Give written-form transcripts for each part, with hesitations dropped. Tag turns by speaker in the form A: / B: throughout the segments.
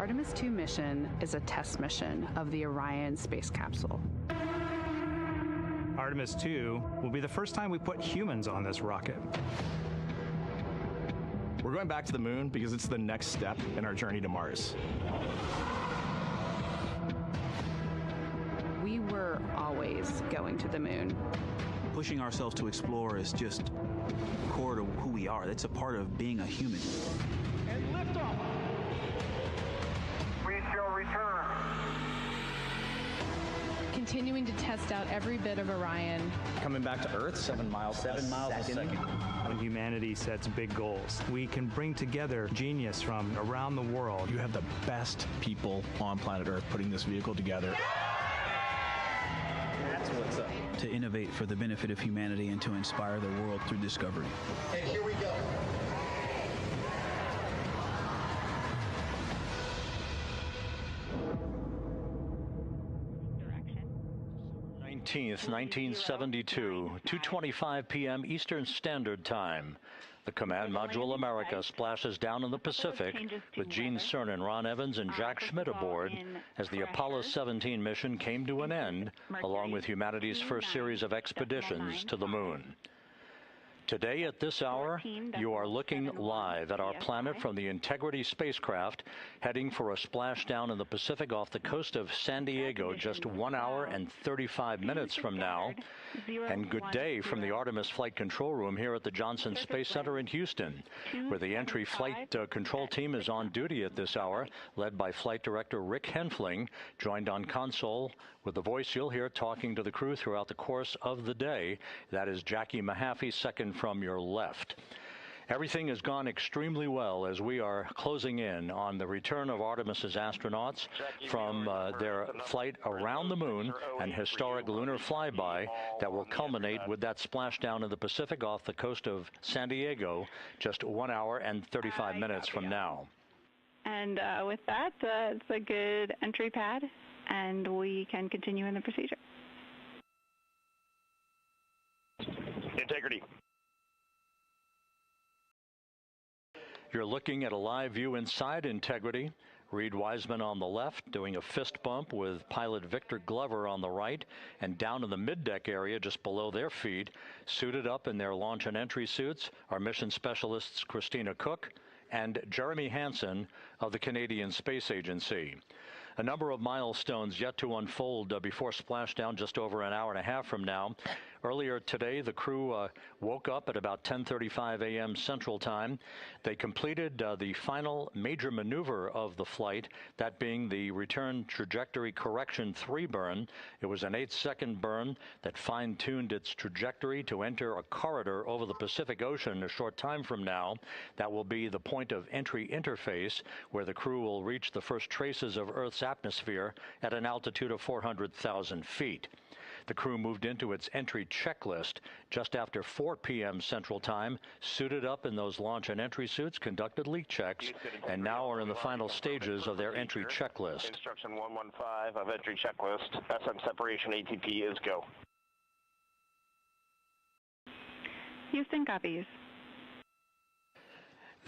A: Artemis II mission is a test mission of the Orion space capsule.
B: Artemis II will be the first time we put humans on this rocket.
C: We're going back to the moon because it's the next step in our journey to Mars.
A: We were always going to the moon.
D: Pushing ourselves to explore is just core to who we are. That's a part of being a human.
E: And liftoff. We shall return.
F: Continuing to test out every bit of Orion.
C: Coming back to Earth, 7 miles a second.
B: When humanity sets big goals, we can bring together genius from around the world.
C: You have the best people on planet Earth putting this vehicle together. That's what's up.
D: To innovate for the benefit of humanity and to inspire the world through discovery.
E: And here we go.
G: 1972, 2:25 p.m. Eastern Standard Time. The Command Module America splashes down in the Pacific with Gene Cernan, Ron Evans, and Jack Schmidt aboard as the Apollo 17 mission came to an end, along with humanity's first series of expeditions to the moon. Today at this hour, you are looking live at our planet from the Integrity spacecraft, heading for a splashdown in the Pacific off the coast of San Diego just 1 hour and 35 minutes from now. And good day from the Artemis Flight Control Room here at the Johnson Space Center in Houston, where the entry flight control team is on duty at this hour, led by Flight Director Rick Henfling, joined on console with the voice you'll hear talking to the crew throughout the course of the day. That is Jackie Mahaffey, second from your left. Everything has gone extremely well as we are closing in on the return of Artemis's astronauts from their flight around the moon and historic lunar flyby that will culminate with that splashdown in the Pacific off the coast of San Diego just 1 hour and 35 minutes from now.
H: And with that, it's a good entry pad, and we can continue in the procedure.
I: Integrity.
G: You're looking at a live view inside Integrity. Reed Wiseman on the left doing a fist bump with pilot Victor Glover on the right, and down in the middeck area just below their feet, suited up in their launch and entry suits, are mission specialists Christina Cook and Jeremy Hansen of the Canadian Space Agency. A number of milestones yet to unfold before splashdown just over an hour and a half from now. Earlier today, the crew woke up at about 10:35 a.m. Central Time. They completed the final major maneuver of the flight, that being the return trajectory correction 3 burn. It was an 8-second burn that fine-tuned its trajectory to enter a corridor over the Pacific Ocean a short time from now. That will be the point of entry interface, where the crew will reach the first traces of Earth's atmosphere at an altitude of 400,000 feet. The crew moved into its entry checklist just after 4 p.m. Central Time, suited up in those launch and entry suits, conducted leak checks, and now are in the final stages of their entry checklist.
I: Instruction 115 of entry checklist. SM separation ATP is go.
H: Houston copies.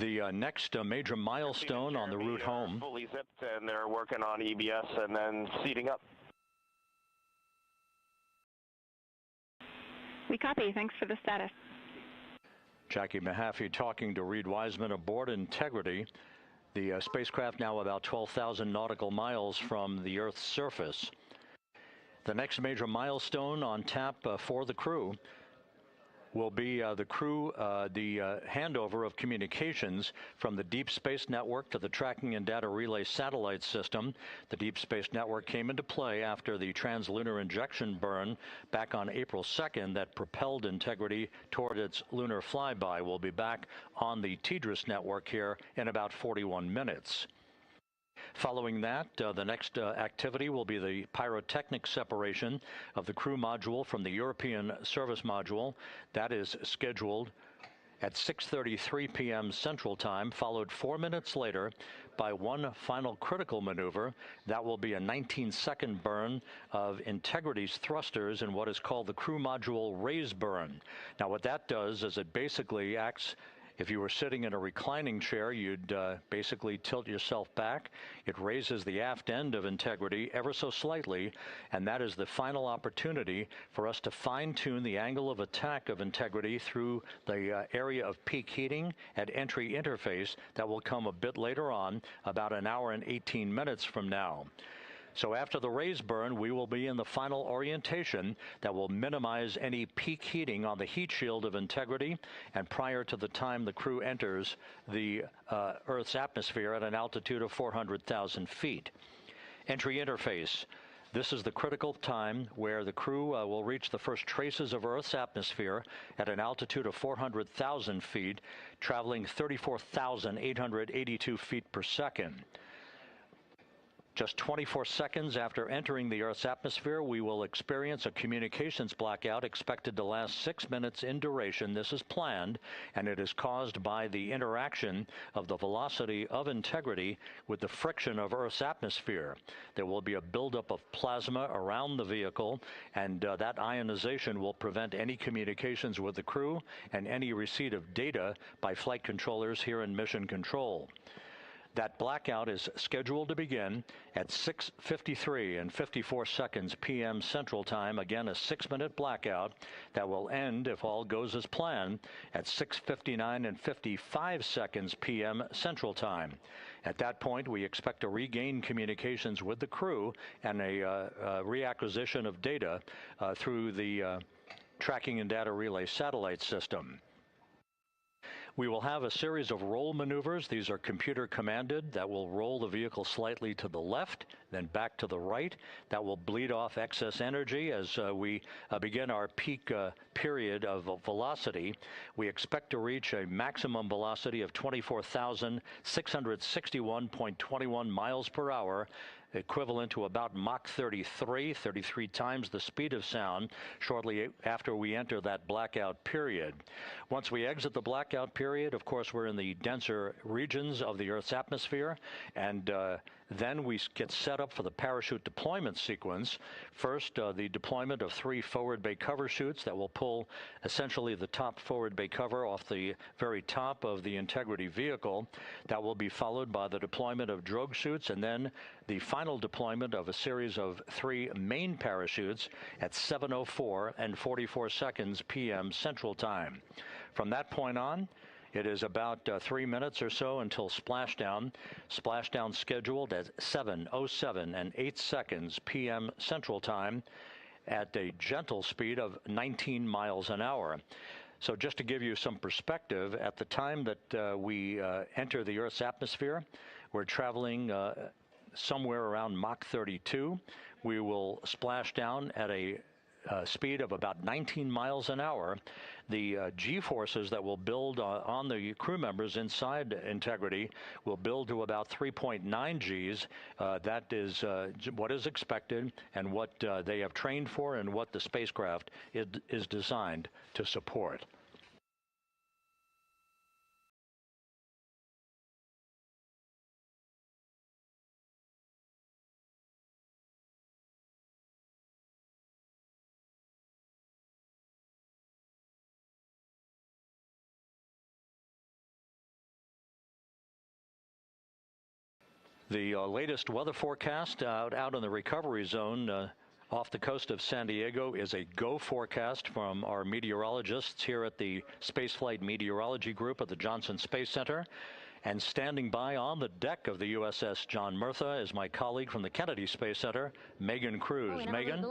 G: The next major milestone on the route home.
I: Fully zipped, and they're working on EBS and then seating up.
H: We copy. Thanks for the status.
G: Jackie Mahaffey talking to Reed Wiseman aboard Integrity. The spacecraft now about 12,000 nautical miles from the Earth's surface. The next major milestone on tap for the crew will be the handover of communications from the Deep Space Network to the Tracking and Data Relay Satellite System. The Deep Space Network came into play after the translunar injection burn back on April 2nd that propelled Integrity toward its lunar flyby. We'll be back on the TDRS network here in about 41 minutes. Following that, the next activity will be the pyrotechnic separation of the crew module from the European service module. That is scheduled at 6:33 p.m. Central Time, followed 4 minutes later by one final critical maneuver. That will be a 19-second burn of Integrity's thrusters in what is called the crew module raise burn. Now, what that does is it basically acts If you were sitting in a reclining chair, you'd basically tilt yourself back. It raises the aft end of Integrity ever so slightly, and that is the final opportunity for us to fine-tune the angle of attack of Integrity through the area of peak heating at entry interface that will come a bit later on, about an hour and 18 minutes from now. So after the raise burn, we will be in the final orientation that will minimize any peak heating on the heat shield of Integrity and prior to the time the crew enters the Earth's atmosphere at an altitude of 400,000 feet. Entry interface. This is the critical time where the crew will reach the first traces of Earth's atmosphere at an altitude of 400,000 feet, traveling 34,882 feet per second. Just 24 seconds after entering the Earth's atmosphere, we will experience a communications blackout expected to last 6 minutes in duration. This is planned, and it is caused by the interaction of the velocity of Integrity with the friction of Earth's atmosphere. There will be a buildup of plasma around the vehicle, and that ionization will prevent any communications with the crew and any receipt of data by flight controllers here in Mission Control. That blackout is scheduled to begin at 6:53 and 54 seconds p.m. Central Time. Again, a 6-minute blackout that will end, if all goes as planned, at 6:59 and 55 seconds p.m. Central Time. At that point, we expect to regain communications with the crew and a reacquisition of data through the Tracking and Data Relay satellite system. We will have a series of roll maneuvers. These are computer commanded that will roll the vehicle slightly to the left, then back to the right. That will bleed off excess energy as we begin our peak period of velocity. We expect to reach a maximum velocity of 24,661.21 miles per hour, equivalent to about Mach 33 times the speed of sound shortly after we enter that blackout period. Once we exit the blackout period, of course, we're in the denser regions of the Earth's atmosphere, and then we get set up for the parachute deployment sequence. First, the deployment of 3 forward bay cover chutes that will pull essentially the top forward bay cover off the very top of the Integrity vehicle. That will be followed by the deployment of drogue chutes, and then the final deployment of a series of 3 main parachutes at 7:04 and 44 seconds p.m. Central Time. From that point on, it is about 3 minutes or so until splashdown. Splashdown scheduled at 7:07 and 8 seconds p.m. Central Time at a gentle speed of 19 miles an hour. So just to give you some perspective, at the time that we enter the Earth's atmosphere, we're traveling somewhere around Mach 32. We will splash down at a speed of about 19 miles an hour. The G-forces that will build on the crew members inside Integrity will build to about 3.9 Gs. That is what is expected and what they have trained for and what the spacecraft is designed to support. The latest weather forecast out in the recovery zone off the coast of San Diego is a GO forecast from our meteorologists here at the Spaceflight Meteorology Group at the Johnson Space Center. And standing by on the deck of the USS John Murtha is my colleague from the Kennedy Space Center, Megan Cruz. Megan?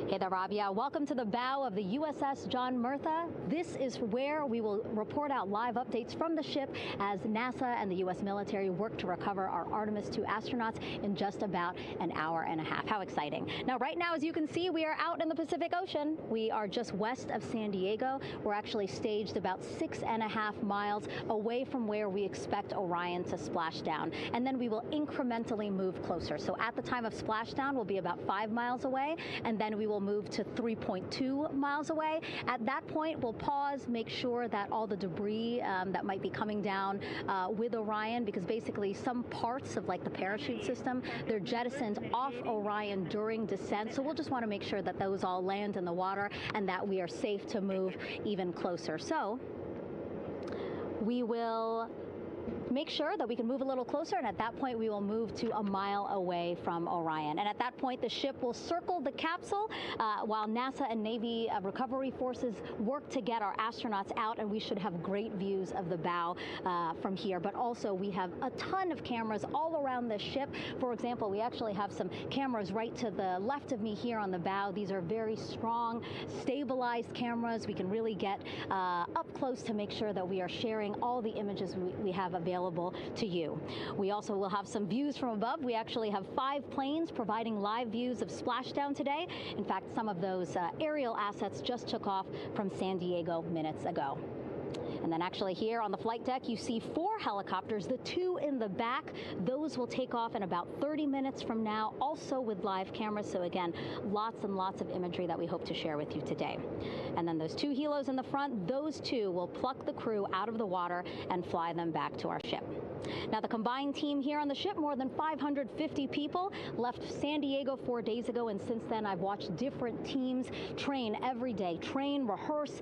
J: Hey there, Rob. Yeah, welcome to the bow of the USS John Murtha. This is where we will report out live updates from the ship as NASA and the U.S. military work to recover our Artemis 2 astronauts in just about an hour and a half. How exciting. Now, right now, as you can see, we are out in the Pacific Ocean. We are just west of San Diego. We're actually staged about 6.5 miles away from where we expect Orion to splash down. And then we will incrementally move closer. So at the time of splashdown, we'll be about 5 miles away, and then we will will move to 3.2 miles away. At that point, we'll pause, make sure that all the debris that might be coming down with Orion, because basically some parts of like the parachute system, they're jettisoned off Orion during descent. So we'll just want to make sure that those all land in the water and that we are safe to move even closer. So we will make sure that we can move a little closer, and at that point we will move to a mile away from Orion. And at that point the ship will circle the capsule while NASA and Navy recovery forces work to get our astronauts out, and we should have great views of the bow from here. But also we have a ton of cameras all around the ship. For example, we actually have some cameras right to the left of me here on the bow. These are very strong, stabilized cameras. We can really get up close to make sure that we are sharing all the images we have available to you. We also will have some views from above. We actually have 5 planes providing live views of splashdown today. In fact, some of those aerial assets just took off from San Diego minutes ago. And then actually here on the flight deck, you see 4 helicopters, the 2 in the back. Those will take off in about 30 minutes from now, also with live cameras. So again, lots and lots of imagery that we hope to share with you today. And then those 2 helos in the front, those 2 will pluck the crew out of the water and fly them back to our ship. Now, the combined team here on the ship, more than 550 people, left San Diego 4 days ago, and since then I've watched different teams train every day, train, rehearse,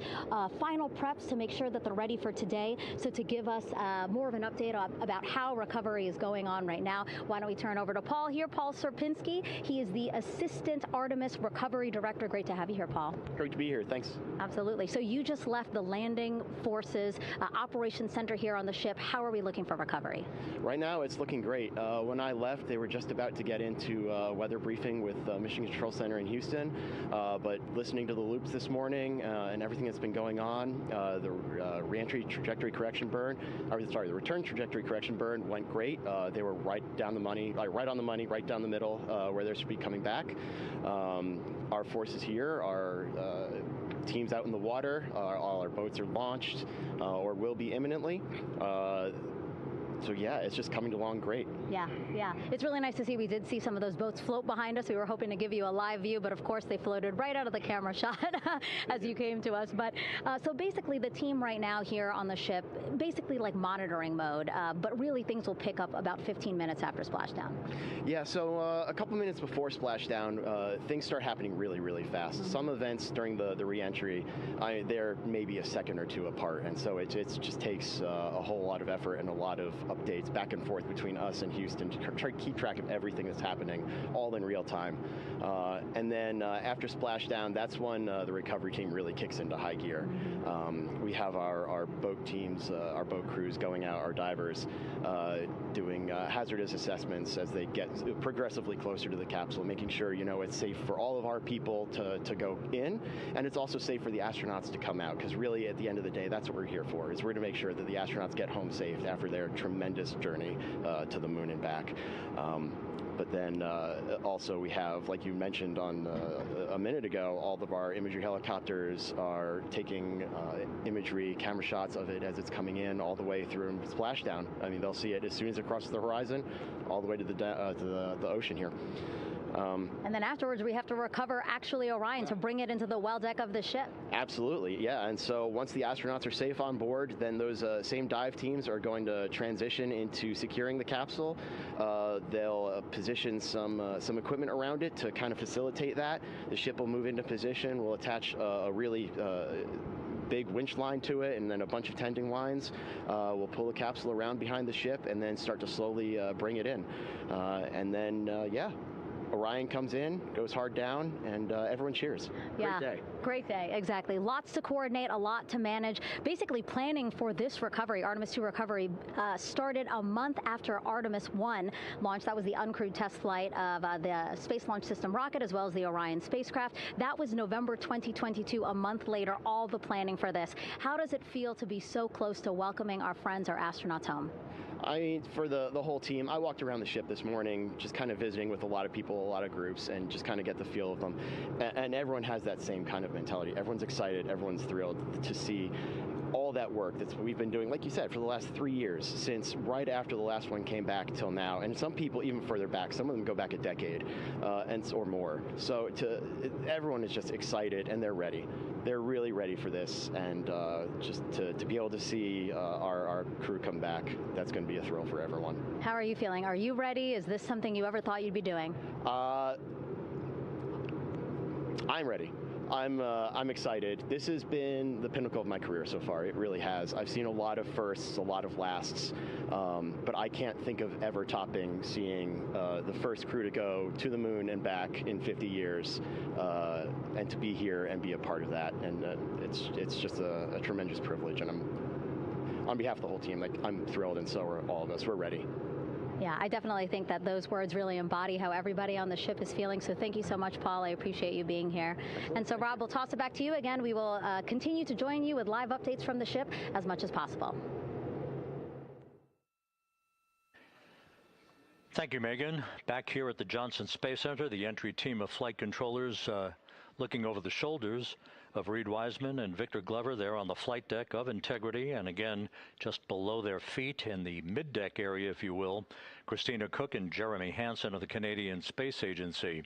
J: final preps to make sure that they're ready for today. So to give us more of an update about how recovery is going on right now, why don't we turn over to Paul here, Paul Sierpinski. He is the Assistant Artemis Recovery Director. Great to have you here, Paul.
K: Great to be here, thanks.
J: Absolutely. So you just left the landing forces operations center here on the ship. How are we looking for recovery?
K: Right now, it's looking great. When I left, they were just about to get into weather briefing with Mission Control Center in Houston, but listening to the loops this morning and everything that's been going on, the reentry trajectory correction burn, the return trajectory correction burn went great. They were right down the money, right on the money, right down the middle, where they should be coming back. Our forces here are teams out in the water. All our boats are launched or will be imminently. So yeah, it's just coming along great.
J: Yeah. It's really nice to see. We did see some of those boats float behind us. We were hoping to give you a live view, but of course they floated right out of the camera shot as you came to us. But so basically the team right now here on the ship, basically like monitoring mode, but really things will pick up about 15 minutes after splashdown. Yeah, so a couple minutes before splashdown, things start happening really, really fast. Mm-hmm. Some events during the reentry, they're maybe a second or 2 apart, and so it just takes a whole lot of effort and a lot of updates back and forth between us and Houston to try to keep track of everything that's happening, all in real time. And then after splashdown, that's when the recovery team really kicks into high gear. We have our boat teams, our boat crews going out, our divers doing hazardous assessments as they get progressively closer to the capsule, making sure it's safe for all of our people to go in, and it's also safe for the astronauts to come out, because really at the end of the day, that's what we're here for, is we're to make sure that the astronauts get home safe after their tremendous journey to the moon and back. But then also we have, like you mentioned on a minute ago, all of our imagery helicopters are taking imagery, camera shots of it as it's coming in all the way through splashdown. I mean, they'll see it as soon as it crosses the horizon, all the way to the ocean here. And then afterwards, we have to recover actually Orion to bring it into the well deck of the ship. Absolutely, yeah. And so once the astronauts are safe on board, then those same dive teams are going to transition into securing the capsule. They'll position some equipment around it to kind of facilitate that. The ship will move into position. We'll attach a really big winch line to it, and then a bunch of tending lines. We'll pull the capsule around behind the ship and then start to slowly bring it in. And then, Orion comes in, goes hard down, and everyone cheers. Great day. Great day, exactly. Lots to coordinate, a lot to manage. Basically, planning for this recovery, Artemis 2 recovery, started a month after Artemis 1 launched. That was the uncrewed test flight of the Space Launch System rocket, as well as the Orion spacecraft. That was November 2022, a month later, all the planning for this. How does it feel to be so close to welcoming our friends, our astronauts, home? I mean, for the whole team, I walked around the ship this morning just kind of visiting with a lot of people, a lot of groups, and just kind of get the feel of them. And everyone has that same kind of mentality. Everyone's excited, everyone's thrilled to see all
K: all that work that we've been doing, like you said, for the last 3 years, since right after the last one came back till now, and some people even further back. Some of them go back a decade or more. So everyone is just excited, and they're ready. They're really ready for this, and just to be able to see our crew come back, that's going to be a thrill for everyone.
J: How are you feeling? Are you ready? Is this something you ever thought you'd be doing?
K: I'm ready. I'm excited. This has been the pinnacle of my career so far. It really has. I've seen a lot of firsts, a lot of lasts, but I can't think of ever topping seeing the first crew to go to the moon and back in 50 years, and to be here and be a part of that. And it's just a tremendous privilege. And on behalf of the whole team, I'm thrilled, and so are all of us. We're ready.
J: Yeah, I definitely think that those words really embody how everybody on the ship is feeling. So thank you so much, Paul. I appreciate you being here. And so, Rob, we'll toss it back to you again. We will continue to join you with live updates from the ship as much as possible.
G: Thank you, Megan. Back here at the Johnson Space Center, the entry team of flight controllers looking over the shoulders of Reed Wiseman and Victor Glover there on the flight deck of Integrity, and again just below their feet in the mid-deck area, if you will, Christina Cook and Jeremy Hansen of the Canadian Space Agency.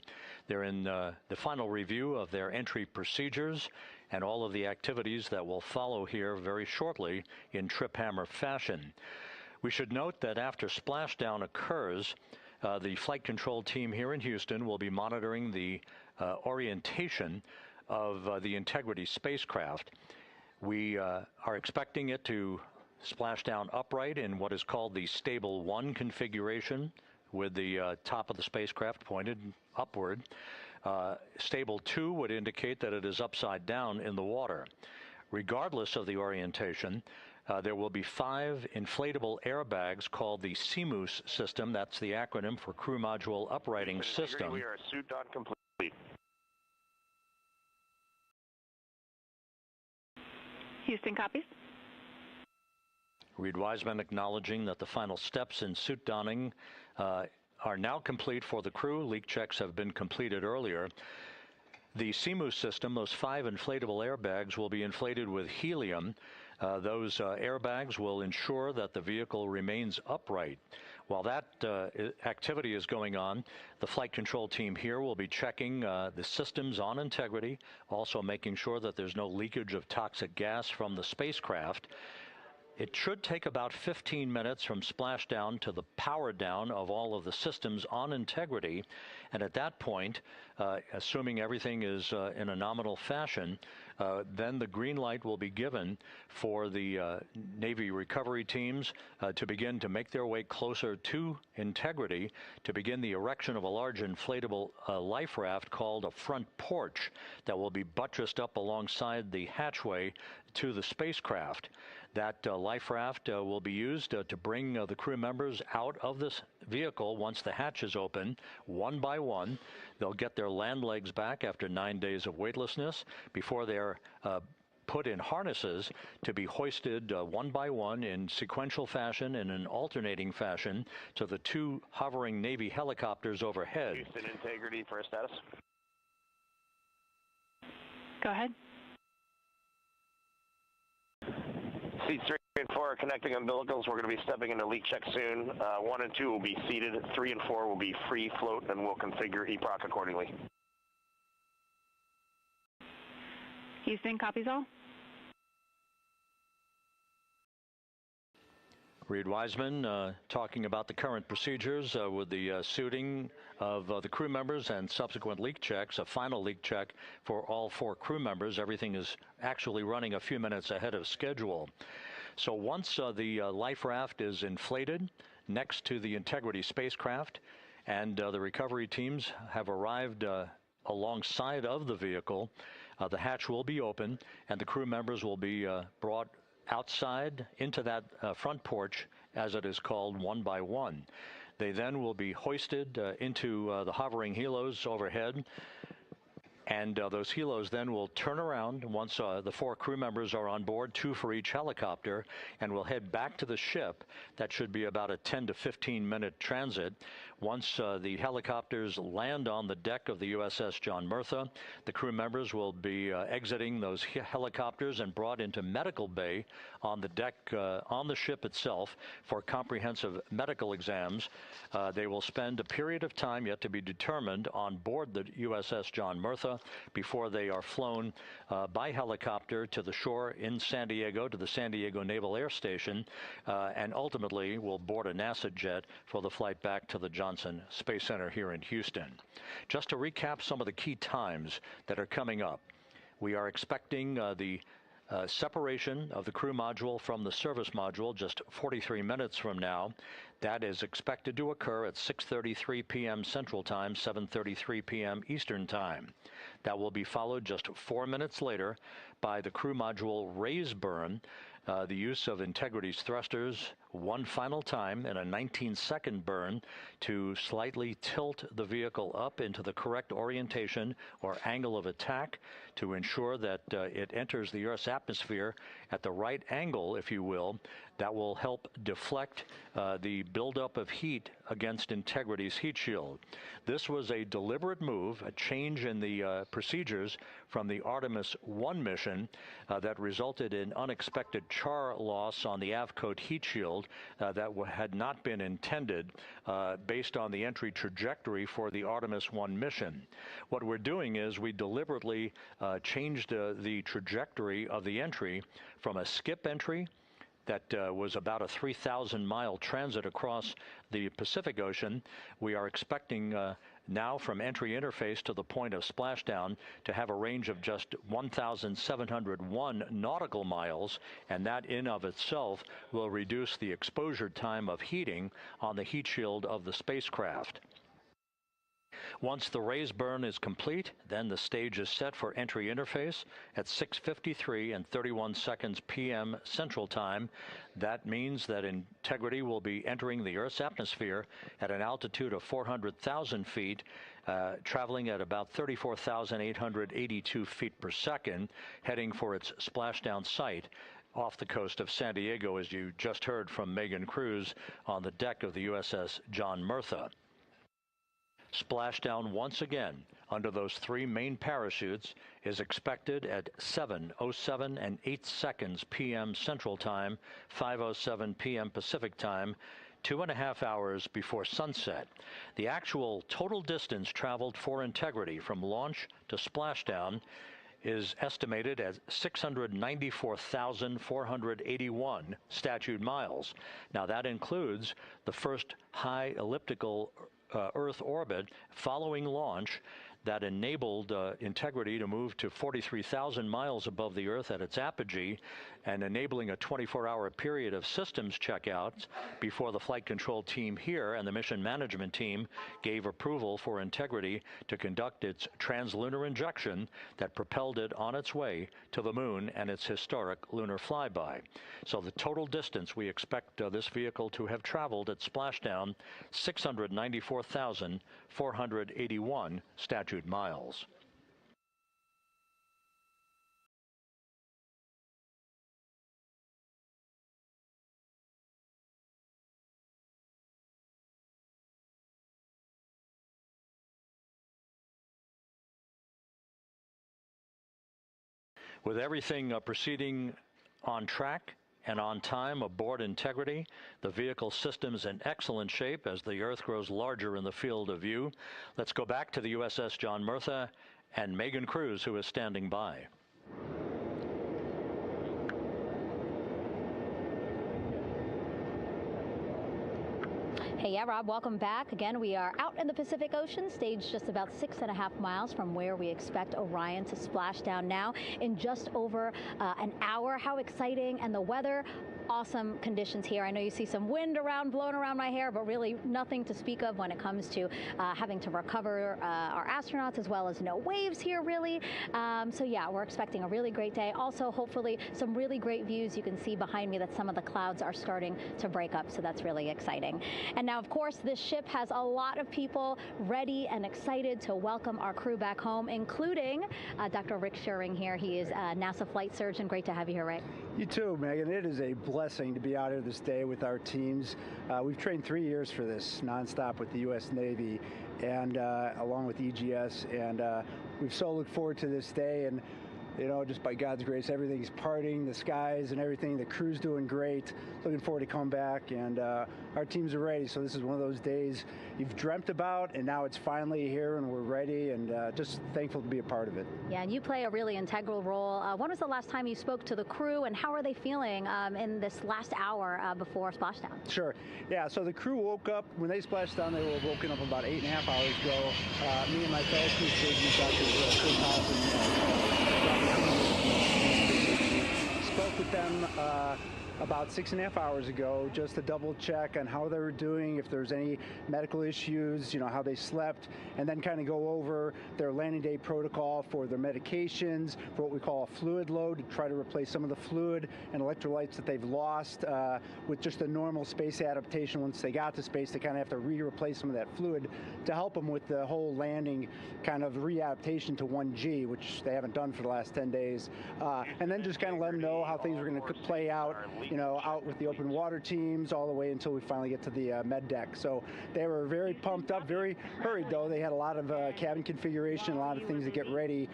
G: They're in the final review of their entry procedures and all of the activities that will follow here very shortly in trip hammer fashion. We should note that after splashdown occurs, the flight control team here in Houston will be monitoring the orientation of the Integrity spacecraft. We are expecting it to splash down upright in what is called the Stable 1 configuration, with the top of the spacecraft pointed upward. Stable 2 would indicate that it is upside down in the water. Regardless of the orientation, there will be 5 inflatable airbags called the CMOOS system. That's the acronym for Crew Module Uprighting System.
I: We are suit on complete.
H: Houston copies.
G: Reed Wiseman acknowledging that the final steps in suit donning are now complete for the crew. Leak checks have been completed earlier. The CMOOS system, those 5 inflatable airbags, will be inflated with helium. Those airbags will ensure that the vehicle remains upright. While that activity is going on, the flight control team here will be checking the systems on Integrity, also making sure that there's no leakage of toxic gas from the spacecraft. It should take about 15 minutes from splashdown to the power down of all of the systems on Integrity. And at that point, assuming everything is in a nominal fashion, then the green light will be given for the Navy recovery teams to begin to make their way closer to Integrity to begin the erection of a large inflatable life raft called a front porch that will be buttressed up alongside the hatchway to the spacecraft. That life raft will be used to bring the crew members out of this vehicle once the hatch is open, one by one. They'll get their land legs back after 9 days of weightlessness before they're put in harnesses to be hoisted one by one in sequential fashion, in an alternating fashion, to the 2 hovering Navy helicopters overhead.
I: Houston Integrity for status.
H: Go ahead.
I: Seats 3 and 4 are connecting umbilicals. We're going to be stepping into leak check soon. 1 and 2 will be seated. 3 and 4 will be free float, and we'll configure EPROC accordingly.
H: Houston copies all.
G: Reed Wiseman talking about the current procedures with the suiting of the crew members and subsequent leak checks, a final leak check for all 4 crew members. Everything is actually running a few minutes ahead of schedule. So once the life raft is inflated next to the Integrity spacecraft and the recovery teams have arrived alongside of the vehicle, the hatch will be open and the crew members will be brought outside into that front porch, as it is called, one by one. They then will be hoisted into the hovering helos overhead, and those helos then will turn around once the 4 crew members are on board, 2 for each helicopter, and will head back to the ship. That should be about a 10 to 15 minute transit. Once the helicopters land on the deck of the USS John Murtha, the crew members will be exiting those helicopters and brought into medical bay on the deck on the ship itself for comprehensive medical exams. They will spend a period of time yet to be determined on board the USS John Murtha before they are flown by helicopter to the shore in San Diego, to the San Diego Naval Air Station, and ultimately will board a NASA jet for the flight back to the Johnson Space Center here in Houston. Just to recap some of the key times that are coming up, we are expecting the separation of the crew module from the service module just 43 minutes from now. That is expected to occur at 6:33 p.m. Central Time, 7:33 p.m. Eastern Time. That will be followed just 4 minutes later by the crew module raise burn, the use of Integrity's thrusters one final time in a 19-second burn to slightly tilt the vehicle up into the correct orientation or angle of attack to ensure that it enters the Earth's atmosphere at the right angle, if you will. That will help deflect the buildup of heat against Integrity's heat shield. This was a deliberate move, a change in the procedures from the Artemis 1 mission that resulted in unexpected char loss on the Avcoat heat shield that had not been intended based on the entry trajectory for the Artemis 1 mission. What we're doing is we deliberately changed the trajectory of the entry from a skip entry that was about a 3,000-mile transit across the Pacific Ocean. We are expecting now from entry interface to the point of splashdown to have a range of just 1,701 nautical miles, and that in of itself will reduce the exposure time of heating on the heat shield of the spacecraft. Once the raise burn is complete, then the stage is set for entry interface at 6:53 and 31 seconds p.m. Central Time. That means that Integrity will be entering the Earth's atmosphere at an altitude of 400,000 feet, traveling at about 34,882 feet per second, heading for its splashdown site off the coast of San Diego, as you just heard from Megan Cruz on the deck of the USS John Murtha. Splashdown once again under those three main parachutes is expected at 7:07 and 8 seconds p.m. Central Time, 5:07 p.m. Pacific Time, 2.5 hours before sunset. The actual total distance traveled for Integrity from launch to splashdown is estimated at 694,481 statute miles. Now that includes the first high elliptical Earth orbit following launch that enabled Integrity to move to 43,000 miles above the Earth at its apogee, and enabling a 24-hour period of systems checkouts before the flight control team here and the mission management team gave approval for Integrity to conduct its translunar injection that propelled it on its way to the moon and its historic lunar flyby. So the total distance we expect this vehicle to have traveled at splashdown, 694,481 statute miles. With everything proceeding on track and on time aboard Integrity, the vehicle system's in excellent shape as the Earth grows larger in the field of view. Let's go back to the USS John Murtha and Megan Cruz, who is standing by.
J: Hey, yeah, Rob, welcome back. Again, we are out in the Pacific Ocean, staged just about 6.5 miles from where we expect Orion to splash down now in just over an hour. How exciting. And the weather, awesome conditions here. I know you see some wind blowing around my hair, but really nothing to speak of when it comes to having to recover our astronauts, as well as no waves here, really. So yeah, we're expecting a really great day. Also, hopefully, some really great views. You can see behind me that some of the clouds are starting to break up, so that's really exciting. And now, of course, this ship has a lot of people ready and excited to welcome our crew back home, including Dr. Rick Schuring here. He is a NASA flight surgeon. Great to have you here, Rick.
L: You too, Megan. It is a blessing to be out here this day with our teams. We've trained 3 years for this nonstop with the U.S. Navy and along with EGS, and we've so looked forward to this day. And you know, just by God's grace, everything's parting, the skies and everything. The crew's doing great. Looking forward to come back, and our teams are ready. So this is one of those days you've dreamt about, and now it's finally here, and we're ready, and just thankful to be a part of it.
J: Yeah, and you play a really integral role. When was the last time you spoke to the crew, and how are they feeling in this last hour before splashdown? Sure.
L: Yeah, so the crew woke up, when they splashed down, they were woken up about 8.5 hours ago. Me and my fellow crew stations, Dr. Chris House and spoke with them about 6.5 hours ago, just to double check on how they were doing, if there's any medical issues, you know, how they slept, and then kind of go over their landing day protocol for their medications, for what we call a fluid load, to try to replace some of the fluid and electrolytes that they've lost with just a normal space adaptation. Once they got to space, they kind of have to replace some of that fluid to help them with the whole landing kind of readaptation to 1G, which they haven't done for the last 10 days. And then just kind of let them know how things are going to play out, you know, out with the open water teams all the way until we finally get to the med deck. So they were very pumped up, very hurried though. They had a lot of cabin configuration, a lot of things to get ready.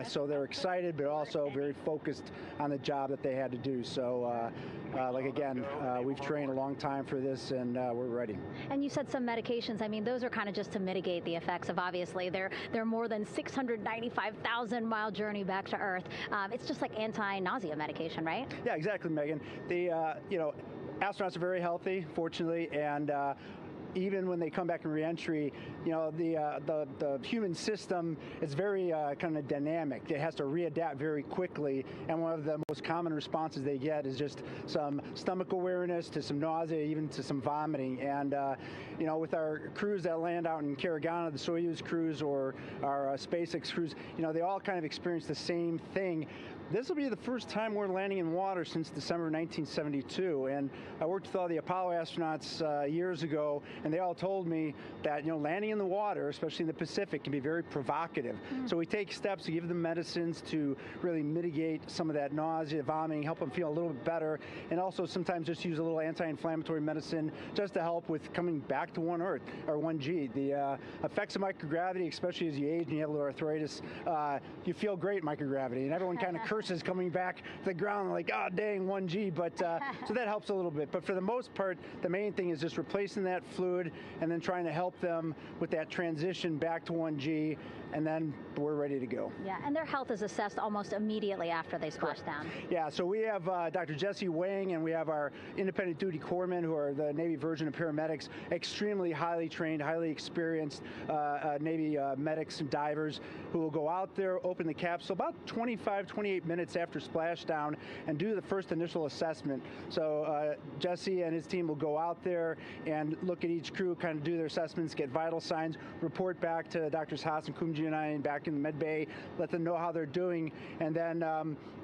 L: So they're excited, but also very focused on the job that they had to do. So like again, we've trained a long time for this, and we're ready. And you said some medications. I mean, those are kind of just to mitigate the effects of, obviously, their more than 695,000-mile journey back to Earth. It's just like anti-nausea medication, right? Yeah, exactly, Megan. You know, astronauts are very healthy, fortunately, and even when they come back in reentry, you know, the human system is very kind of dynamic. It has to readapt very quickly, and one of the most common responses they get is just some stomach awareness, to some nausea, even to some vomiting. And you know, with our crews that land out in Karagana, the Soyuz crews or our SpaceX crews, you know, they all kind of experience the same thing. This will be the first time we're landing in water since December 1972, and I worked with all the Apollo astronauts years ago, and they all told me that, you know, landing in the water, especially in the Pacific, can be very provocative. So we take steps to give them medicines to really mitigate some of that nausea, vomiting, help them feel a little bit better, and also sometimes just use a little anti-inflammatory medicine just to help with coming back to 1 Earth, or 1G. The effects of microgravity, especially as you age and you have a little arthritis, you feel great in microgravity, and everyone kind of curses coming back to the ground like, oh, dang, 1G, but so that helps a little bit. But for the most part, the main thing is just replacing that fluid and then trying to help them with that transition back to 1G, and then we're ready to go. Yeah, and their health is assessed almost immediately after they splash down. Yeah, so we have Dr. Jesse Wang, and we have our independent duty corpsmen, who are the Navy version of paramedics, extremely highly trained, highly experienced Navy medics and divers, who will go out there, open the capsule about 28 minutes after splashdown, and do the first initial assessment. So Jesse and his team will go out there and look at each crew, kind of do their assessments, get vital signs, report back to Drs. Haas and Kumji and I back in the med bay, let them know how they're doing, and then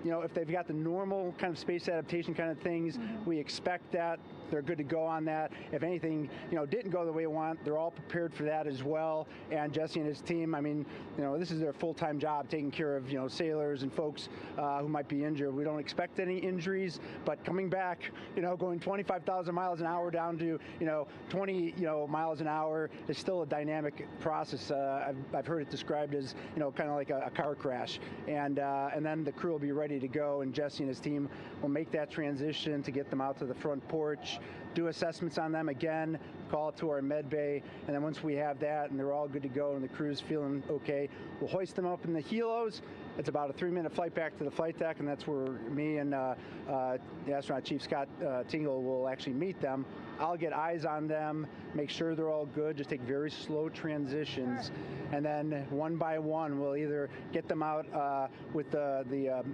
L: you know, if they've got the normal kind of space adaptation kind of things, we expect that. They're good to go on that. If anything, you know, didn't go the way we want, they're all prepared for that as well. And Jesse and his team, I mean, you know, this is their full-time job, taking care of, you know, sailors and folks who might be injured. We don't expect any injuries, but coming back, you know, going 25,000 miles an hour down to, you know, 20, you know, miles an hour is still a dynamic process. I've heard it described as, you know, kind of like a car crash. And then the crew will be ready to go, and Jesse and his team will make that transition to get them out to the front porch, do assessments on them again, call it to our med bay, and then once we have that and they're all good to go and the crew's feeling okay, we'll hoist them up in the helos. It's about a 3-minute flight back to the flight deck, and that's where me and the astronaut chief, Scott Tingle, will actually meet them. I'll get eyes on them, make sure they're all good, just take very slow transitions, and then one by one we'll either get them out with the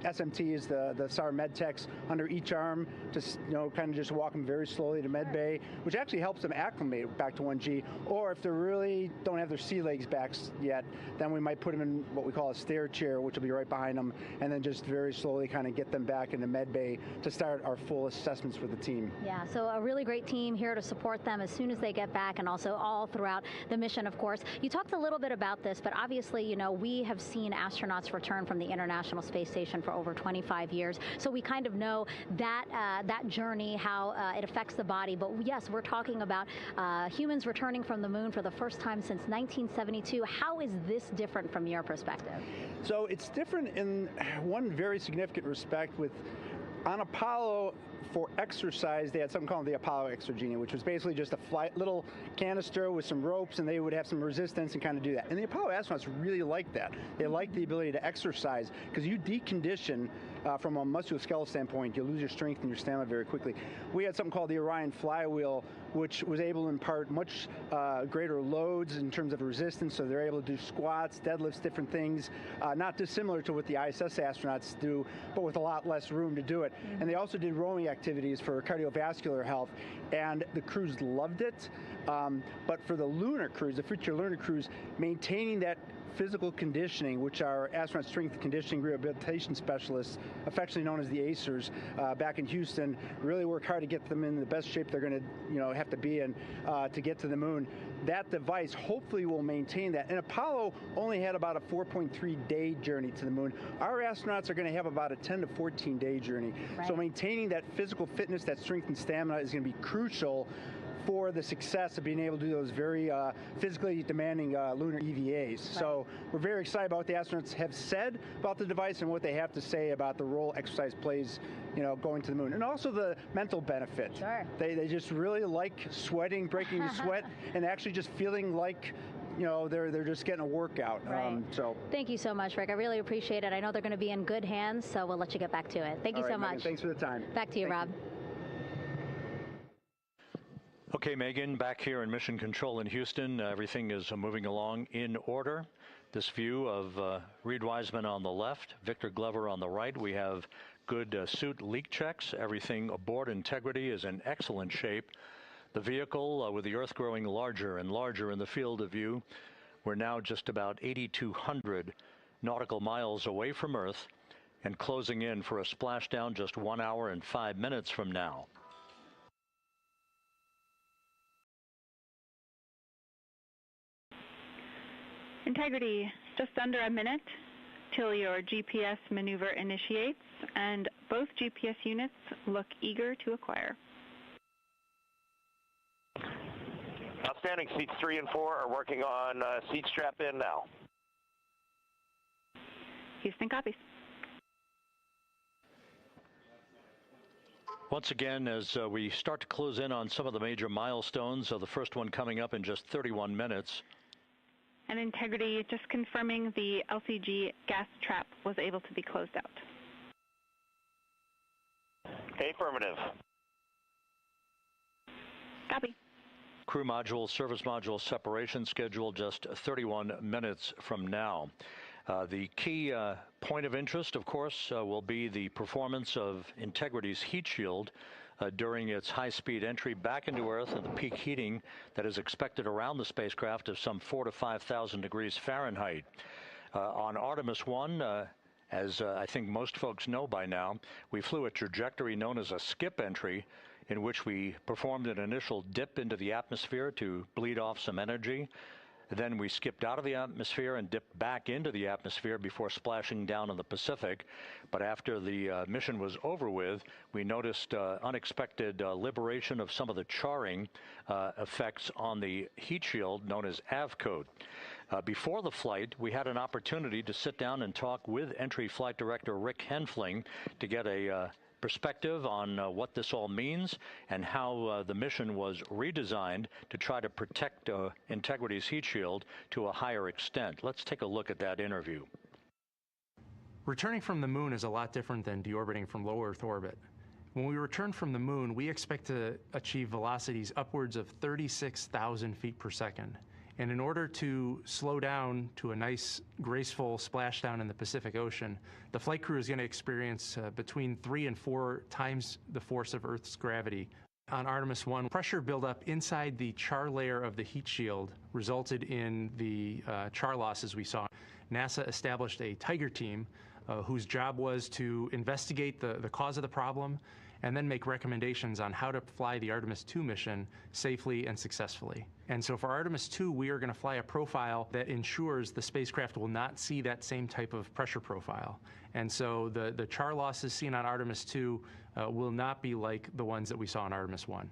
L: SMTs, the SAR med techs, under each arm, just, you know, kind of just walk them very slowly to into med bay, which actually helps them acclimate back to 1G. Or if they really don't have their sea legs back yet, then we might put them in what we call a stair chair, which will be right behind them, and then just very slowly kind of get them back into med bay to start our full assessments for the team.
J: Yeah, so a really great team here to support them as soon as they get back, and also all throughout the mission, of course. You talked a little bit about this, but obviously, you know, we have seen astronauts return from the International Space Station for over 25 years, so we kind of know that that journey, how it affects the body. But yes, we're talking about humans returning from the moon for the first time since 1972. How is this different from your perspective?
L: So it's different in one very significant respect. With on Apollo, for exercise, they had something called the Apollo Exergenia, which was basically just a little canister with some ropes, and they would have some resistance and kind of do that. And the Apollo astronauts really liked that. They liked the ability to exercise, because you decondition from a musculoskeletal standpoint, you lose your strength and your stamina very quickly. We had something called the Orion flywheel, which was able to impart much greater loads in terms of resistance, so they're able to do squats, deadlifts, different things, not dissimilar to what the ISS astronauts do, but with a lot less room to do it. And they also did rowing activities for cardiovascular health, and the crews loved it. But for the lunar crews, the future lunar crews, maintaining that physical conditioning, which our astronaut strength conditioning rehabilitation specialists, affectionately known as the ACERs, back in Houston, really work hard to get them in the best shape they're going to, have to be in to get to the moon. That device hopefully will maintain that. And Apollo only had about a 4.3-day journey to the moon. Our astronauts are going to have about a 10 to 14-day journey. Right. So maintaining that physical fitness, that strength and stamina is going to be crucial for the success of being able to do those very physically demanding lunar EVAs. Right. So we're very excited about what the astronauts have said about the device and what they have to say about the role exercise plays, going to the moon. And also the mental benefit. Sure. They just really like sweating, breaking the sweat, and actually just feeling like they're just getting a workout.
J: Right.
L: So
J: thank you so much, Rick. I really appreciate it. I know they're going to be in good hands, so we'll let you get back to it. Thank you so much.
L: Megan, thanks for the time.
J: Back to you, Rob.
G: Okay, Megan, back here in Mission Control in Houston, everything is moving along in order. This view of Reed Wiseman on the left, Victor Glover on the right. We have good suit leak checks. Everything aboard integrity is in excellent shape. The vehicle, with the Earth growing larger and larger in the field of view, we're now just about 8,200 nautical miles away from Earth and closing in for a splashdown just 1 hour and 5 minutes from now.
H: Integrity, just under a minute till your GPS maneuver initiates, and both GPS units look eager to acquire.
I: Outstanding. Seats 3 and 4 are working on seat strap in now.
H: Houston copies.
G: Once again, as we start to close in on some of the major milestones, the first one coming up in just 31 minutes.
H: And Integrity, just confirming the LCG gas trap was able to be closed out.
I: Affirmative.
H: Copy.
G: Crew module, service module separation scheduled just 31 minutes from now. The key point of interest, of course, will be the performance of Integrity's heat shield during its high-speed entry back into Earth and the peak heating that is expected around the spacecraft of some 4,000 to 5,000 degrees Fahrenheit. On Artemis 1, as I think most folks know by now, we flew a trajectory known as a skip entry, in which we performed an initial dip into the atmosphere to bleed off some energy. Then we skipped out of the atmosphere and dipped back into the atmosphere before splashing down in the Pacific. But after the mission was over with, we noticed unexpected liberation of some of the charring effects on the heat shield known as AVCOAT. Before the flight, we had an opportunity to sit down and talk with Entry Flight Director Rick Henfling to get a perspective on what this all means and how the mission was redesigned to try to protect Integrity's heat shield to a higher extent. Let's take a look at that interview.
M: Returning from the moon is a lot different than deorbiting from low Earth orbit. When we return from the moon, we expect to achieve velocities upwards of 36,000 feet per second. And in order to slow down to a nice, graceful splashdown in the Pacific Ocean, the flight crew is going to experience between 3 and 4 times the force of Earth's gravity On Artemis 1, pressure buildup inside the char layer of the heat shield resulted in the char losses we saw. NASA established a Tiger team whose job was to investigate the cause of the problem and then make recommendations on how to fly the Artemis 2 mission safely and successfully. And so for Artemis 2, we are going to fly a profile that ensures the spacecraft will not see that same type of pressure profile. And so the char losses seen on Artemis 2 will not be like the ones that we saw on Artemis 1.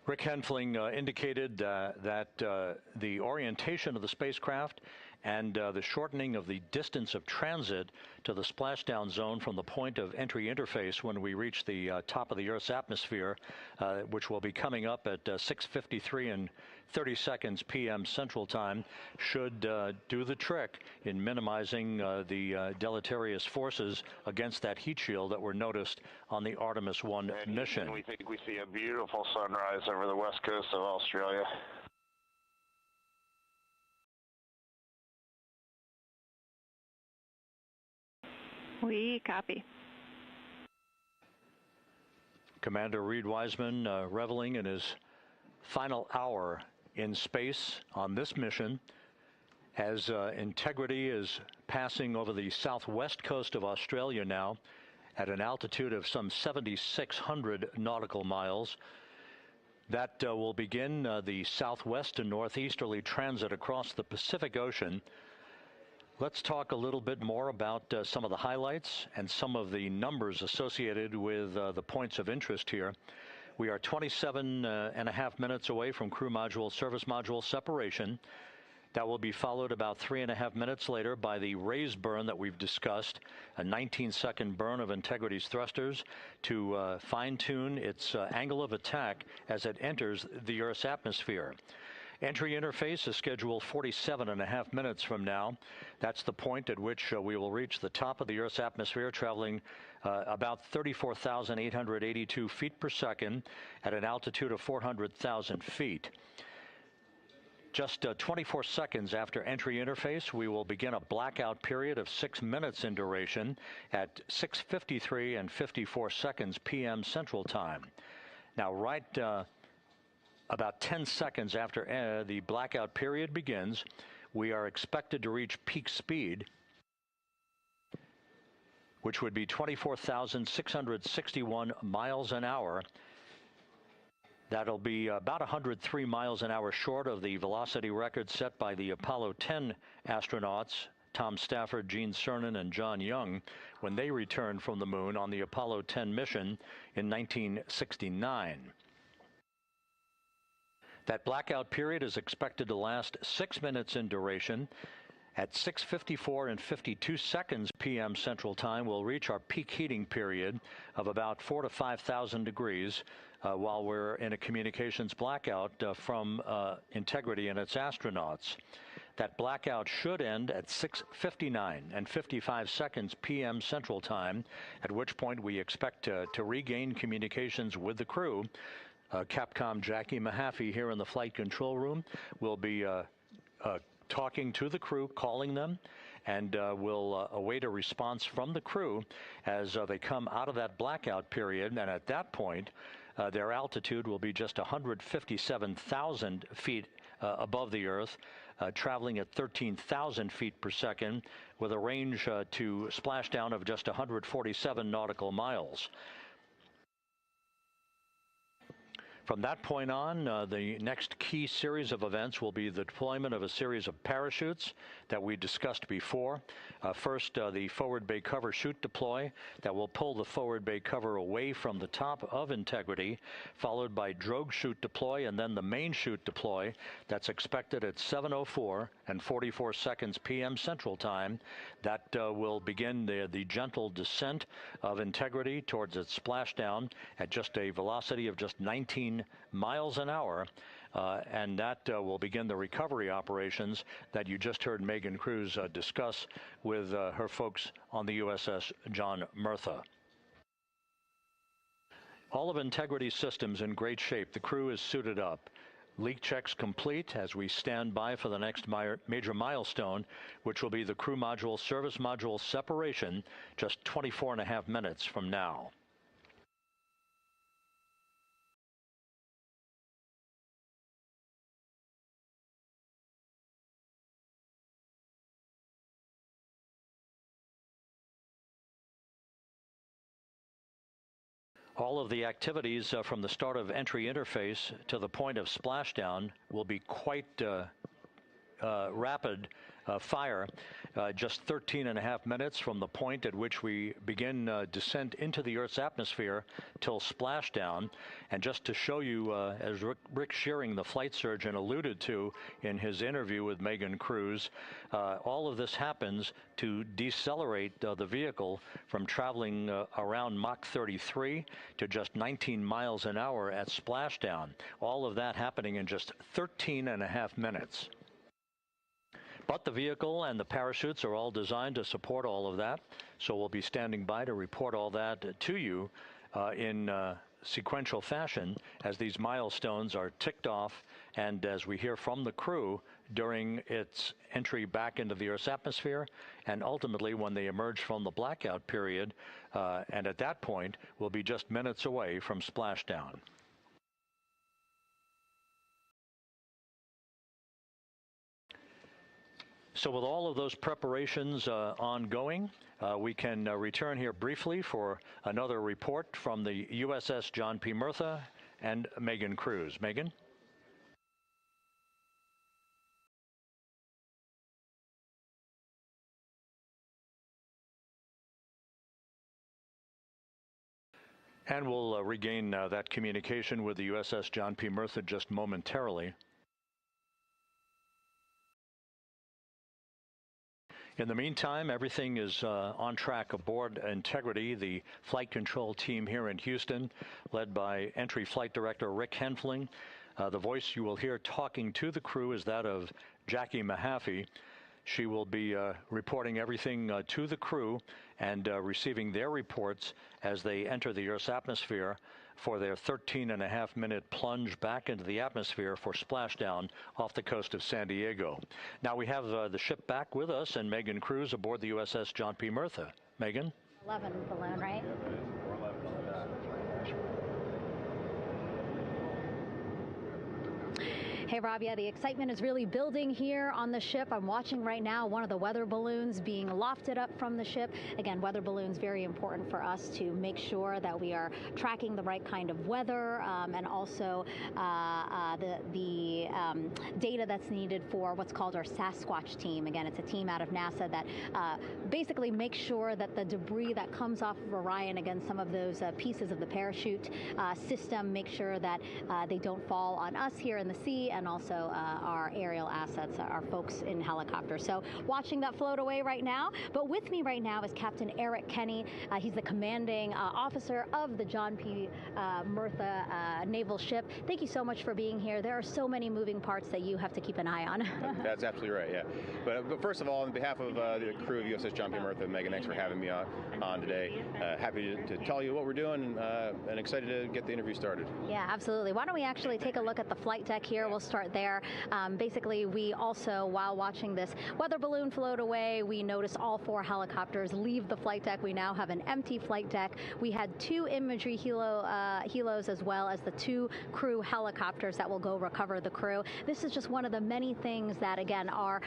G: Rick Henfling indicated that the orientation of the spacecraft and the shortening of the distance of transit to the splashdown zone from the point of entry interface when we reach the top of the Earth's atmosphere, which will be coming up at 6:53 and 30 seconds p.m. Central Time, should do the trick in minimizing the deleterious forces against that heat shield that were noticed on the Artemis 1 mission.
I: We think we see a beautiful sunrise over the west coast of Australia.
H: We copy.
G: Commander Reed Wiseman reveling in his final hour in space on this mission as Integrity is passing over the southwest coast of Australia now at an altitude of some 7,600 nautical miles. That will begin the southwest and northeasterly transit across the Pacific Ocean. Let's talk a little bit more about some of the highlights and some of the numbers associated with the points of interest here. We are 27.5 minutes away from crew module service module separation. That will be followed about 3.5 minutes later by the raise burn that we've discussed, a 19-second burn of Integrity's thrusters to fine-tune its angle of attack as it enters the Earth's atmosphere. Entry interface is scheduled 47.5 minutes from now. That's the point at which we will reach the top of the Earth's atmosphere, traveling about 34,882 feet per second at an altitude of 400,000 feet. Just 24 seconds after entry interface, we will begin a blackout period of 6 minutes in duration at 6:53 and 54 seconds p.m. Central Time. Now, right about 10 seconds after the blackout period begins, we are expected to reach peak speed, which would be 24,661 miles an hour. That'll be about 103 miles an hour short of the velocity record set by the Apollo 10 astronauts, Tom Stafford, Gene Cernan, and John Young, when they returned from the moon on the Apollo 10 mission in 1969. That blackout period is expected to last 6 minutes in duration. At 6:54 and 52 seconds p.m. Central Time, we'll reach our peak heating period of about 4,000 to 5,000 degrees while we're in a communications blackout from Integrity and its astronauts. That blackout should end at 6:59 and 55 seconds p.m. Central Time, at which point we expect to regain communications with the crew. Capcom Jackie Mahaffey here in the flight control room will be talking to the crew, calling them, and we'll await a response from the crew as they come out of that blackout period. And at that point, their altitude will be just 157,000 feet above the Earth, traveling at 13,000 feet per second with a range to splashdown of just 147 nautical miles. From that point on, the next key series of events will be the deployment of a series of parachutes that we discussed before. First, the forward bay cover chute deploy that will pull the forward bay cover away from the top of Integrity, followed by drogue chute deploy and then the main chute deploy that's expected at 7:04 and 44 seconds p.m. Central Time. That will begin the gentle descent of Integrity towards its splashdown at just a velocity of just 19 miles an hour, and that will begin the recovery operations that you just heard Megan Cruz discuss with her folks on the USS John Murtha. All of Integrity's systems in great shape. The crew is suited up. Leak checks complete as we stand by for the next major milestone, which will be the crew module service module separation just 24.5 minutes from now. All of the activities from the start of entry interface to the point of splashdown will be quite rapid fire, just 13.5 minutes from the point at which we begin descent into the Earth's atmosphere till splashdown. And just to show you, as Rick Shearing, the flight surgeon, alluded to in his interview with Megan Cruz, all of this happens to decelerate the vehicle from traveling around Mach 33 to just 19 miles an hour at splashdown. All of that happening in just 13.5 minutes. But the vehicle and the parachutes are all designed to support all of that, so we'll be standing by to report all that to you in sequential fashion as these milestones are ticked off and as we hear from the crew during its entry back into the Earth's atmosphere and ultimately when they emerge from the blackout period, and at that point we'll be just minutes away from splashdown. So with all of those preparations ongoing, we can return here briefly for another report from the USS John P. Murtha and Megan Cruz. Megan? And we'll regain that communication with the USS John P. Murtha just momentarily. In the meantime, everything is on track aboard Integrity, the flight control team here in Houston, led by Entry Flight Director Rick Henfling. The voice you will hear talking to the crew is that of Jackie Mahaffey. She will be reporting everything to the crew and receiving their reports as they enter the Earth's atmosphere for their 13.5-minute plunge back into the atmosphere for splashdown off the coast of San Diego. Now we have the ship back with us and Megan Cruz aboard the USS John P. Murtha. Megan?
J: 11 balloon, right? Hey, Rob, yeah, the excitement is really building here on the ship. I'm watching right now one of the weather balloons being lofted up from the ship. Again, weather balloons, very important for us to make sure that we are tracking the right kind of weather and also the data that's needed for what's called our Sasquatch team. Again, it's a team out of NASA that basically makes sure that the debris that comes off of Orion, again, some of those pieces of the parachute system, make sure that they don't fall on us here in the sea, and also our aerial assets, our folks in helicopters. So watching that float away right now. But with me right now is Captain Eric Kenny. He's the commanding officer of the John P. Murtha naval ship. Thank you so much for being here. There are so many moving parts that you have to keep an eye on.
N: That's absolutely right, yeah. But first of all, on behalf of the crew of USS John P. Murtha, Megan, thanks for having me on today. Happy to tell you what we're doing and excited to get the interview started.
J: Yeah, absolutely. Why don't we actually take a look at the flight deck here? We'll start there. Basically, we also, while watching this weather balloon float away, we noticed all 4 helicopters leave the flight deck. We now have an empty flight deck. We had 2 imagery helos as well as the 2 crew helicopters that will go recover the crew. This is just one of the many things that, again, our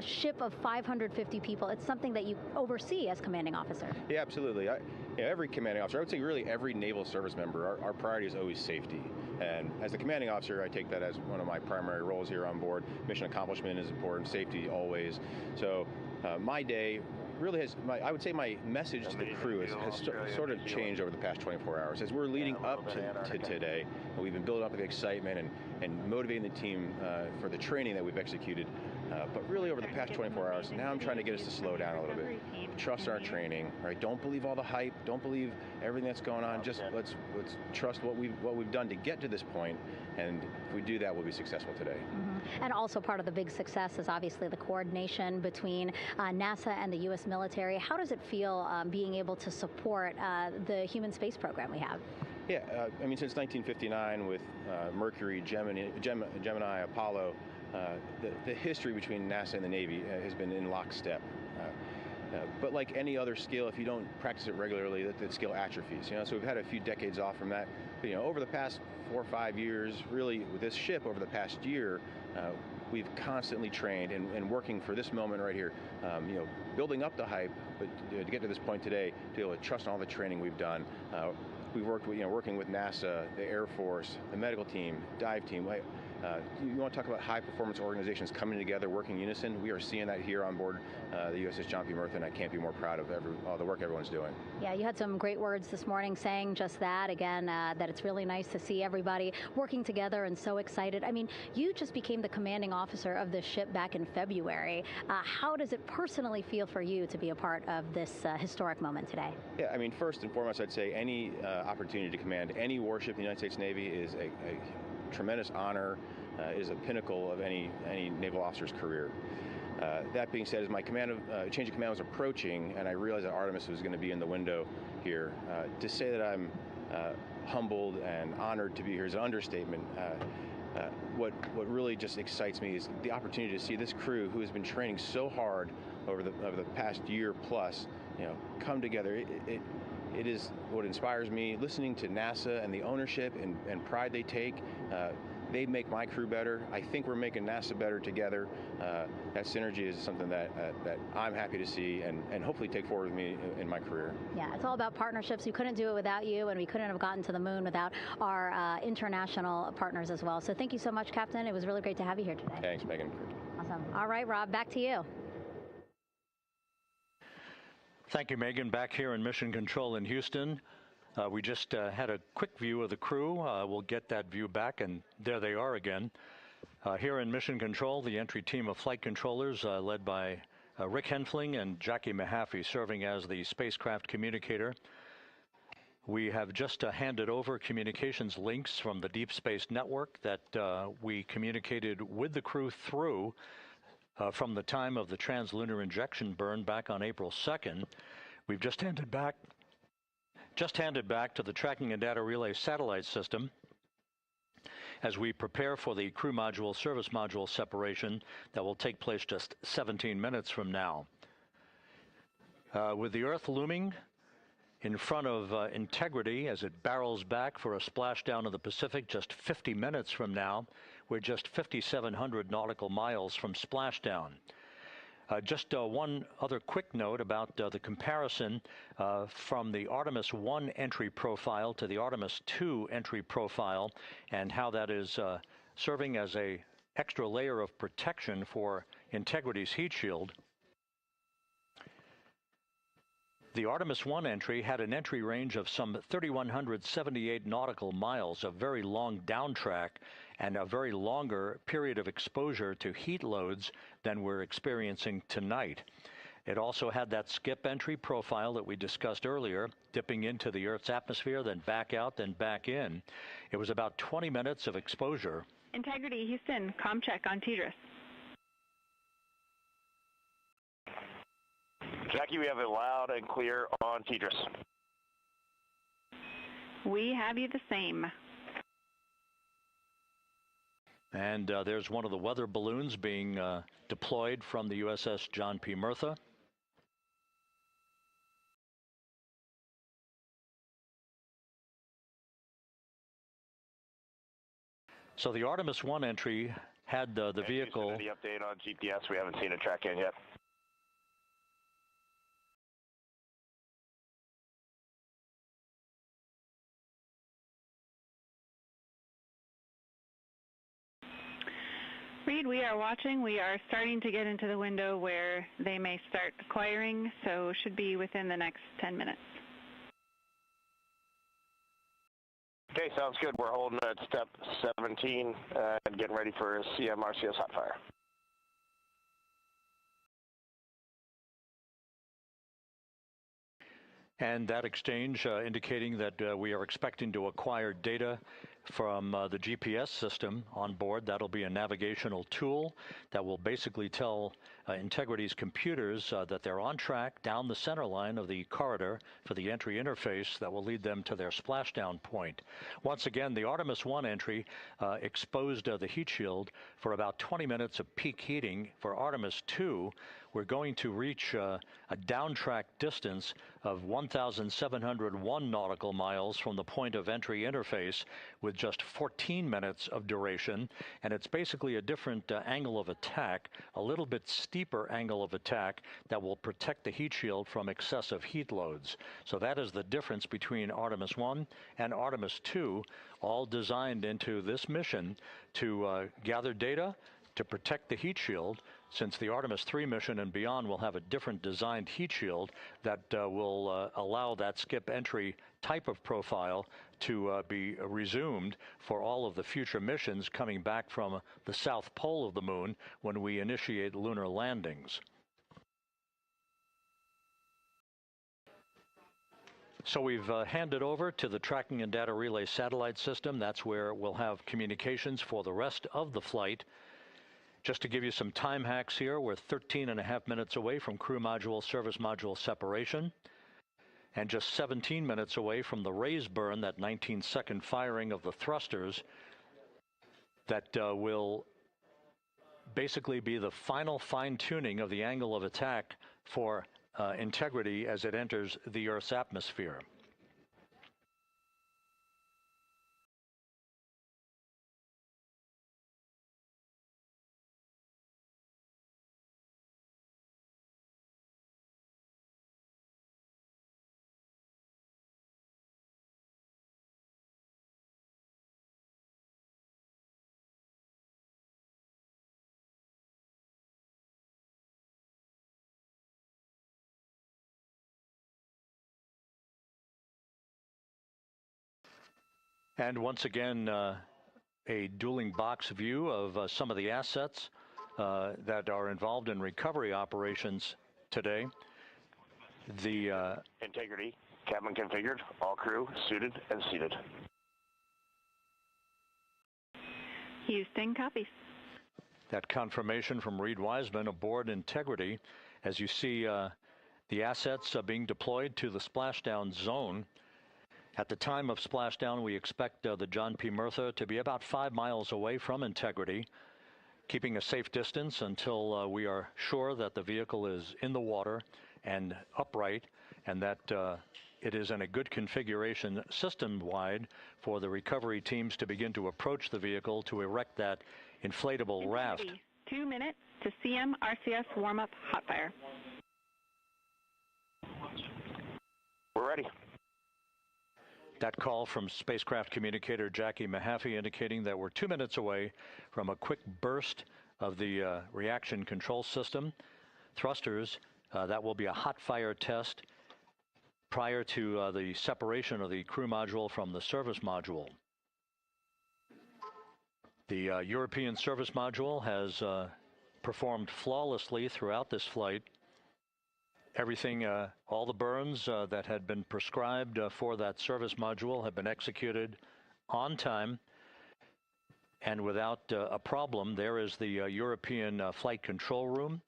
J: ship of 550 people, it's something that you oversee as commanding officer.
N: Yeah, absolutely. Every commanding officer, I would say really every naval service member, our priority is always safety. And as the commanding officer, I take that as one of my primary roles here on board. Mission accomplishment is important, safety always. So my day really has, I would say my message to the crew has sort of changed over the past 24 hours. As we're leading up to today, we've been building up the excitement and motivating the team for the training that we've executed. But really over the past 24 hours, now I'm trying to get us to slow down a little bit. Trust our training, right? Don't believe all the hype. Don't believe everything that's going on. Just let's trust what we've done to get to this point. And if we do that, we'll be successful today.
J: Mm-hmm. And also part of the big success is obviously the coordination between NASA and the U.S. military. How does it feel being able to support the human space program we have?
N: Yeah, I mean, since 1959 with Mercury, Gemini, Apollo, the history between NASA and the Navy has been in lockstep. But like any other skill, if you don't practice it regularly, that skill atrophies. So we've had a few decades off from that. But, over the past 4 or 5 years, really with this ship over the past year, we've constantly trained and working for this moment right here. Building up the hype, but to get to this point today, to be able to trust all the training we've done. We've worked with, working with NASA, the Air Force, the medical team, dive team. You want to talk about high-performance organizations coming together, working in unison? We are seeing that here on board the USS John P. Murtha, and I can't be more proud of all the work everyone's doing.
J: Yeah, you had some great words this morning saying just that, again, that it's really nice to see everybody working together and so excited. I mean, you just became the commanding officer of this ship back in February. How does it personally feel for you to be a part of this historic moment today?
N: Yeah, I mean, first and foremost, I'd say any opportunity to command any warship in the United States Navy is a tremendous honor, is a pinnacle of any naval officer's career. That being said, as my change of command was approaching, and I realized that Artemis was going to be in the window here, to say that I'm humbled and honored to be here is an understatement. What really just excites me is the opportunity to see this crew, who has been training so hard over the past year plus, come together. It is what inspires me. Listening to NASA and the ownership and pride they take, they make my crew better. I think we're making NASA better together. That synergy is something that I'm happy to see and hopefully take forward with me in my career.
J: Yeah, it's all about partnerships. We couldn't do it without you, and we couldn't have gotten to the moon without our international partners as well. So thank you so much, Captain. It was really great to have you here today.
N: Thanks, Megan.
J: Awesome. All right, Rob, back to you.
G: Thank you, Megan. Back here in Mission Control in Houston. We just had a quick view of the crew. We'll get that view back, and there they are again. Here in Mission Control, the entry team of flight controllers led by Rick Henfling and Jackie Mahaffey serving as the spacecraft communicator. We have just handed over communications links from the Deep Space Network that we communicated with the crew through from the time of the translunar injection burn back on April 2nd. We've just handed back to the Tracking and Data Relay satellite system as we prepare for the crew module service module separation that will take place just 17 minutes from now. With the Earth looming in front of Integrity as it barrels back for a splashdown of the Pacific just 50 minutes from now, we're just 5,700 nautical miles from splashdown. Just one other quick note about the comparison from the Artemis 1 entry profile to the Artemis 2 entry profile and how that is serving as an extra layer of protection for Integrity's heat shield. The Artemis 1 entry had an entry range of some 3,178 nautical miles, a very long downtrack, and a very longer period of exposure to heat loads than we're experiencing tonight. It also had that skip entry profile that we discussed earlier, dipping into the Earth's atmosphere, then back out, then back in. It was about 20 minutes of exposure.
H: Integrity, Houston, comm check on TDRS.
I: Jackie, we have it loud and clear on TDRS.
H: We have you the same.
G: And there's one of the weather balloons being deployed from the USS John P. Murtha. So the Artemis 1 entry had the vehicle.
I: Any update on GPS? We haven't seen a track in yet.
H: Reed, we are watching. We are starting to get into the window where they may start acquiring, so should be within the next 10 minutes.
I: Okay, sounds good. We're holding at step 17 and getting ready for CMRCS hot fire.
G: And that exchange indicating that we are expecting to acquire data from the GPS system on board. That'll be a navigational tool that will basically tell Integrity's computers that they're on track down the center line of the corridor for the entry interface that will lead them to their splashdown point. Once again, the Artemis 1 entry exposed the heat shield for about 20 minutes of peak heating. For Artemis 2, we're going to reach a downtrack distance of 1,701 nautical miles from the point of entry interface with just 14 minutes of duration. And it's basically a different angle of attack, a little bit steeper angle of attack that will protect the heat shield from excessive heat loads. So that is the difference between Artemis 1 and Artemis 2, all designed into this mission to gather data, to protect the heat shield, since the Artemis 3 mission and beyond will have a different designed heat shield that will allow that skip entry type of profile to be resumed for all of the future missions coming back from the south pole of the moon when we initiate lunar landings. So we've handed over to the Tracking and Data Relay Satellite System. That's where we'll have communications for the rest of the flight. Just to give you some time hacks here, we're 13.5 minutes away from crew module, service module separation, and just 17 minutes away from the raise burn, that 19-second firing of the thrusters that will basically be the final fine-tuning of the angle of attack for Integrity as it enters the Earth's atmosphere. And once again, a dueling box view of some of the assets that are involved in recovery operations today. The
I: Integrity, cabin configured, all crew suited and seated.
H: Houston copies.
G: That confirmation from Reed Wiseman aboard Integrity. As you see, the assets being deployed to the splashdown zone. At the time of splashdown, we expect the John P. Murtha to be about 5 miles away from Integrity, keeping a safe distance until we are sure that the vehicle is in the water and upright, and that it is in a good configuration system-wide for the recovery teams to begin to approach the vehicle to erect that inflatable raft.
H: 2 minutes to CM RCS warm-up hot fire.
I: We're ready.
G: That call from spacecraft communicator Jackie Mahaffey indicating that we're 2 minutes away from a quick burst of the reaction control system. Thrusters, that will be a hot fire test prior to the separation of the crew module from the service module. The European service module has performed flawlessly throughout this flight. Everything, all the burns that had been prescribed for that service module have been executed on time and without a problem. There is the European flight control room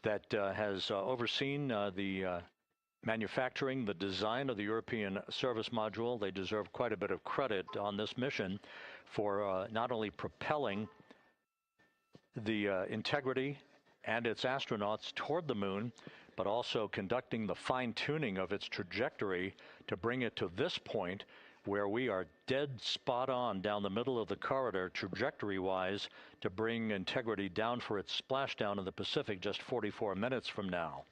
G: that has overseen the manufacturing, the design of the European service module. They deserve quite a bit of credit on this mission for not only propelling the Integrity and its astronauts toward the moon, but also conducting the fine-tuning of its trajectory to bring it to this point where we are dead spot on down the middle of the corridor trajectory-wise to bring Integrity down for its splashdown in the Pacific just 44 minutes from now.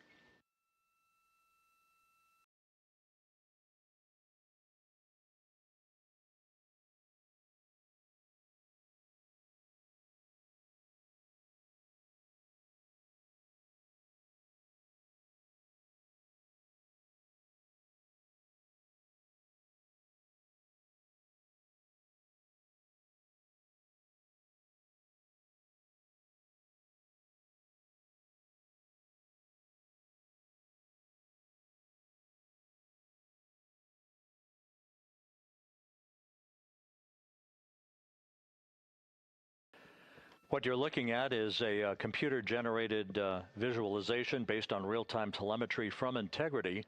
G: What you're looking at is a computer-generated visualization based on real-time telemetry from Integrity.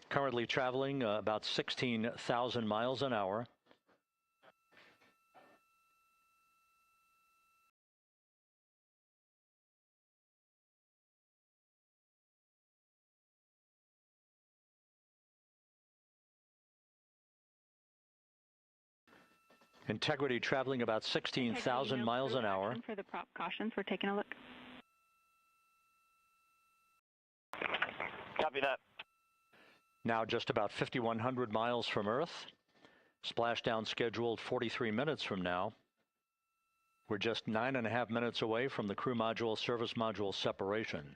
G: Currently traveling about 16,000 miles an hour. Integrity traveling about 16,000 miles an hour.
H: For the prop cautions, we're taking a look.
I: Copy that.
G: Now just about 5,100 miles from Earth. Splashdown scheduled 43 minutes from now. We're just 9.5 minutes away from the crew module service module separation.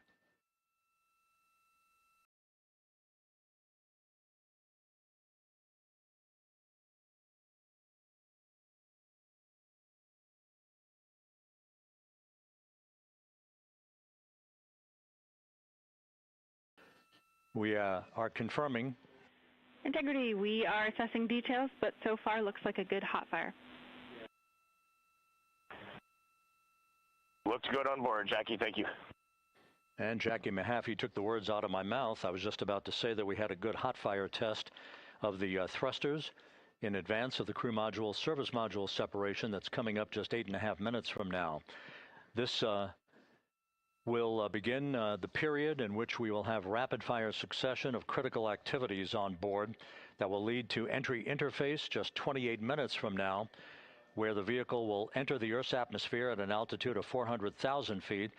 G: We are confirming.
H: Integrity, we are assessing details, but so far looks like a good hot fire.
I: Looks good on board, Jackie. Thank you.
G: And Jackie Mahaffey took the words out of my mouth. I was just about to say that we had a good hot fire test of the thrusters in advance of the crew module service module separation that's coming up just 8.5 minutes from now. This will begin the period in which we will have rapid-fire succession of critical activities on board that will lead to entry interface just 28 minutes from now, where the vehicle will enter the Earth's atmosphere at an altitude of 400,000 feet.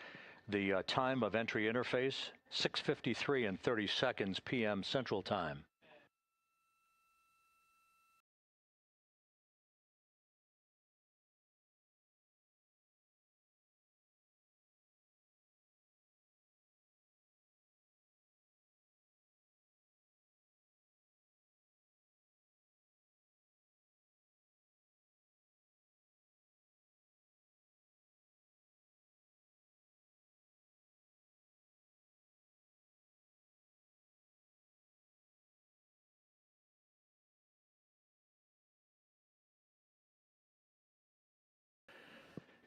G: The time of entry interface, 6:53 and 30 seconds p.m. Central Time.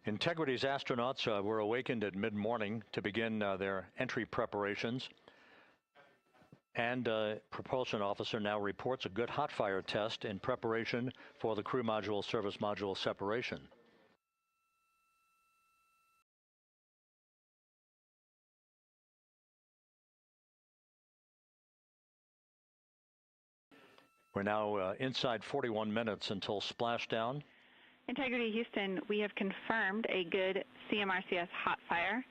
G: Integrity's astronauts were awakened at mid-morning to begin their entry preparations. And propulsion officer now reports a good hot fire test in preparation for the crew module service module separation. We're now inside 41 minutes until splashdown.
H: Integrity Houston, we have confirmed a good CMRCS hot fire,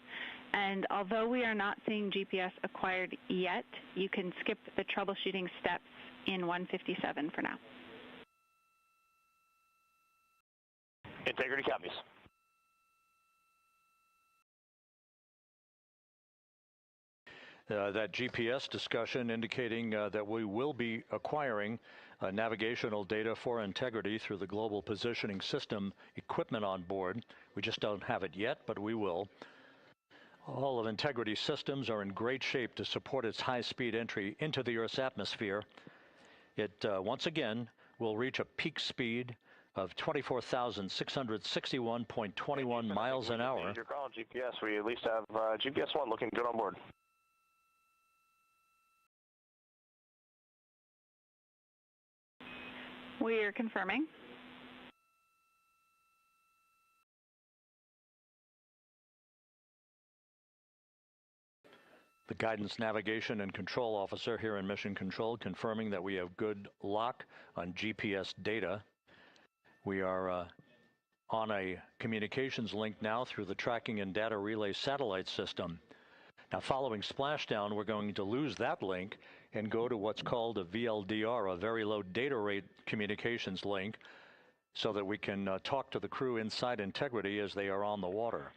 H: and although we are not seeing GPS acquired yet, you can skip the troubleshooting steps in 157 for now.
I: Integrity copies.
G: That GPS discussion indicating that we will be acquiring navigational data for Integrity through the Global Positioning System equipment on board. We just don't have it yet, but we will. All of Integrity's systems are in great shape to support its high-speed entry into the Earth's atmosphere. It, once again, will reach a peak speed of 24,661.21 miles an hour.
I: You're calling GPS. We at least have GPS 1 looking good on board.
H: We are confirming.
G: The Guidance, Navigation, and Control Officer here in Mission Control confirming that we have good lock on GPS data. We are on a communications link now through the Tracking and Data Relay satellite system. Now, following splashdown, we're going to lose that link and go to what's called a VLDR, a very low data rate communications link, so that we can talk to the crew inside Integrity as they are on the water.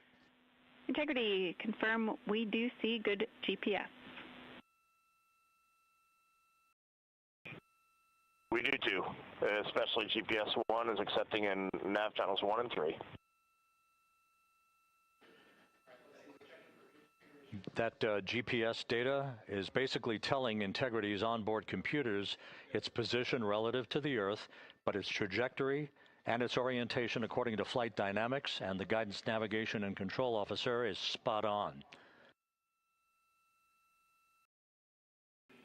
H: Integrity, confirm we do see good GPS.
I: We do too, especially GPS 1 is accepting in nav channels 1 and 3.
G: That GPS data is basically telling Integrity's onboard computers its position relative to the Earth, but its trajectory And its orientation according to flight dynamics and the guidance, navigation, and control officer is spot on.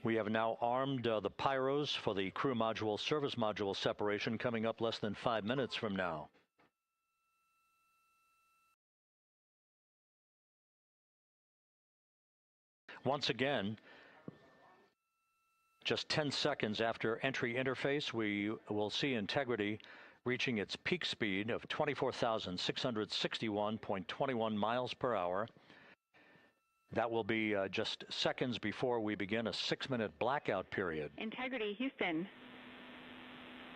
G: We have now armed the pyros for the crew module service module separation coming up less than 5 minutes from now. Once again, just 10 seconds after entry interface, we will see Integrity reaching its peak speed of 24,661.21 miles per hour. That will be just seconds before we begin a 6-minute blackout period.
H: Integrity, Houston.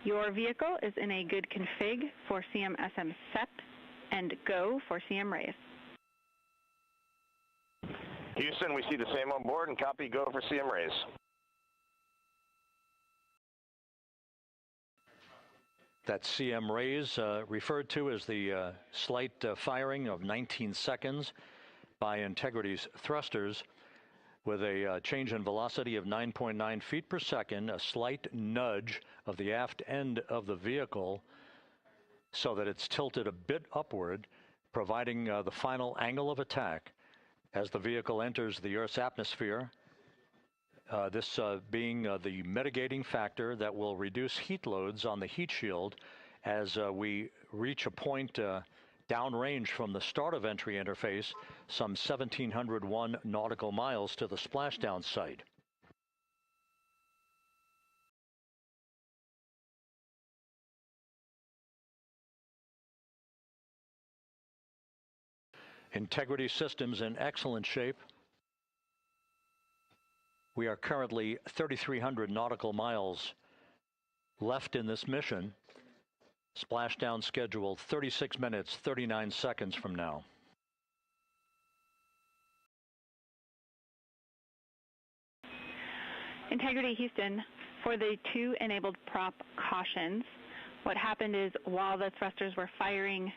H: Your vehicle is in a good config for CM-SM SEP and go for CM raise.
I: Houston, we see the same on board and copy go for CM raise.
G: That CM raise referred to as the slight firing of 19 seconds by Integrity's thrusters with a change in velocity of 9.9 feet per second, a slight nudge of the aft end of the vehicle so that it's tilted a bit upward, providing the final angle of attack as the vehicle enters the Earth's atmosphere, this being the mitigating factor that will reduce heat loads on the heat shield as we reach a point downrange from the start of entry interface, some 1,701 nautical miles to the splashdown site. Integrity systems in excellent shape. We are currently 3,300 nautical miles left in this mission. Splashdown scheduled 36 minutes, 39 seconds from now.
H: Integrity, Houston. For the 2 enabled prop cautions, what happened is while the thrusters were firing,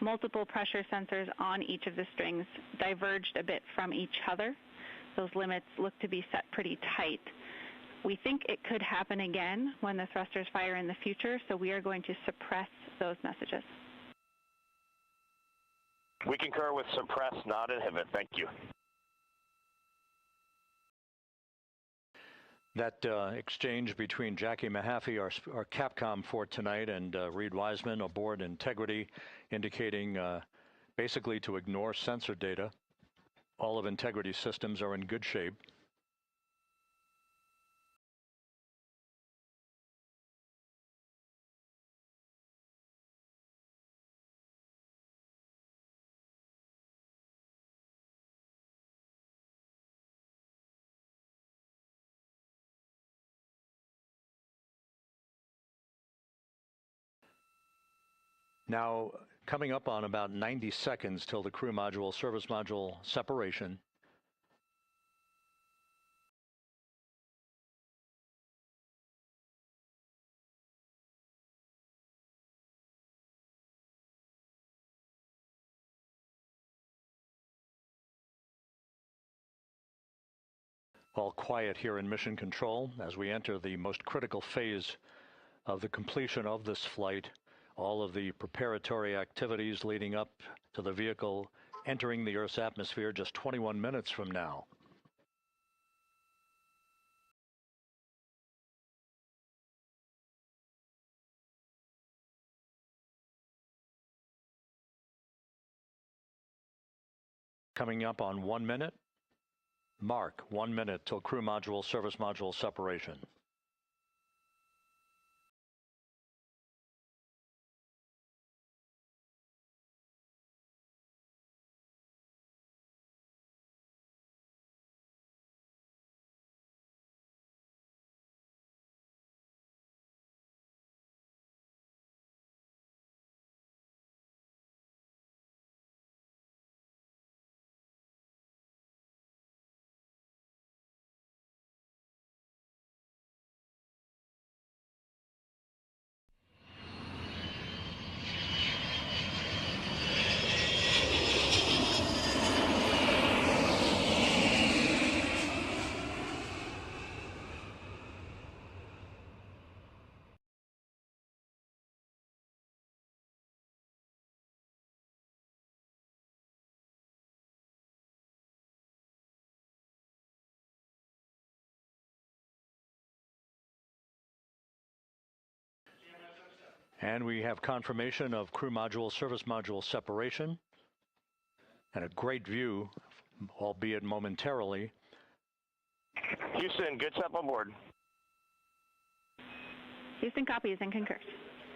H: multiple pressure sensors on each of the strings diverged a bit from each other. Those limits look to be set pretty tight. We think it could happen again when the thrusters fire in the future, so we are going to suppress those messages.
I: We concur with suppress, not inhibit. Thank you.
G: That exchange between Jackie Mahaffey, our Capcom for tonight, and Reed Wiseman aboard Integrity, indicating basically to ignore sensor data. All of Integrity's systems are in good shape. Now, coming up on about 90 seconds till the crew module, service module separation. All quiet here in Mission Control as we enter the most critical phase of the completion of this flight. All of the preparatory activities leading up to the vehicle entering the Earth's atmosphere just 21 minutes from now. Coming up on 1 minute. Mark 1 minute till crew module, service module separation. And we have confirmation of crew module, service module separation, and a great view, albeit momentarily.
I: Houston, good step on board.
H: Houston copies and concurs.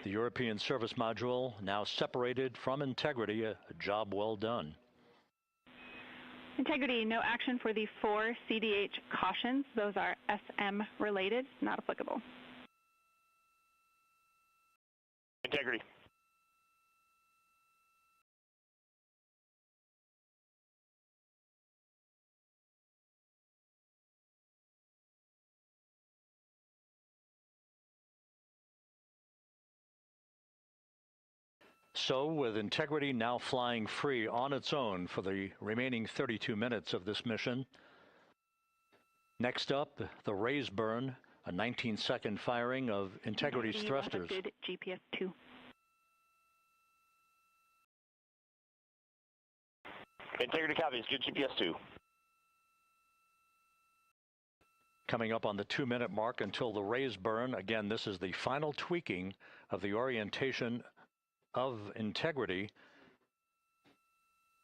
G: The European service module now separated from Integrity, a job well done.
H: Integrity, no action for the 4 CDH cautions. Those are SM related, not applicable.
I: Integrity.
G: So, with Integrity now flying free on its own for the remaining 32 minutes of this mission, next up, the raise burn, a 19-second firing of Integrity's thrusters.
H: Good GPS 2.
I: Integrity copies, good GPS 2.
G: Coming up on the 2-minute mark until the raise burn. Again, this is the final tweaking of the orientation of Integrity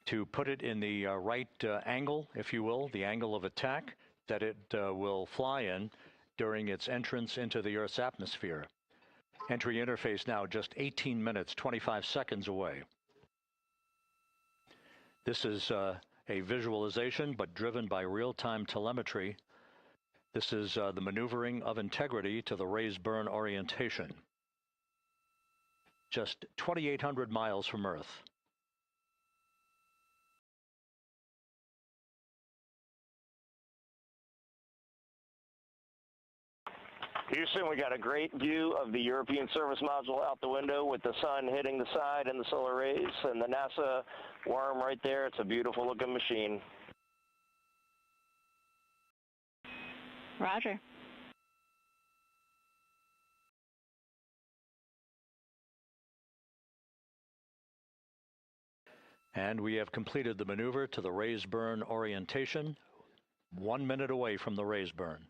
G: to put it in the right angle, if you will, the angle of attack that it will fly in during its entrance into the Earth's atmosphere. Entry interface now just 18 minutes, 25 seconds away. This is a visualization, but driven by real-time telemetry. This is the maneuvering of Integrity to the raise burn orientation. Just 2,800 miles from Earth.
I: Houston, we got a great view of the European service module out the window with the sun hitting the side and the solar rays and the NASA worm right there. It's a beautiful looking machine.
H: Roger.
G: And we have completed the maneuver to the raise burn orientation, 1 minute away from the raise burn.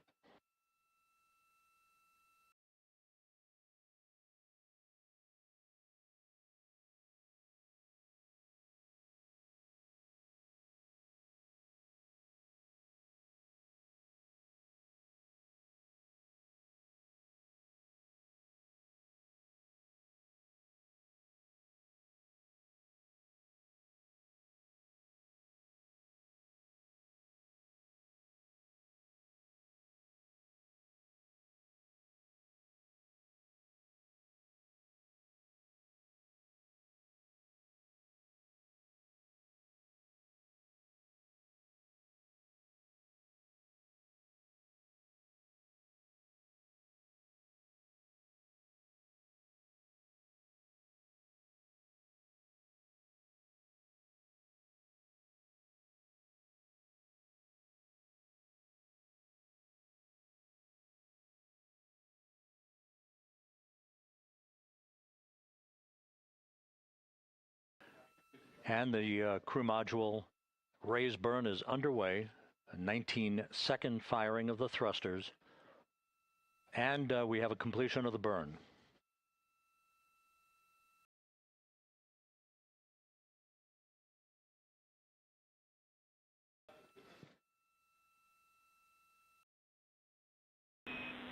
G: And the crew module raise burn is underway, a 19-second firing of the thrusters, and we have a completion of the burn.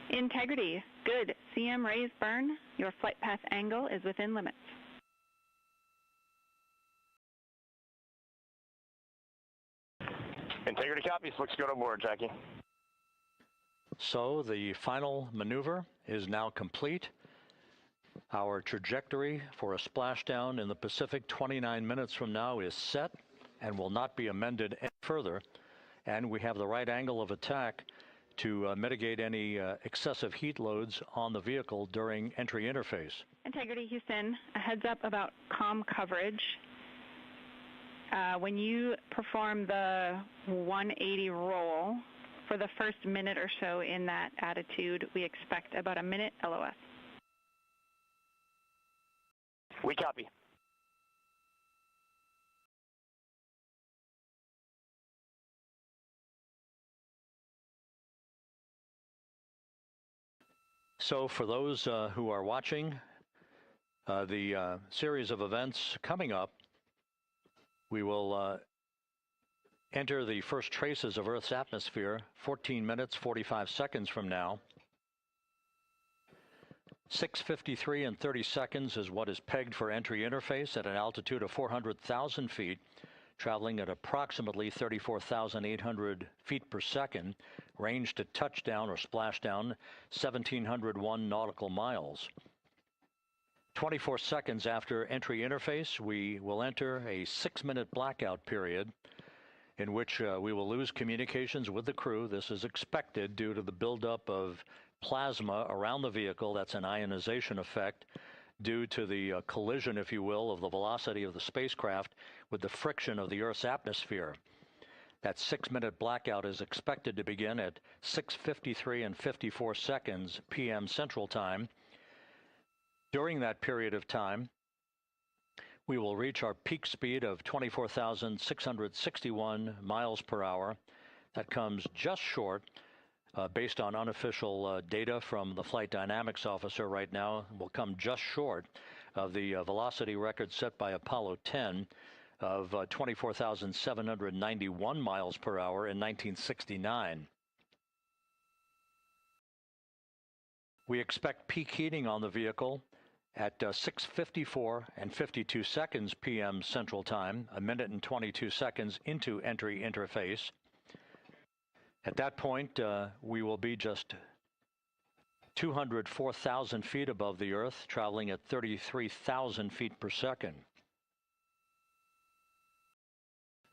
H: Integrity, good. CM raise burn. Your flight path angle is within limits.
I: Integrity copies. Looks good on board, Jackie.
G: So the final maneuver is now complete. Our trajectory for a splashdown in the Pacific 29 minutes from now is set and will not be amended any further. And we have the right angle of attack to mitigate any excessive heat loads on the vehicle during entry interface.
H: Integrity, Houston, a heads up about comm coverage. When you perform the 180 roll, for the first minute or so in that attitude, we expect about a minute LOS.
I: We copy.
G: So for those who are watching, The series of events coming up, we will enter the first traces of Earth's atmosphere 14 minutes, 45 seconds from now. 6:53 and 30 seconds is what is pegged for entry interface at an altitude of 400,000 feet, traveling at approximately 34,800 feet per second, range to touchdown or splashdown 1,701 nautical miles. 24 seconds after entry interface, we will enter a 6-minute blackout period in which we will lose communications with the crew. This is expected due to the buildup of plasma around the vehicle. That's an ionization effect due to the collision, if you will, of the velocity of the spacecraft with the friction of the Earth's atmosphere. That 6-minute blackout is expected to begin at 6:53 and 54 seconds p.m. Central Time. During that period of time, we will reach our peak speed of 24,661 miles per hour. That comes just short, based on unofficial data from the flight dynamics officer right now, will come just short of the velocity record set by Apollo 10 of 24,791 miles per hour in 1969. We expect peak heating on the vehicle at 6:54 and 52 seconds p.m. Central Time, a minute and 22 seconds into entry interface. At that point, we will be just 204,000 feet above the Earth, traveling at 33,000 feet per second.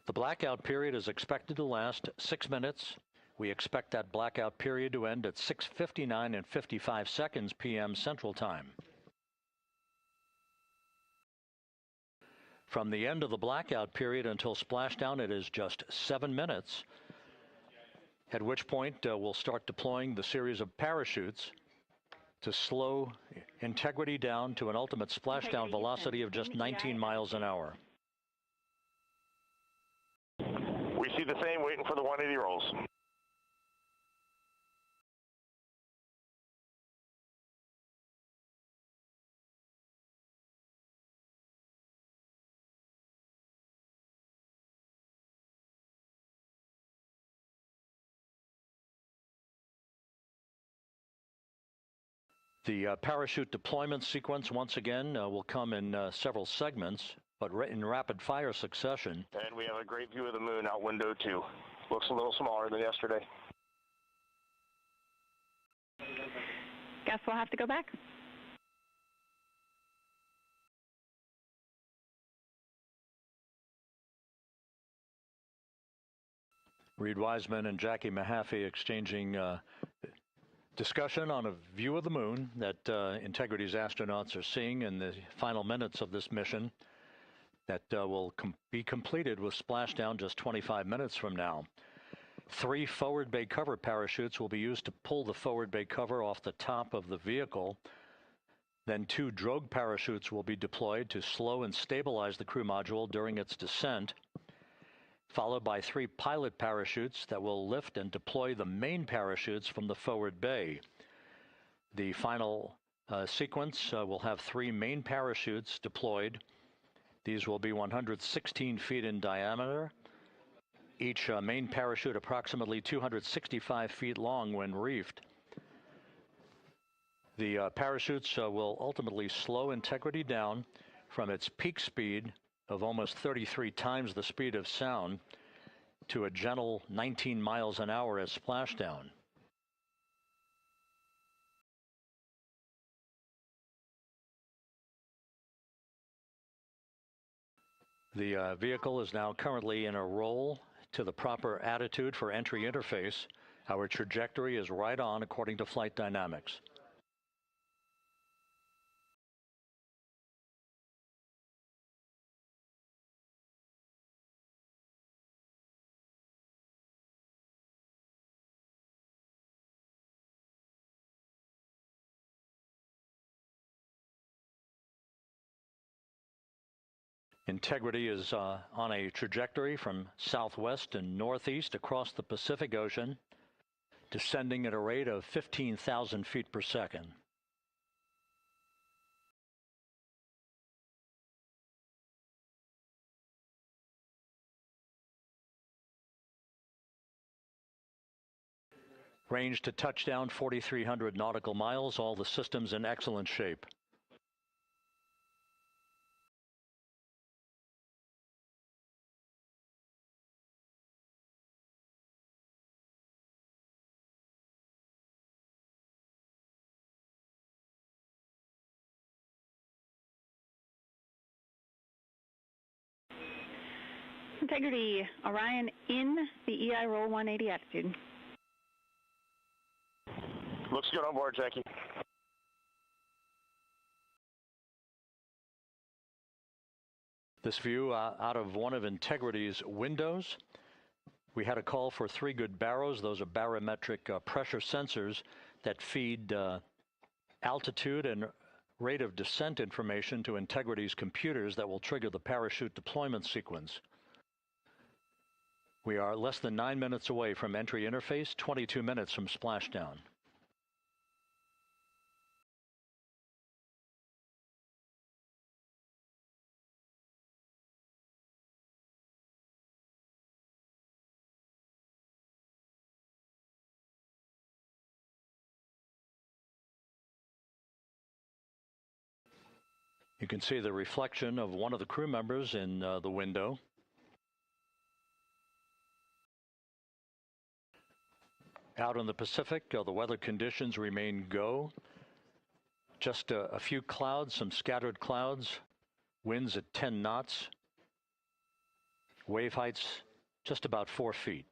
G: The blackout period is expected to last 6 minutes. We expect that blackout period to end at 6:59 and 55 seconds p.m. Central Time. From the end of the blackout period until splashdown, it is just 7 minutes, at which point we'll start deploying the series of parachutes to slow integrity down to an ultimate splashdown velocity of just 19 miles an hour.
I: We see the same, waiting for the 180 rolls.
G: The parachute deployment sequence, once again, will come in several segments, but in rapid-fire succession.
I: And we have a great view of the moon out window 2. Looks a little smaller than yesterday.
H: Guess we'll have to go back.
G: Reed Wiseman and Jackie Mahaffey exchanging discussion on a view of the moon that Integrity's astronauts are seeing in the final minutes of this mission that will be completed with splashdown just 25 minutes from now. 3 forward bay cover parachutes will be used to pull the forward bay cover off the top of the vehicle. Then 2 drogue parachutes will be deployed to slow and stabilize the crew module during its descent, followed by 3 pilot parachutes that will lift and deploy the main parachutes from the forward bay. The final sequence will have 3 main parachutes deployed. These will be 116 feet in diameter, each main parachute approximately 265 feet long when reefed. The parachutes will ultimately slow Integrity down from its peak speed of almost 33 times the speed of sound to a gentle 19 miles an hour at splashdown. The vehicle is now currently in a roll to the proper attitude for entry interface. Our trajectory is right on according to flight dynamics. Integrity is on a trajectory from southwest and northeast across the Pacific Ocean, descending at a rate of 15,000 feet per second. Range to touchdown 4,300 nautical miles, all the systems in excellent shape.
H: Integrity, Orion in the EI roll 180 attitude.
I: Looks good on board, Jackie.
G: This view out of one of Integrity's windows. We had a call for 3 good baros. Those are barometric pressure sensors that feed altitude and rate of descent information to Integrity's computers that will trigger the parachute deployment sequence. We are less than 9 minutes away from entry interface, 22 minutes from splashdown. You can see the reflection of one of the crew members in the window. Out in the Pacific, the weather conditions remain go. Just a few clouds, some scattered clouds, winds at 10 knots, wave heights just about 4 feet.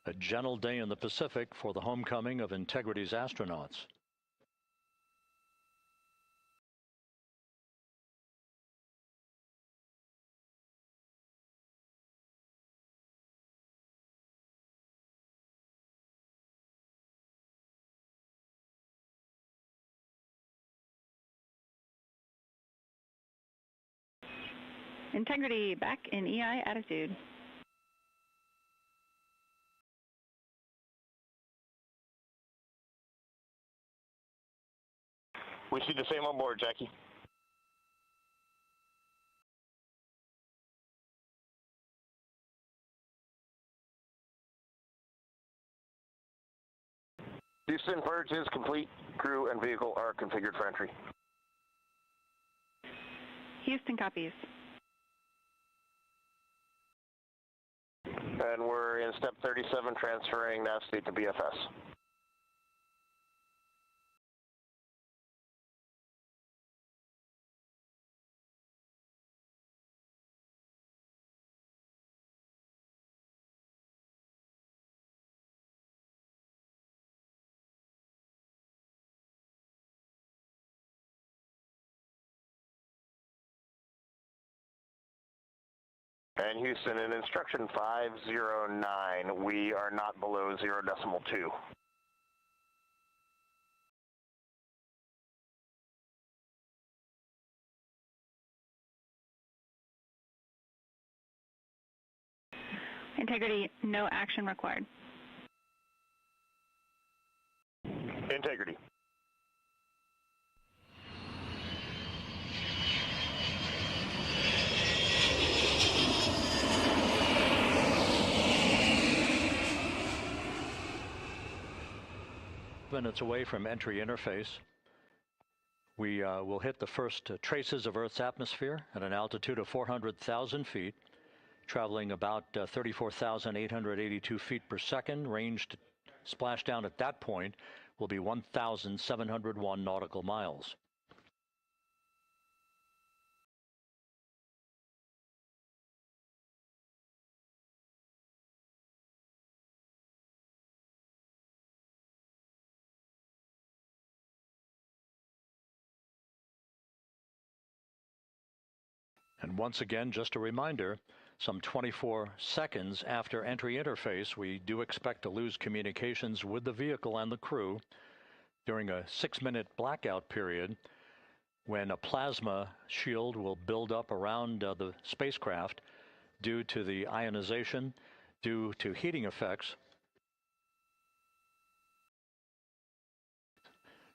G: A gentle day in the Pacific for the homecoming of Integrity's astronauts.
H: Integrity back in EI attitude.
I: We see the same on board, Jackie. Houston, purge is complete. Crew and vehicle are configured for entry.
H: Houston copies.
I: And we're in step 37, transferring nav state to BFS. And Houston, in instruction 509, we are not below 0.2.
H: Integrity, no action required.
I: Integrity.
G: Minutes away from entry interface. We will hit the first traces of Earth's atmosphere at an altitude of 400,000 feet, traveling about 34,882 feet per second. Range to splashdown at that point will be 1,701 nautical miles. And once again, just a reminder, some 24 seconds after entry interface, we do expect to lose communications with the vehicle and the crew during a 6-minute blackout period when a plasma shield will build up around the spacecraft due to the ionization, due to heating effects.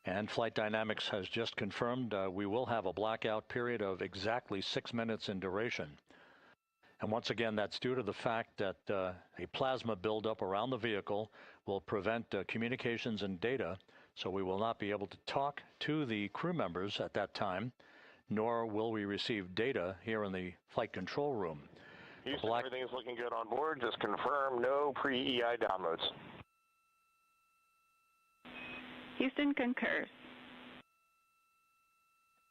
G: And Flight Dynamics has just confirmed we will have a blackout period of exactly 6 minutes in duration. And once again, that's due to the fact that a plasma buildup around the vehicle will prevent communications and data, so we will not be able to talk to the crew members at that time, nor will we receive data here in the flight control room.
I: Houston, everything is looking good on board. Just confirm no pre-EI downloads.
H: Houston concurs.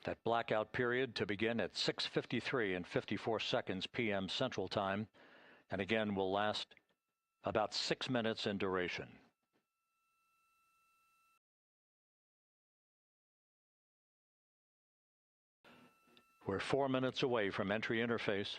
G: That blackout period to begin at 6:53 and 54 seconds p.m. Central Time, and again will last about 6 minutes in duration. We're 4 minutes away from entry interface.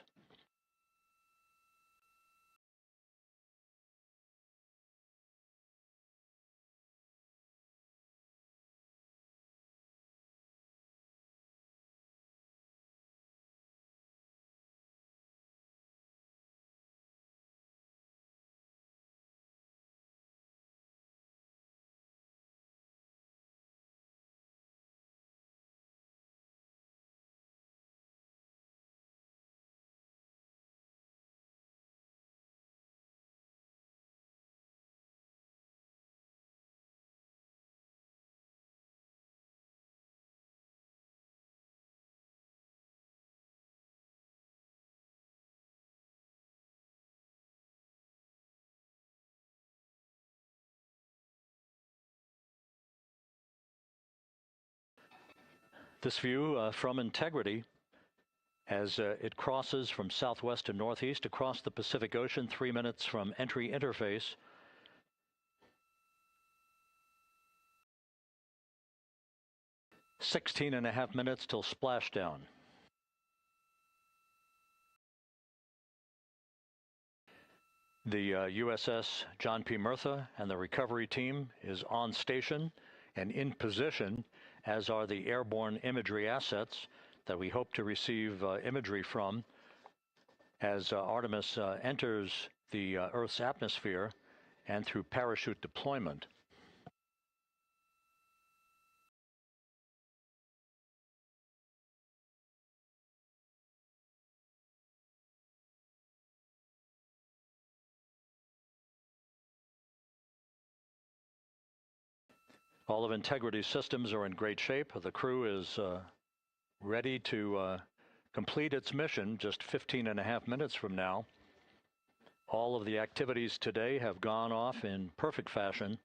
G: This view from Integrity as it crosses from southwest to northeast across the Pacific Ocean, 3 minutes from entry interface. "16.5 minutes till splashdown. The USS John P. Murtha and the recovery team is on station and in position, as are the airborne imagery assets that we hope to receive imagery from as Artemis enters the Earth's atmosphere and through parachute deployment. All of Integrity's systems are in great shape. The crew is ready to complete its mission just 15.5 minutes from now. All of the activities today have gone off in perfect fashion.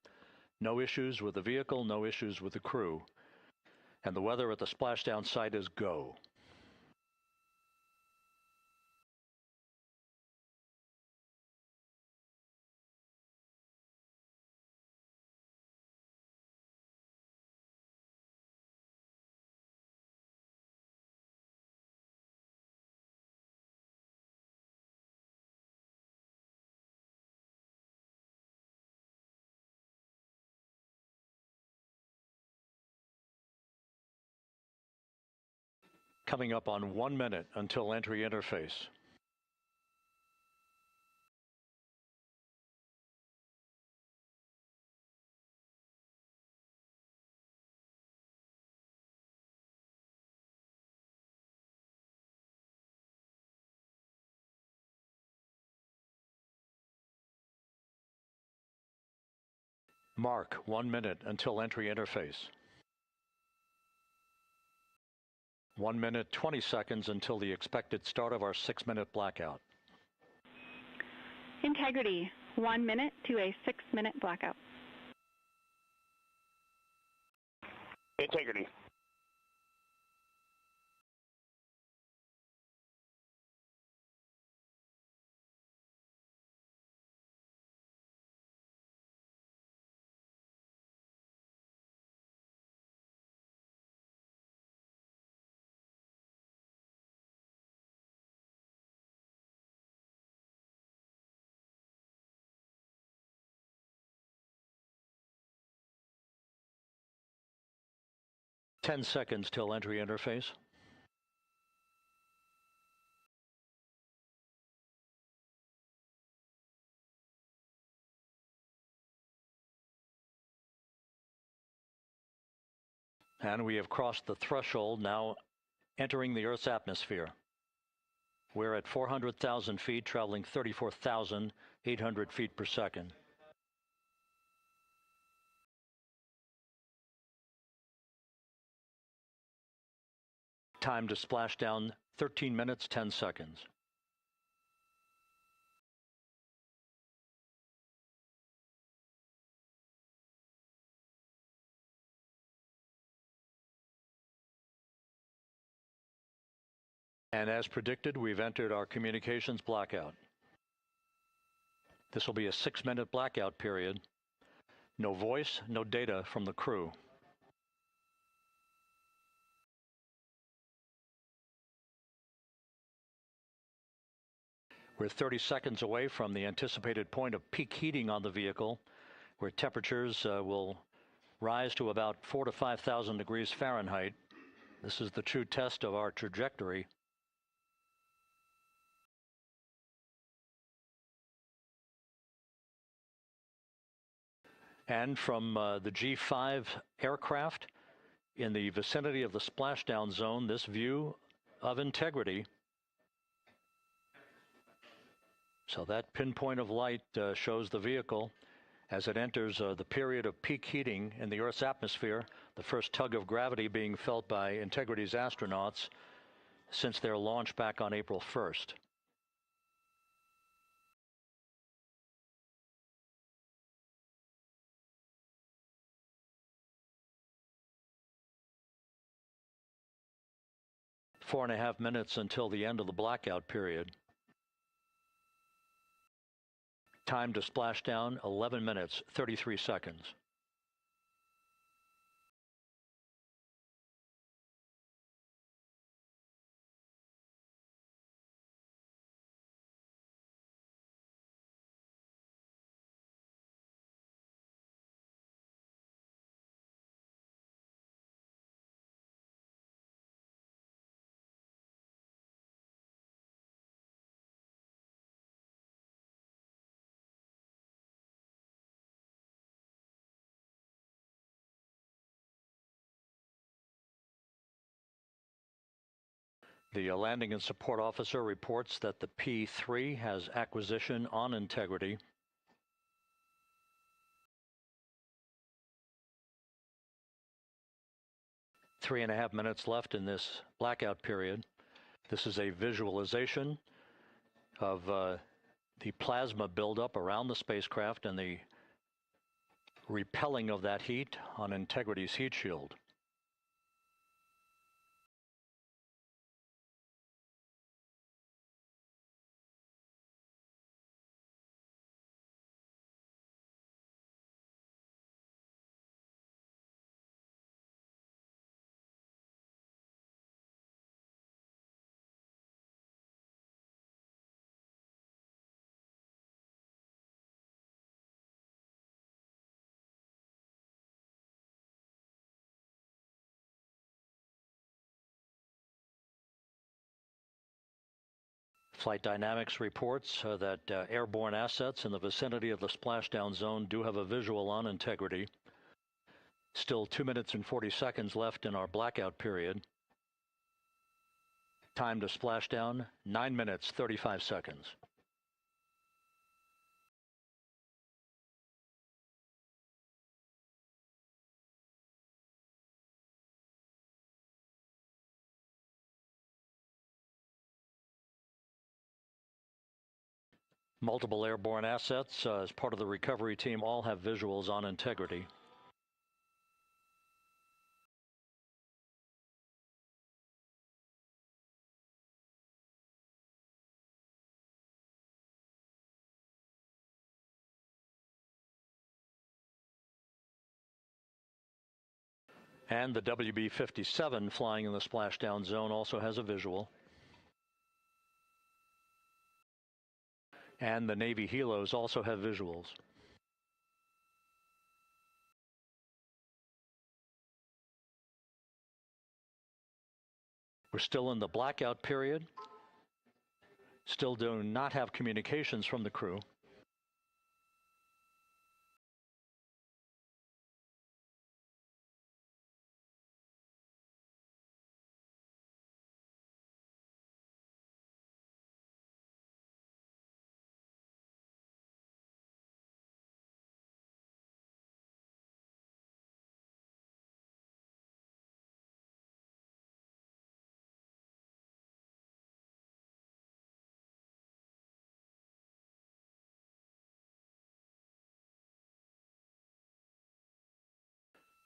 G: No issues with the vehicle, no issues with the crew. And the weather at the splashdown site is go. Coming up on 1 minute until entry interface. Mark 1 minute until entry interface. 1 minute, 20 seconds until the expected start of our 6-minute blackout.
H: Integrity, 1 minute to a 6-minute blackout.
I: Integrity.
G: Ten seconds till entry interface. And we have crossed the threshold, now entering the Earth's atmosphere. We're at 400,000 feet, traveling 34,800 feet per second. Time to splashdown, 13 minutes, 10 seconds. And as predicted, we've entered our communications blackout. This will be a 6-minute blackout period. No voice, no data from the crew. We're 30 seconds away from the anticipated point of peak heating on the vehicle, where temperatures will rise to about 4,000 to 5,000 degrees Fahrenheit. This is the true test of our trajectory. And from the G5 aircraft in the vicinity of the splashdown zone, this view of integrity. So that pinpoint of light shows the vehicle as it enters the period of peak heating in the Earth's atmosphere, the first tug of gravity being felt by Integrity's astronauts since their launch back on April 1st. Four and a half minutes until the end of the blackout period. Time to splashdown, 11 minutes, 33 seconds. The landing and support officer reports that the P3 has acquisition on Integrity. Three and a half minutes left in this blackout period. This is a visualization of the plasma buildup around the spacecraft and the repelling of that heat on Integrity's heat shield. Flight Dynamics reports that airborne assets in the vicinity of the splashdown zone do have a visual on Integrity. Still 2 minutes and 40 seconds left in our blackout period. Time to splashdown, 9 minutes, 35 seconds. Multiple airborne assets as part of the recovery team all have visuals on Integrity. And the WB-57 flying in the splashdown zone also has a visual. And the Navy helos also have visuals. We're still in the blackout period. Still do not have communications from the crew.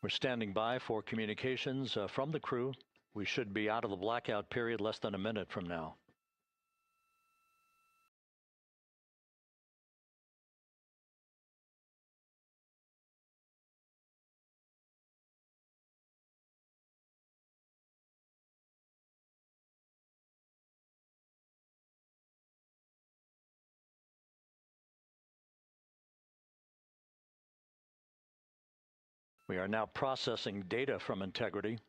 G: We're standing by for communications from the crew. We should be out of the blackout period less than a minute from now. We are now processing data from integrity.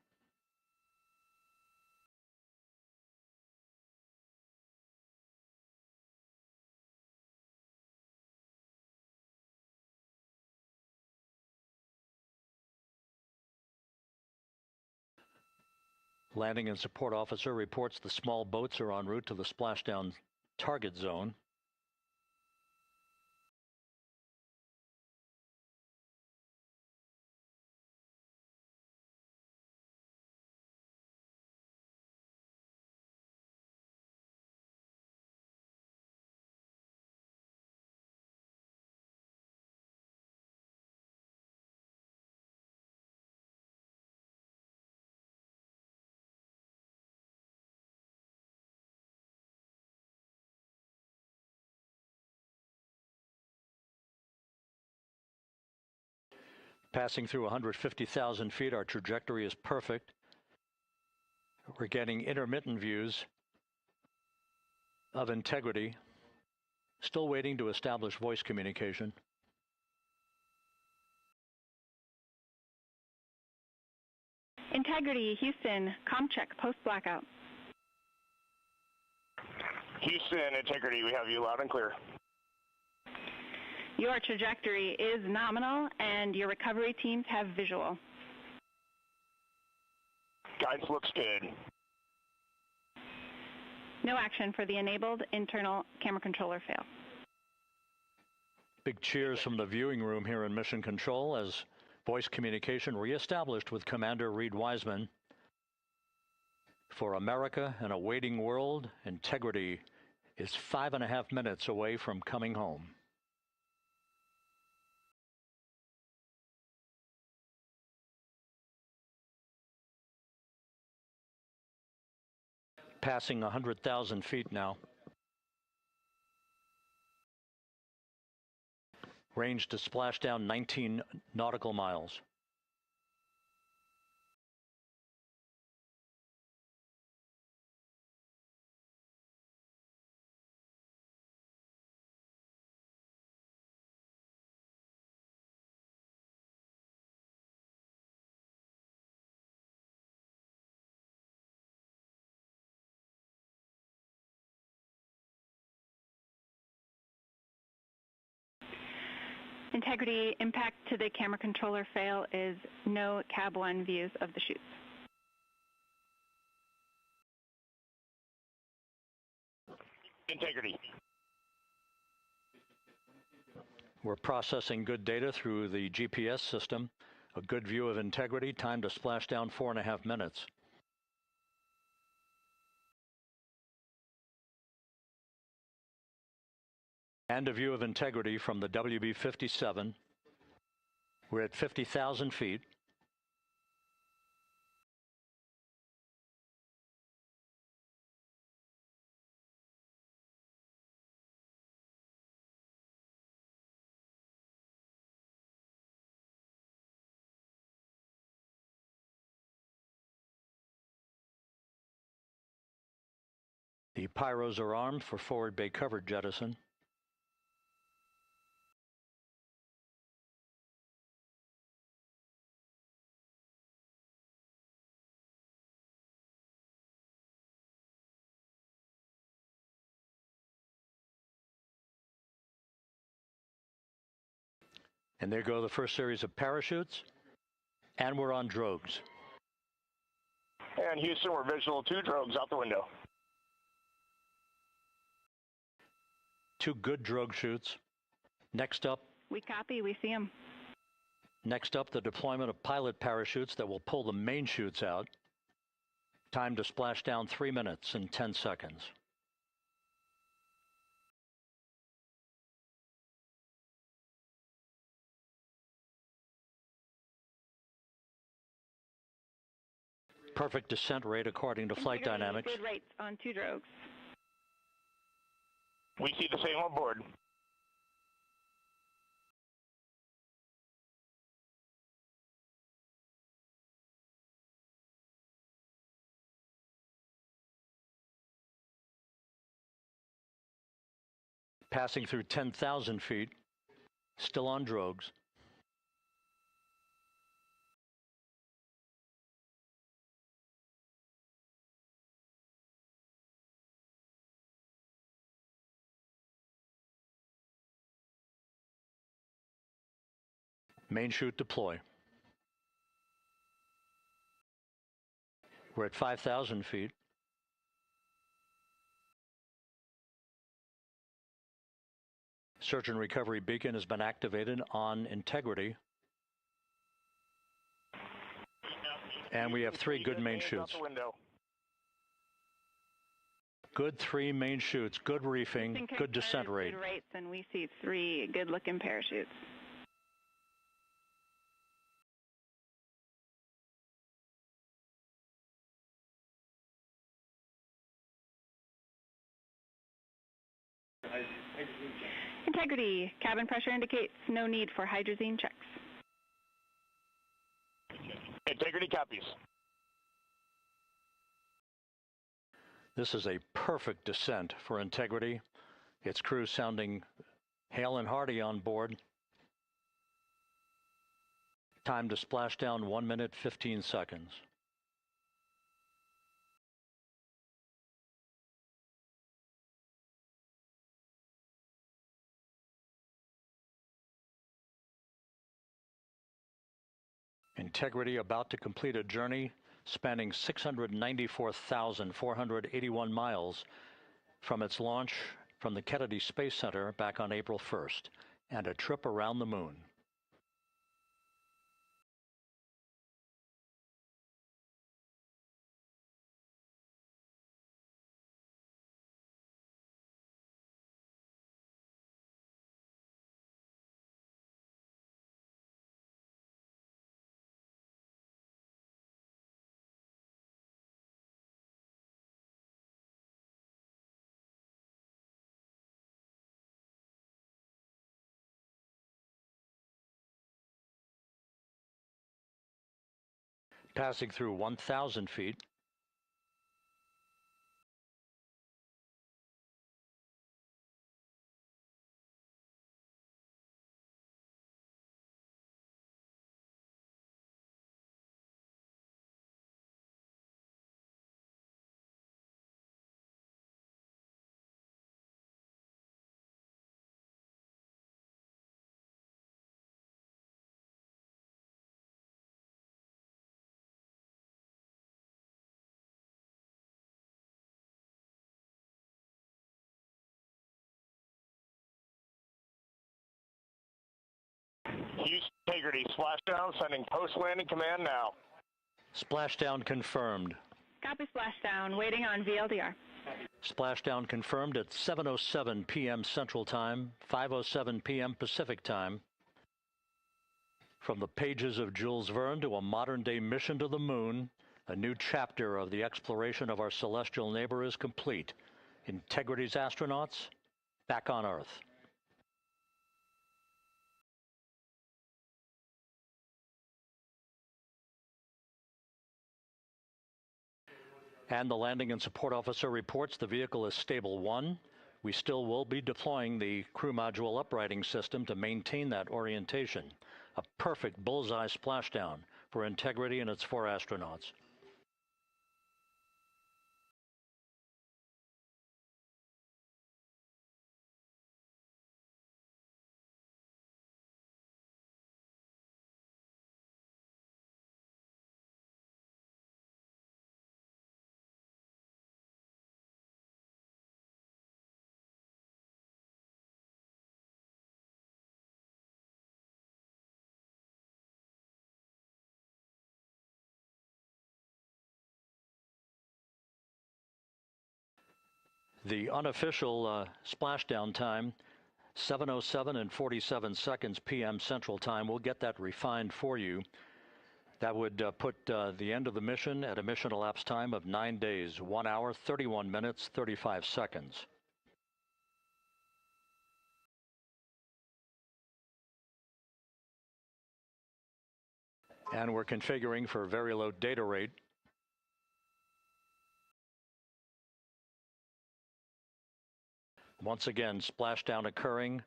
G: Landing and support officer reports the small boats are en route to the splashdown target zone. Passing through 150,000 feet, our trajectory is perfect. We're getting intermittent views of integrity. Still waiting to establish voice communication.
H: Integrity, Houston, comm check, post-blackout.
I: Houston, Integrity, we have you loud and clear.
H: Your trajectory is nominal, and your recovery teams have visual.
I: Guidance looks good.
H: No action for the enabled internal camera controller fail.
G: Big cheers from the viewing room here in Mission Control as voice communication reestablished with Commander Reed Wiseman. For America and a waiting world, Integrity is 5.5 minutes away from coming home. Passing 100,000 feet now. Range to splashdown 19 nautical miles.
H: Integrity, impact to the camera controller fail is no Cab 1 views of the chutes.
I: Integrity.
G: We're processing good data through the GPS system. A good view of Integrity, time to splashdown 4.5 minutes. And a view of Integrity from the WB-57. We're at 50,000 feet. The pyros are armed for forward bay cover jettison. And there go the first series of parachutes, and we're on drogues.
I: And Houston, we're visual 2 drogues out the window.
G: 2 good drogue chutes. Next up.
H: We copy, we see them.
G: Next up, the deployment of pilot parachutes that will pull the main chutes out. Time to splash down 3 minutes and 10 seconds. Perfect descent rate according to flight dynamics.
H: Good rates on 2 drogues.
I: We see the same on board.
G: Passing through 10,000 feet, still on drogues. Main chute deploy. We're at 5,000 feet. Search and recovery beacon has been activated on integrity. And we have 3 good main chutes. Good 3 main chutes, good reefing, good descent rate.
H: Good rates, and we see 3 good-looking parachutes. Integrity. Cabin pressure indicates no need for hydrazine checks.
I: Integrity copies.
G: This is a perfect descent for integrity. Its crew sounding hale and hearty on board. Time to splash down 1 minute, 15 seconds. Integrity about to complete a journey spanning 694,481 miles from its launch from the Kennedy Space Center back on April 1st, and a trip around the moon. Passing through 1,000 feet.
I: Houston Integrity, splashdown, sending post-landing command now.
G: Splashdown confirmed.
H: Copy splashdown, waiting on VLDR.
G: Splashdown confirmed at 7:07 p.m. Central Time, 5:07 p.m. Pacific Time. From the pages of Jules Verne to a modern-day mission to the moon, a new chapter of the exploration of our celestial neighbor is complete. Integrity's astronauts back on Earth. And the landing and support officer reports the vehicle is stable 1. We still will be deploying the crew module uprighting system to maintain that orientation. A perfect bullseye splashdown for Integrity and its 4 astronauts. The unofficial splashdown time, 7:07 and 47 seconds p.m. Central Time. We'll get that refined for you. That would put the end of the mission at a mission elapsed time of 9 days, 1 hour, 31 minutes, 35 seconds. And we're configuring for very low data rate. Once again, splashdown occurring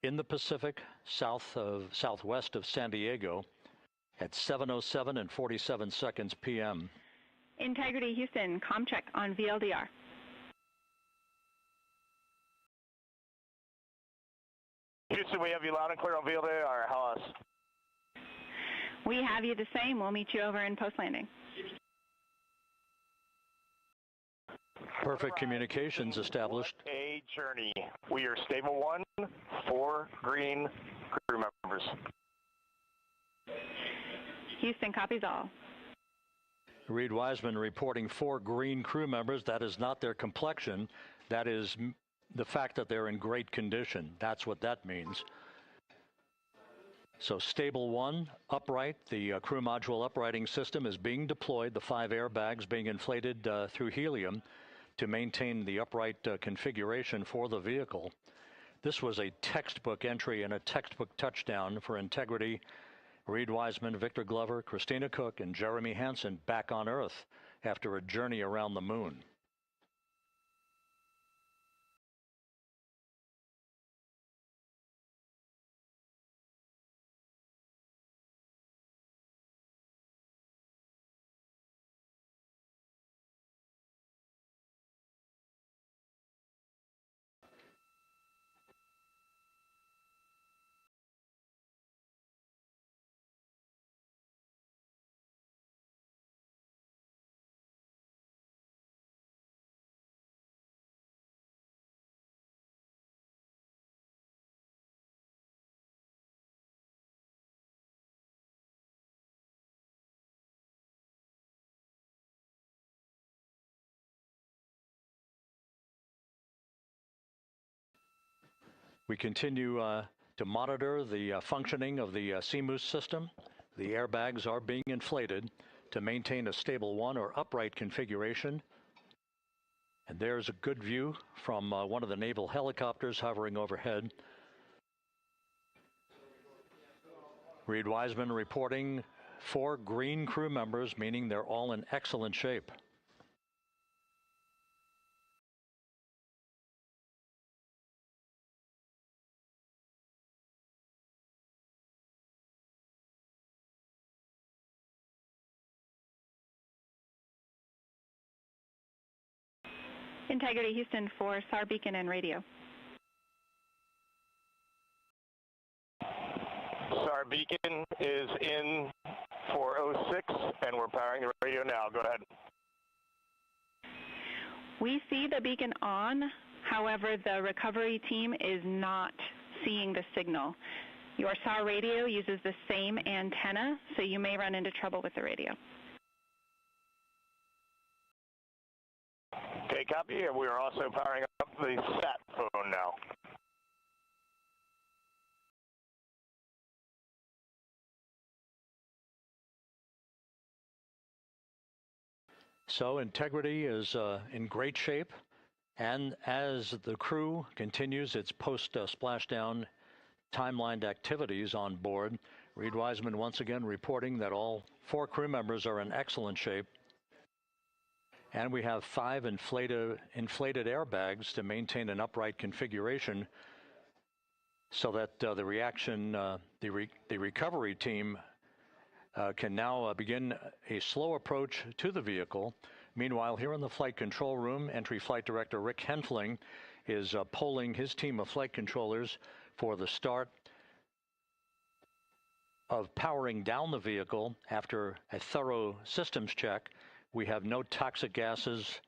G: in the Pacific, southwest of San Diego at 7:07 and 47 seconds p.m.
H: Integrity Houston, comm check on VLDR.
I: Houston, we have you loud and clear on VLDR. How else?
H: We have you the same. We'll meet you over in post-landing.
G: Perfect communications established.
I: A journey. We are stable 1, 4 green crew members.
H: Houston copies all.
G: Reed Wiseman reporting 4 green crew members. That is not their complexion. That is the fact that they're in great condition. That's what that means. So stable 1, upright. The crew module uprighting system is being deployed. The 5 airbags being inflated through helium to maintain the upright configuration for the vehicle. This was a textbook entry and a textbook touchdown for Integrity. Reed Wiseman, Victor Glover, Christina Cook, and Jeremy Hansen back on Earth after a journey around the moon. We continue to monitor the functioning of the CMOOS system. The airbags are being inflated to maintain a stable 1 or upright configuration. And there's a good view from one of the naval helicopters hovering overhead. Reed Wiseman reporting 4 green crew members, meaning they're all in excellent shape.
H: Integrity Houston for SAR beacon and radio.
I: SAR beacon is in for 06, and we're powering the radio now. Go ahead.
H: We see the beacon on. However, the recovery team is not seeing the signal. Your SAR radio uses the same antenna, so you may run into trouble with the radio.
I: Okay, copy. And we are also powering up the sat phone now.
G: So Integrity is in great shape, and as the crew continues its post-splashdown timelined activities on board, Reed Wiseman once again reporting that all 4 crew members are in excellent shape. And we have 5 inflated airbags to maintain an upright configuration so that the recovery team can now begin a slow approach to the vehicle. Meanwhile, here in the flight control room, Entry Flight Director Rick Henfling is polling his team of flight controllers for the start of powering down the vehicle after a thorough systems check. We have no toxic gases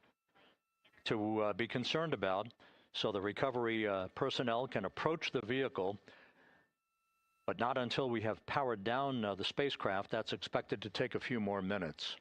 G: to be concerned about, so the recovery personnel can approach the vehicle, but not until we have powered down the spacecraft. That's expected to take a few more minutes.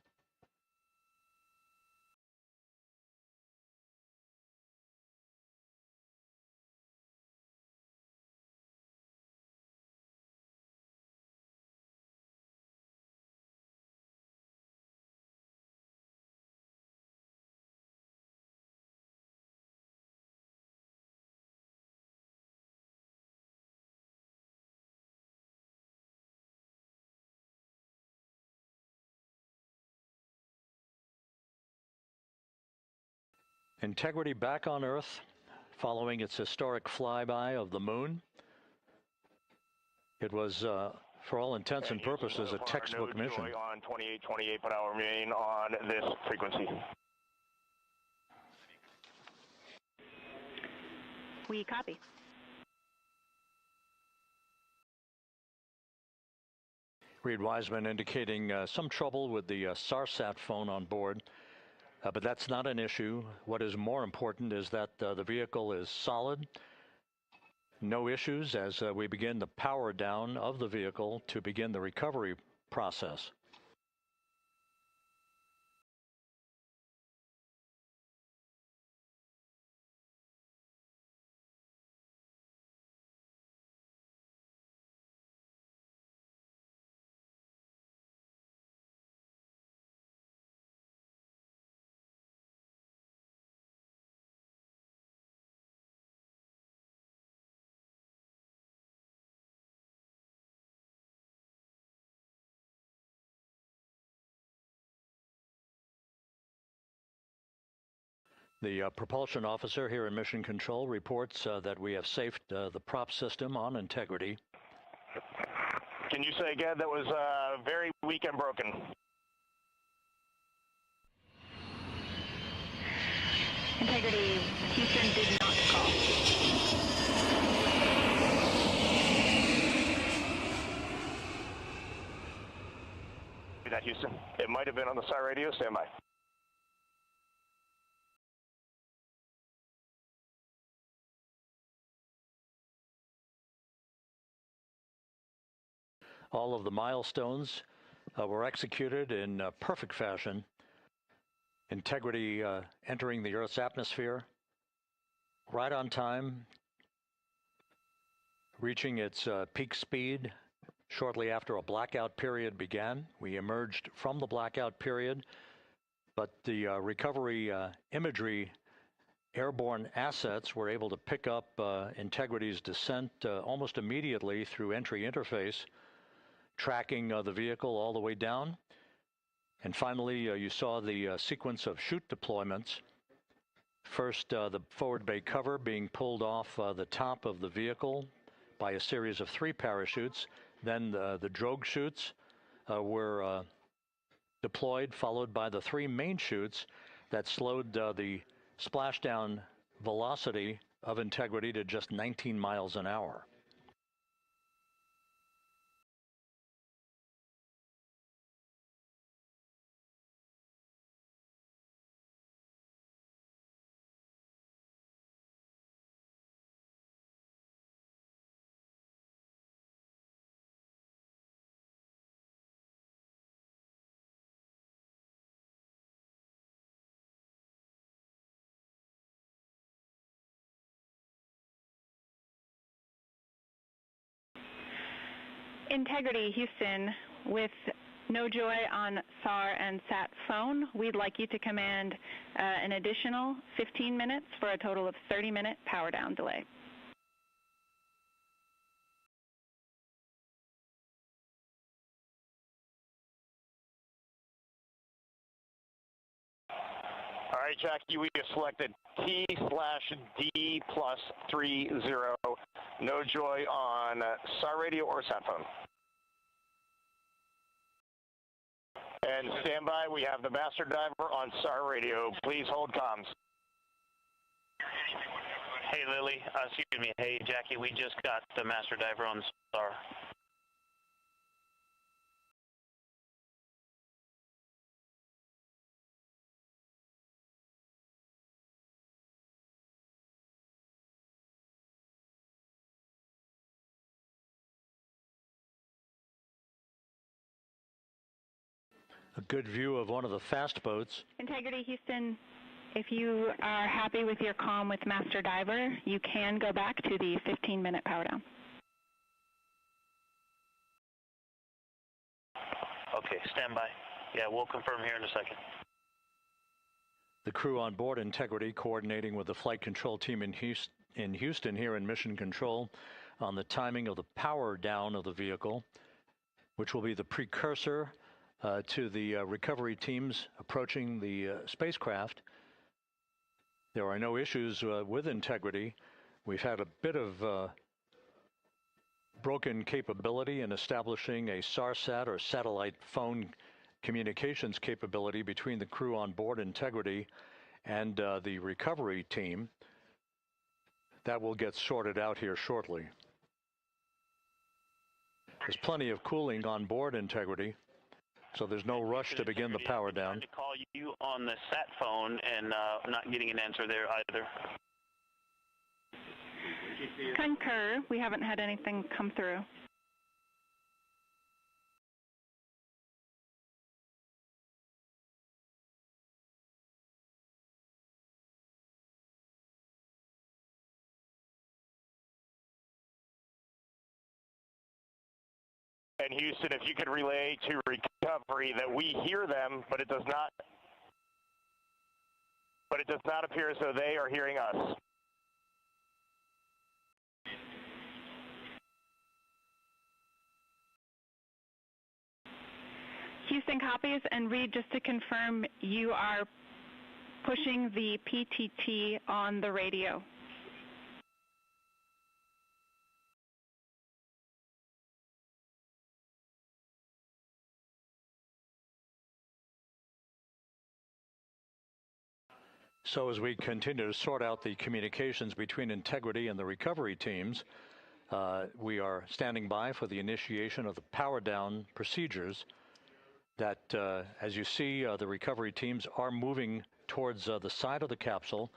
G: Integrity back on Earth following its historic flyby of the moon. It was, for all intents and purposes, a textbook mission.
I: On 28 per hour remain on this frequency.
H: We copy.
G: Reed Wiseman indicating some trouble with the SARSAT phone on board, but that's not an issue. What is more important is that the vehicle is solid. No issues as we begin the power down of the vehicle to begin the recovery process. The propulsion officer here in Mission Control reports that we have safed the prop system on integrity.
I: Can you say again that was very weak and broken?
H: Integrity, Houston did not call.
I: That Houston. It might have been on the SAR radio. Stand by.
G: All of the milestones were executed in perfect fashion. Integrity entering the Earth's atmosphere right on time, reaching its peak speed shortly after a blackout period began. We emerged from the blackout period, but the recovery imagery airborne assets were able to pick up Integrity's descent almost immediately through entry interface, tracking the vehicle all the way down. And finally, you saw the sequence of chute deployments. First, the forward bay cover being pulled off the top of the vehicle by a series of 3 parachutes. Then the drogue chutes were deployed, followed by the 3 main chutes that slowed the splashdown velocity of Integrity to just 19 miles an hour.
H: Integrity, Houston, with no joy on SAR and SAT phone, we'd like you to command an additional 15 minutes for a total of 30-minute power down delay.
I: All right, Jackie, we have selected T/D+30. No joy on SAR radio or SAT phone. And stand by, we have the master diver on SAR radio. Please hold comms.
O: Hey, Lily. Excuse me. Hey, Jackie, we just got the master diver on SAR.
G: A good view of one of the fast boats.
H: Integrity, Houston, if you are happy with your comm with master diver, you can go back to the 15-minute power down.
O: Okay, stand by. Yeah, we'll confirm here in a second.
G: The crew on board Integrity coordinating with the flight control team in Houston here in Mission Control on the timing of the power down of the vehicle, which will be the precursor to the recovery teams approaching the spacecraft. There are no issues with integrity. We've had a bit of broken capability in establishing a SARSAT or satellite phone communications capability between the crew on board Integrity and the recovery team. That will get sorted out here shortly. There's plenty of cooling on board Integrity, so there's no rush to begin the power down.
O: To call you on the sat phone and not getting an answer there either.
H: Concur. We haven't had anything come through.
I: And Houston, if you could relay to recovery that we hear them, but it does not appear as though they are hearing us.
H: Houston copies, and Reed, just to confirm, you are pushing the PTT on the radio.
G: So as we continue to sort out the communications between Integrity and the recovery teams, we are standing by for the initiation of the power down procedures that, as you see, the recovery teams are moving towards the side of the capsule.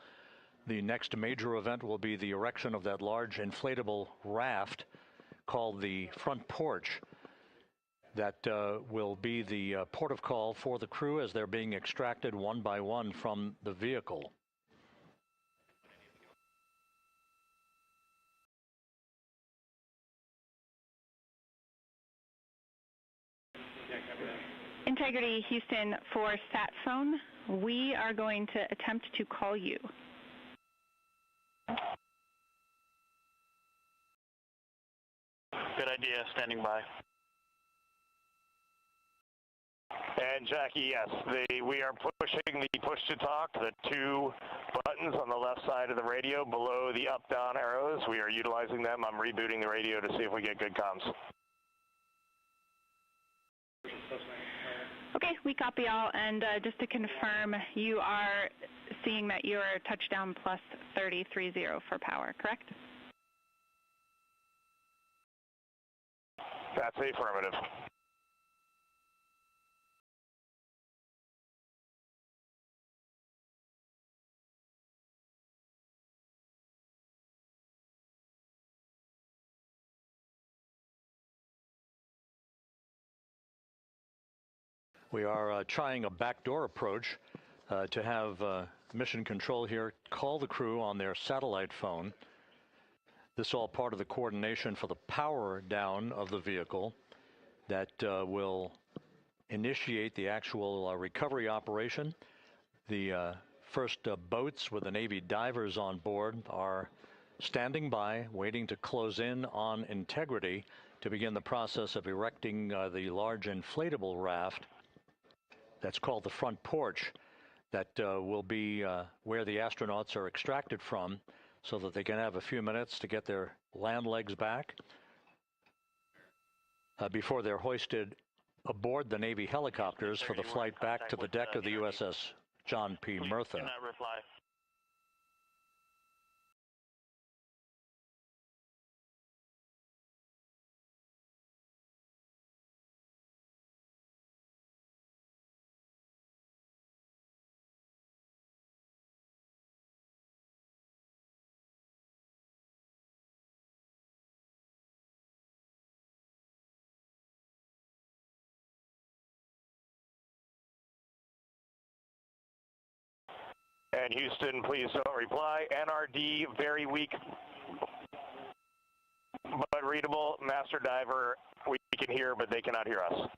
G: The next major event will be the erection of that large inflatable raft called the front porch. That will be the port of call for the crew as they're being extracted one by one from the vehicle.
H: Integrity, Houston, for sat phone, we are going to attempt to call you.
O: Good idea, standing by.
I: And Jackie, yes, we are pushing the push to talk, the two buttons on the left side of the radio below the up-down arrows. We are utilizing them. I'm rebooting the radio to see if we get good comms.
H: Okay, we copy all, and just to confirm, you are seeing that you are touchdown plus 3030 for power, correct?
I: That's affirmative.
G: We are trying a backdoor approach to have Mission Control here call the crew on their satellite phone. This is all part of the coordination for the power down of the vehicle that will initiate the actual recovery operation. The first boats with the Navy divers on board are standing by, waiting to close in on Integrity to begin the process of erecting the large inflatable raft that's called the front porch that will be where the astronauts are extracted from so that they can have a few minutes to get their land legs back before they're hoisted aboard the Navy helicopters for the flight back to the deck of the USS John P. Murtha.
O: Cannot reply.
I: And Houston, please don't reply. NRD, very weak, but readable. Master diver, we can hear, but they cannot hear us.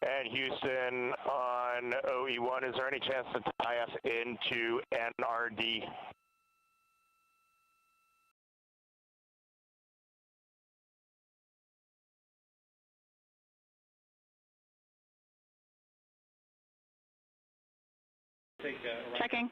I: And Houston on OE1, is there any chance to tie us into NRD?
H: Checking.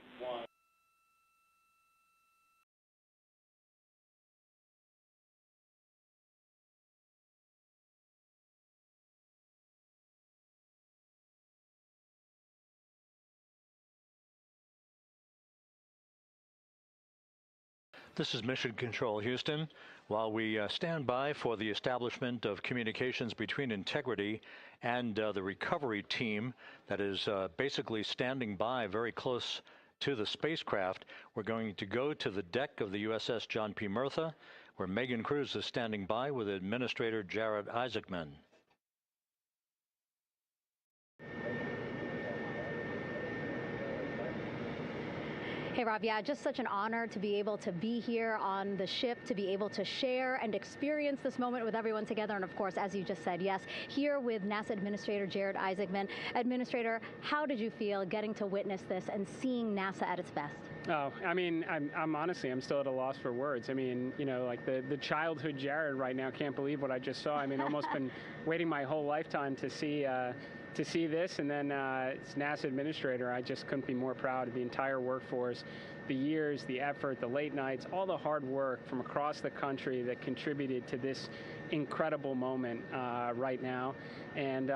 G: This is Mission Control, Houston. While we stand by for the establishment of communications between Integrity and the recovery team that is basically standing by very close to the spacecraft, we're going to go to the deck of the USS John P. Murtha, where Megan Cruz is standing by with Administrator Jared Isaacman.
J: Hey, Rob, yeah, just such an honor to be able to be here on the ship, to be able to share and experience this moment with everyone together. And of course, as you just said, yes, here with NASA Administrator Jared Isaacman. Administrator, how did you feel getting to witness this and seeing NASA at its best?
P: Oh, I mean, I'm honestly, I'm still at a loss for words. I mean, you know, like the childhood Jared right now can't believe what I just saw. I mean, almost been waiting my whole lifetime to see this, and then it's NASA Administrator. I just couldn't be more proud of the entire workforce, the years, the effort, the late nights, all the hard work from across the country that contributed to this incredible moment right now. And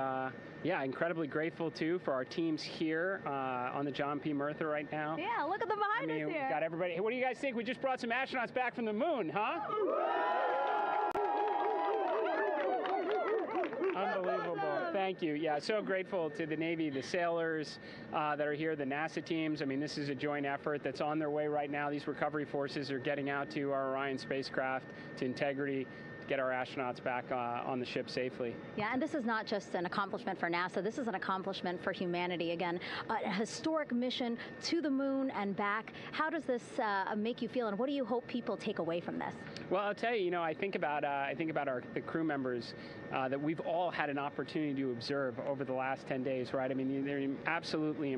P: yeah, incredibly grateful too for our teams here on the John P. Murtha right now.
J: Yeah, look at them behind us here.
P: We got everybody. Hey, what do you guys think? We just brought some astronauts back from the moon, huh? Unbelievable. Thank you. Yeah, so grateful to the Navy, the sailors that are here, the NASA teams. I mean, this is a joint effort that's on their way right now. These recovery forces are getting out to our Orion spacecraft, to Integrity, to get our astronauts back on the ship safely.
J: Yeah, and this is not just an accomplishment for NASA. This is an accomplishment for humanity. Again, a historic mission to the moon and back. How does this make you feel, and what do you hope people take away from this?
P: Well, I'll tell you, you know, I think about the crew members that we've all had an opportunity to observe over the last 10 days, right? I mean, they're absolutely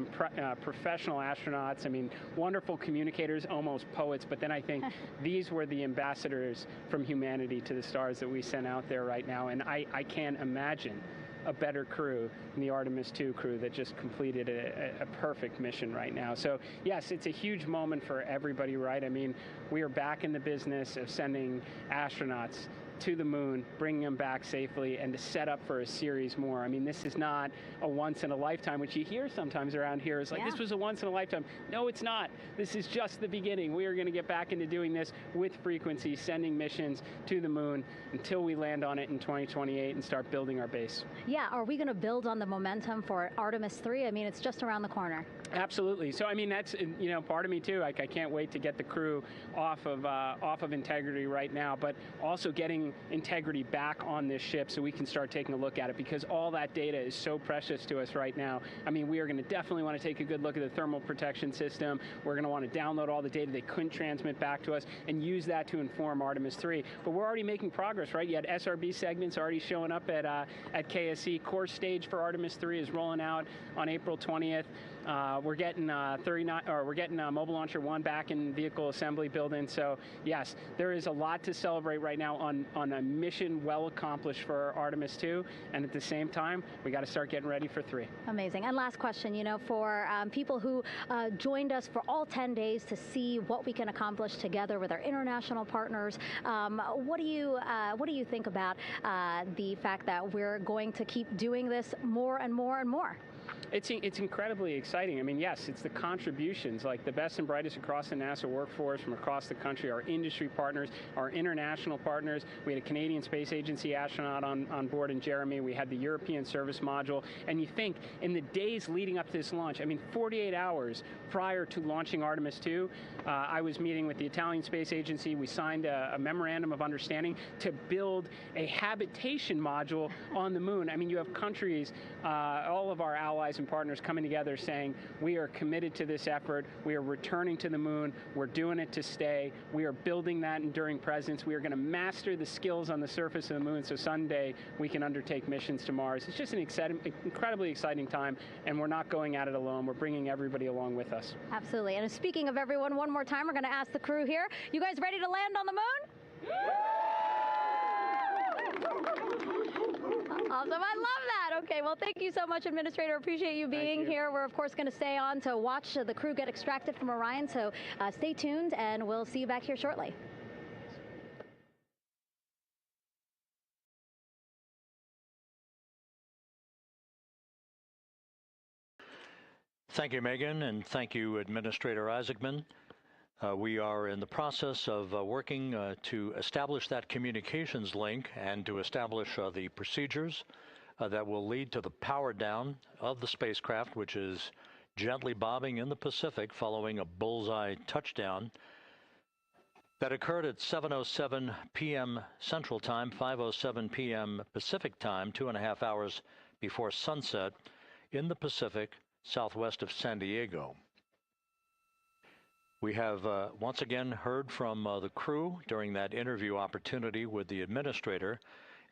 P: professional astronauts. I mean, wonderful communicators, almost poets. But then I think these were the ambassadors from humanity to the stars that we sent out there right now. And I can't imagine a better crew than the Artemis II crew that just completed a perfect mission right now. So yes, it's a huge moment for everybody, right? I mean, we are back in the business of sending astronauts to the moon, bringing them back safely, and to set up for a series more. I mean, this is not a once in a lifetime, which you hear sometimes around here. It's like, this was a once in a lifetime. No, it's not. This is just the beginning. We are going to get back into doing this with frequency, sending missions to the moon until we land on it in 2028 and start building our base.
J: Yeah, are we going to build on the momentum for Artemis 3? I mean, it's just around the corner.
P: Absolutely. So, I mean, that's, you know, part of me too. Like, I can't wait to get the crew off of Integrity right now, but also getting Integrity back on this ship so we can start taking a look at it, because all that data is so precious to us right now. I mean, we are going to definitely want to take a good look at the thermal protection system. We're going to want to download all the data they couldn't transmit back to us and use that to inform Artemis 3. But we're already making progress, right? You had SRB segments already showing up at KSC. Core stage for Artemis 3 is rolling out on April 20th. We're getting Mobile Launcher 1 back in vehicle assembly building. So yes, there is a lot to celebrate right now on a mission well accomplished for Artemis 2, and at the same time, we got to start getting ready for 3.
J: Amazing. And last question, you know, for people who joined us for all 10 days to see what we can accomplish together with our international partners, what do you think about the fact that we're going to keep doing this more and more and more?
P: It's incredibly exciting. I mean, yes, it's the contributions, like the best and brightest across the NASA workforce from across the country, our industry partners, our international partners. We had a Canadian Space Agency astronaut on board in Jeremy. We had the European Service Module. And you think in the days leading up to this launch, I mean, 48 hours prior to launching Artemis 2, I was meeting with the Italian Space Agency. We signed a memorandum of understanding to build a habitation module on the moon. I mean, you have countries, all of our allies and partners coming together saying, we are committed to this effort, we are returning to the moon, we're doing it to stay, we are building that enduring presence, we are going to master the skills on the surface of the moon so someday we can undertake missions to Mars. It's just an incredibly exciting time, and we're not going at it alone. We're bringing everybody along with us.
J: Absolutely. And speaking of everyone, one more time, we're going to ask the crew here, you guys ready to land on the moon? Awesome. I love that. Okay, well, thank you so much, Administrator. Appreciate you being here. We're, of course, going to stay on to watch the crew get extracted from Orion, so stay tuned, and we'll see you back here shortly.
G: Thank you, Megan, and thank you, Administrator Isaacman. We are in the process of working to establish that communications link and to establish the procedures that will lead to the power down of the spacecraft, which is gently bobbing in the Pacific following a bullseye touchdown that occurred at 7:07 p.m. Central Time, 5:07 p.m. Pacific Time, 2.5 hours before sunset in the Pacific, southwest of San Diego. We have once again heard from the crew during that interview opportunity with the administrator,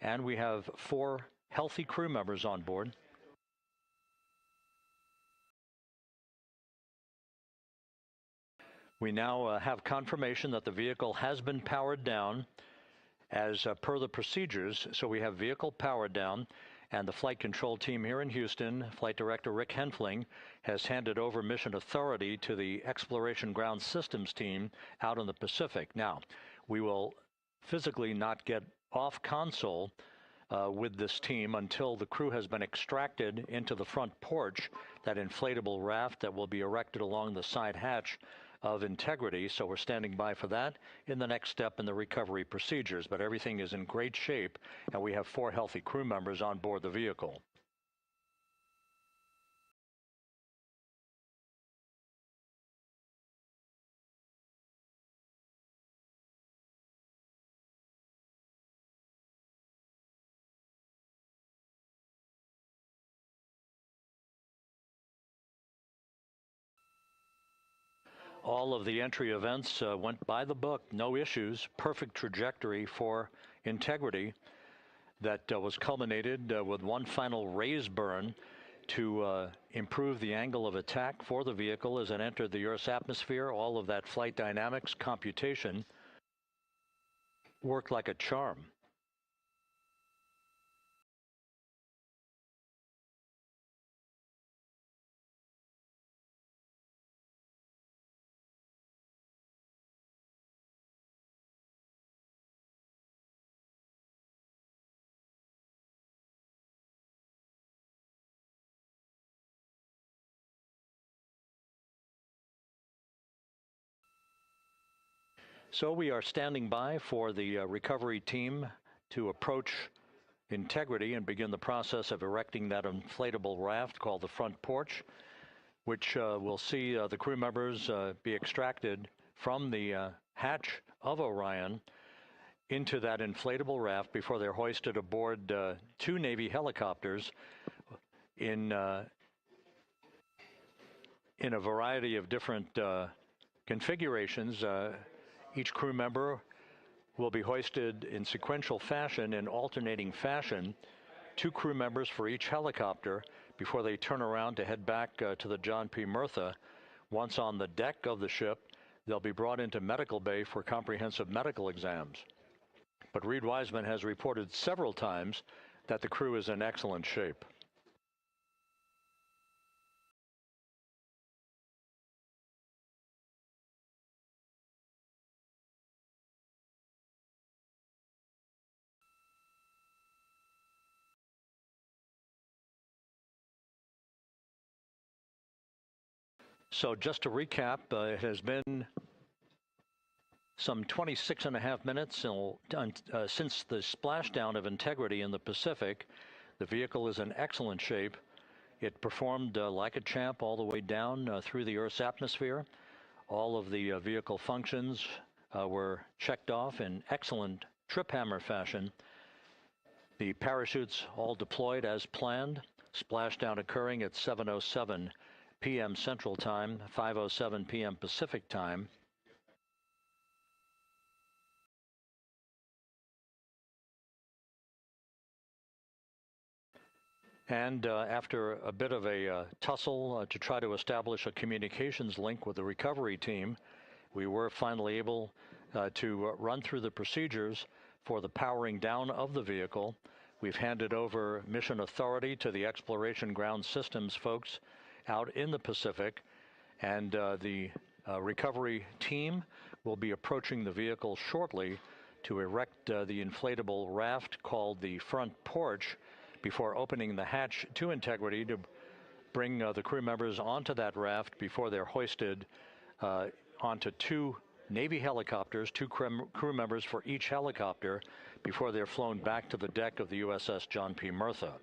G: and we have 4 healthy crew members on board. We now have confirmation that the vehicle has been powered down as per the procedures. So we have vehicle powered down, and the flight control team here in Houston, Flight Director Rick Henfling, has handed over mission authority to the Exploration Ground Systems team out in the Pacific. Now, we will physically not get off console with this team until the crew has been extracted into the front porch, that inflatable raft that will be erected along the side hatch of Integrity. So we're standing by for that in the next step in the recovery procedures. But everything is in great shape, and we have 4 healthy crew members on board the vehicle. All of the entry events went by the book, no issues, perfect trajectory for Integrity that was culminated with one final raise burn to improve the angle of attack for the vehicle as it entered the Earth's atmosphere. All of that flight dynamics computation worked like a charm. So we are standing by for the recovery team to approach Integrity and begin the process of erecting that inflatable raft called the front porch, which will see the crew members be extracted from the hatch of Orion into that inflatable raft before they're hoisted aboard 2 Navy helicopters in a variety of different configurations. Each crew member will be hoisted in sequential fashion, in alternating fashion, 2 crew members for each helicopter before they turn around to head back to the John P. Murtha. Once on the deck of the ship, they'll be brought into medical bay for comprehensive medical exams. But Reed Wiseman has reported several times that the crew is in excellent shape. So just to recap, it has been some 26.5 minutes since the splashdown of Integrity in the Pacific. The vehicle is in excellent shape. It performed like a champ all the way down through the Earth's atmosphere. All of the vehicle functions were checked off in excellent trip hammer fashion. The parachutes all deployed as planned. Splashdown occurring at 7:07 p.m. Central Time, 5:07 p.m. Pacific Time. And after a bit of a tussle to try to establish a communications link with the recovery team, we were finally able to run through the procedures for the powering down of the vehicle. We've handed over mission authority to the Exploration Ground Systems folks out in the Pacific, and the recovery team will be approaching the vehicle shortly to erect the inflatable raft called the front porch before opening the hatch to integrity to bring the crew members onto that raft before they're hoisted onto two Navy helicopters, two crew members for each helicopter, before they're flown back to the deck of the USS John P. Murtha.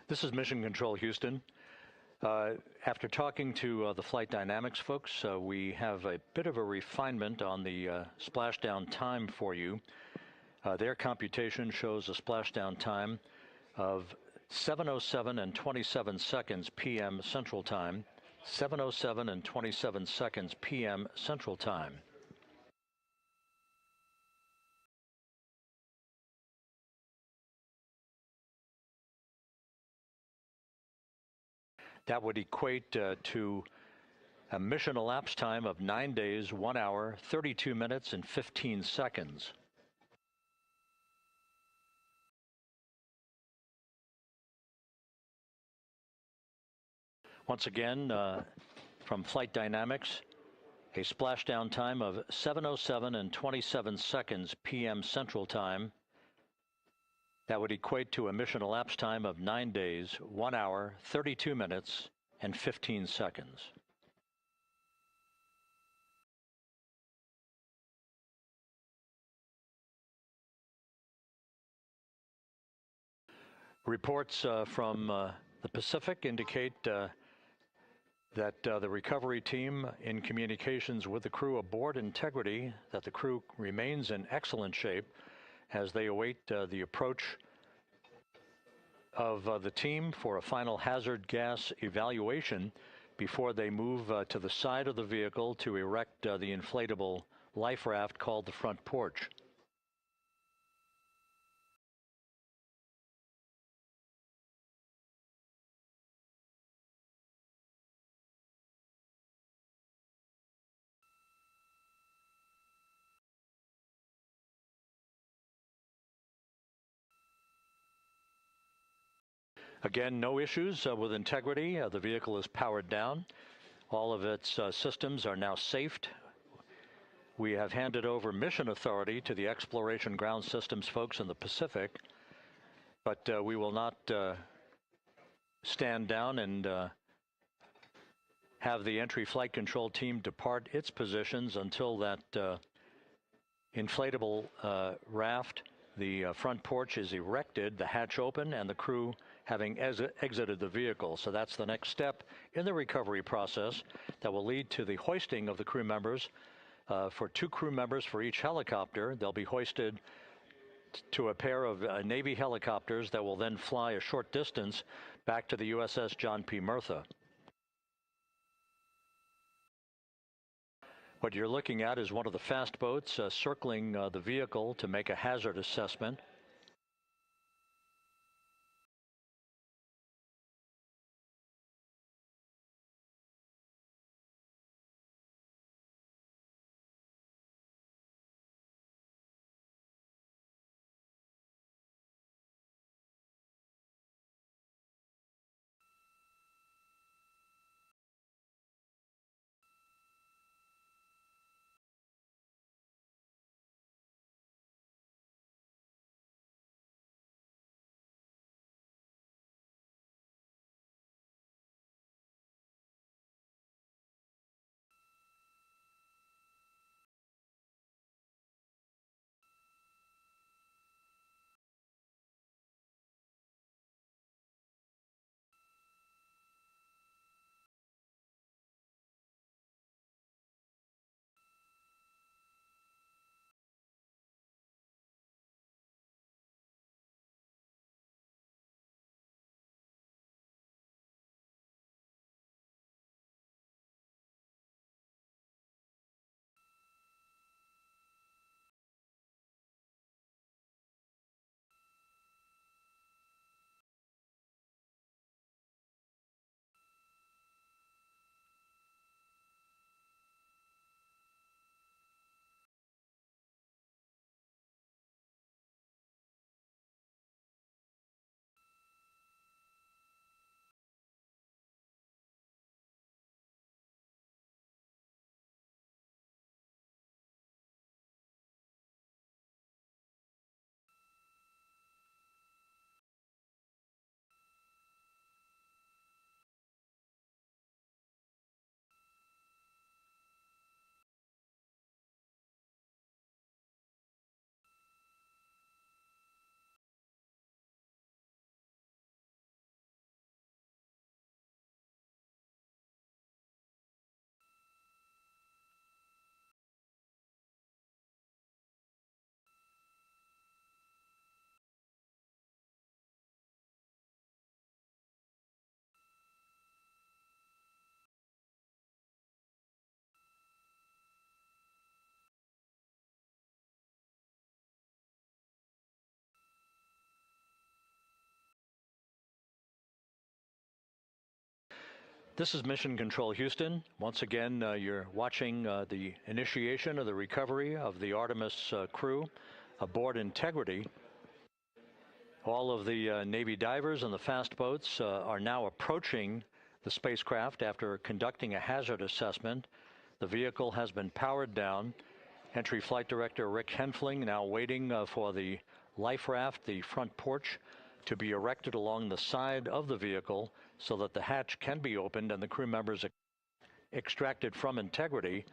G: This is Mission Control Houston. After talking to the flight dynamics folks, we have a bit of a refinement on the splashdown time for you. Their computation shows a splashdown time of 7:07 and 27 seconds p.m. Central Time, 7:07 and 27 seconds p.m. Central Time. That would equate to a mission elapsed time of 9 days, 1 hour, 32 minutes, and 15 seconds. Once again, from Flight Dynamics, a splashdown time of 7:07 and 27 seconds p.m. Central Time. That would equate to a mission elapsed time of 9 days, 1 hour, 32 minutes, and 15 seconds. Reports from the Pacific indicate that the recovery team, in communications with the crew aboard Integrity, that the crew remains in excellent shape as they await the approach of the team for a final hazard gas evaluation before they move to the side of the vehicle to erect the inflatable life raft called the front porch. Again, no issues with Integrity. The vehicle is powered down. All of its systems are now safed. We have handed over mission authority to the Exploration Ground Systems folks in the Pacific, but we will not stand down and have the entry flight control team depart its positions until that inflatable raft, the front porch, is erected, the hatch open, and the crew having exited the vehicle. So that's the next step in the recovery process that will lead to the hoisting of the crew members. For 2 crew members for each helicopter, they'll be hoisted to a pair of Navy helicopters that will then fly a short distance back to the USS John P. Murtha. What you're looking at is one of the fast boats circling the vehicle to make a hazard assessment. This is Mission Control Houston. Once again, you're watching the initiation of the recovery of the Artemis crew aboard Integrity. All of the Navy divers and the fast boats are now approaching the spacecraft after conducting a hazard assessment. The vehicle has been powered down. Entry Flight Director Rick Henfling now waiting for the life raft, the front porch, to be erected along the side of the vehicle so that the hatch can be opened and the crew members extracted from Integrity,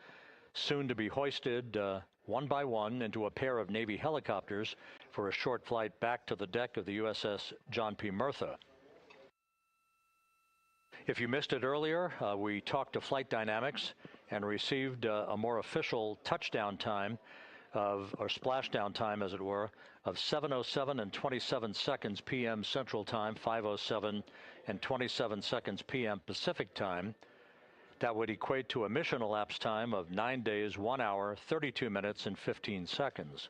G: soon to be hoisted one by one into a pair of Navy helicopters for a short flight back to the deck of the USS John P. Murtha. If you missed it earlier, we talked to Flight Dynamics and received a more official touchdown time or splashdown time, as it were, of 7:07 and 27 seconds p.m. Central Time, 5:07 and 27 seconds p.m. Pacific Time. That would equate to a mission elapsed time of 9 days, 1 hour, 32 minutes, and 15 seconds.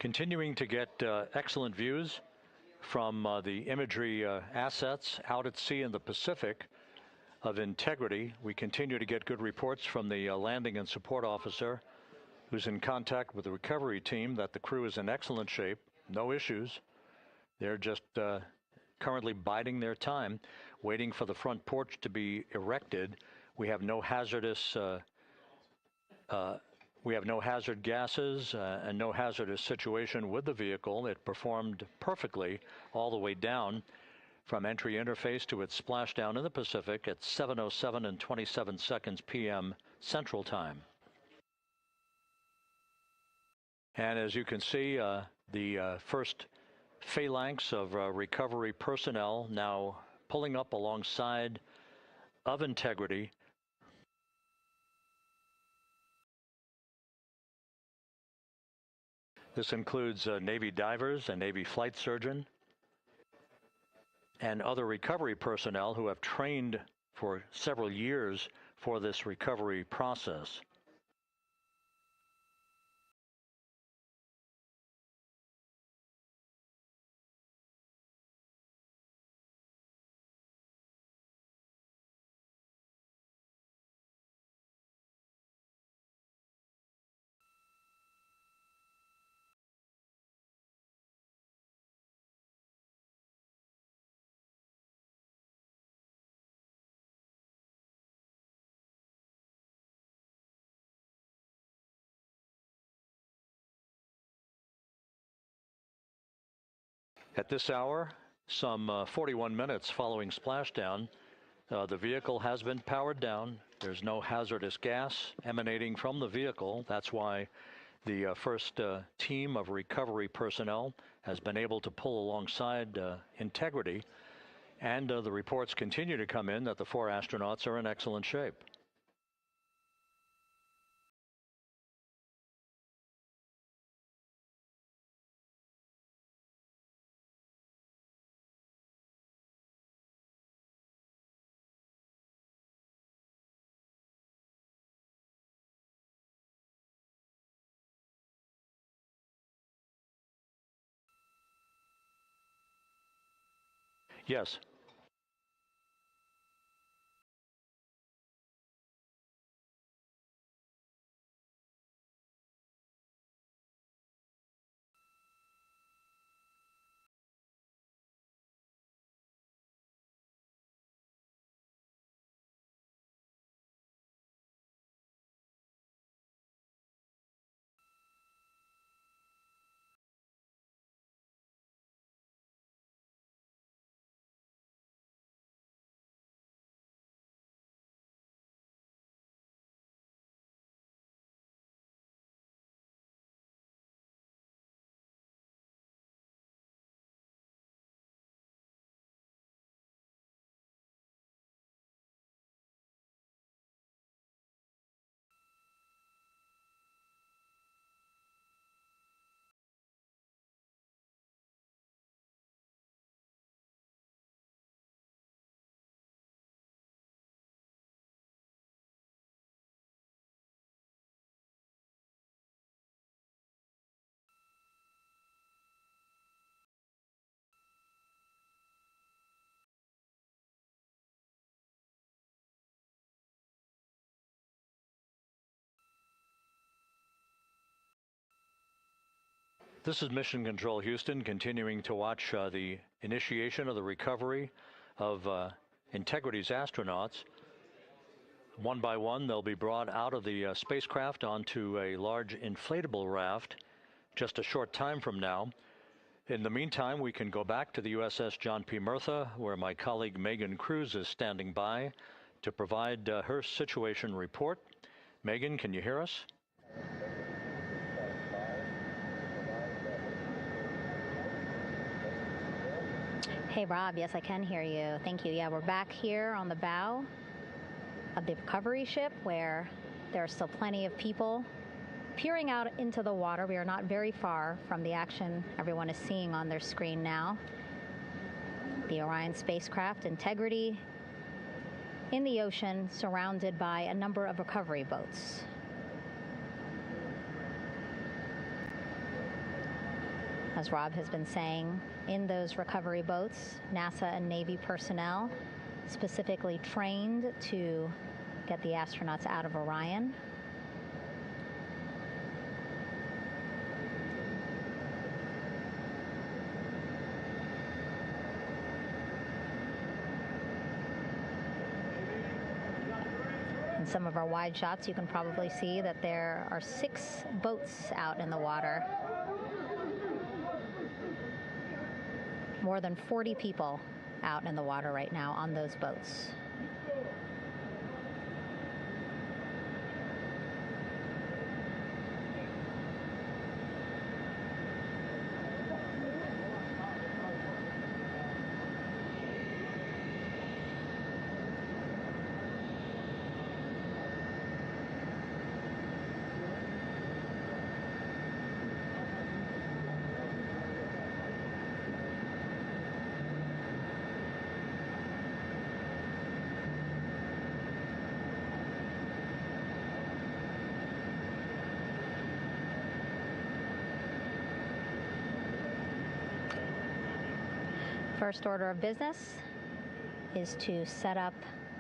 G: Continuing to get excellent views from the imagery assets out at sea in the Pacific of integrity. We continue to get good reports from the landing and support officer, who's in contact with the recovery team, that the crew is in excellent shape, no issues. They're just currently biding their time, waiting for the front porch to be erected. We have no hazardous hazard gases and no hazardous situation with the vehicle. It performed perfectly all the way down from entry interface to its splashdown in the Pacific at 7:07 and 27 seconds p.m. Central Time. And as you can see, the first phalanx of recovery personnel now pulling up alongside of integrity. This includes Navy divers, a Navy flight surgeon, and other recovery personnel who have trained for several years for this recovery process. At this hour, some 41 minutes following splashdown, The vehicle has been powered down. There's no hazardous gas emanating from the vehicle. That's why the first team of recovery personnel has been able to pull alongside Integrity. And the reports continue to come in that the 4 astronauts are in excellent shape. Yes. This is Mission Control Houston, continuing to watch the initiation of the recovery of Integrity's astronauts. One by one, they'll be brought out of the spacecraft onto a large inflatable raft just a short time from now. In the meantime, we can go back to the USS John P. Murtha, where my colleague Megan Cruz is standing by to provide her situation report. Megan, can you hear us?
J: Hey, Rob. Yes, I can hear you. Thank you. Yeah, we're back here on the bow of the recovery ship where there are still plenty of people peering out into the water. We are not very far from the action everyone is seeing on their screen now. The Orion spacecraft, Integrity, in the ocean, surrounded by a number of recovery boats. As Rob has been saying, in those recovery boats, NASA and Navy personnel specifically trained to get the astronauts out of Orion. In some of our wide shots, you can probably see that there are 6 boats out in the water. More than 40 people out in the water right now on those boats. First order of business is to set up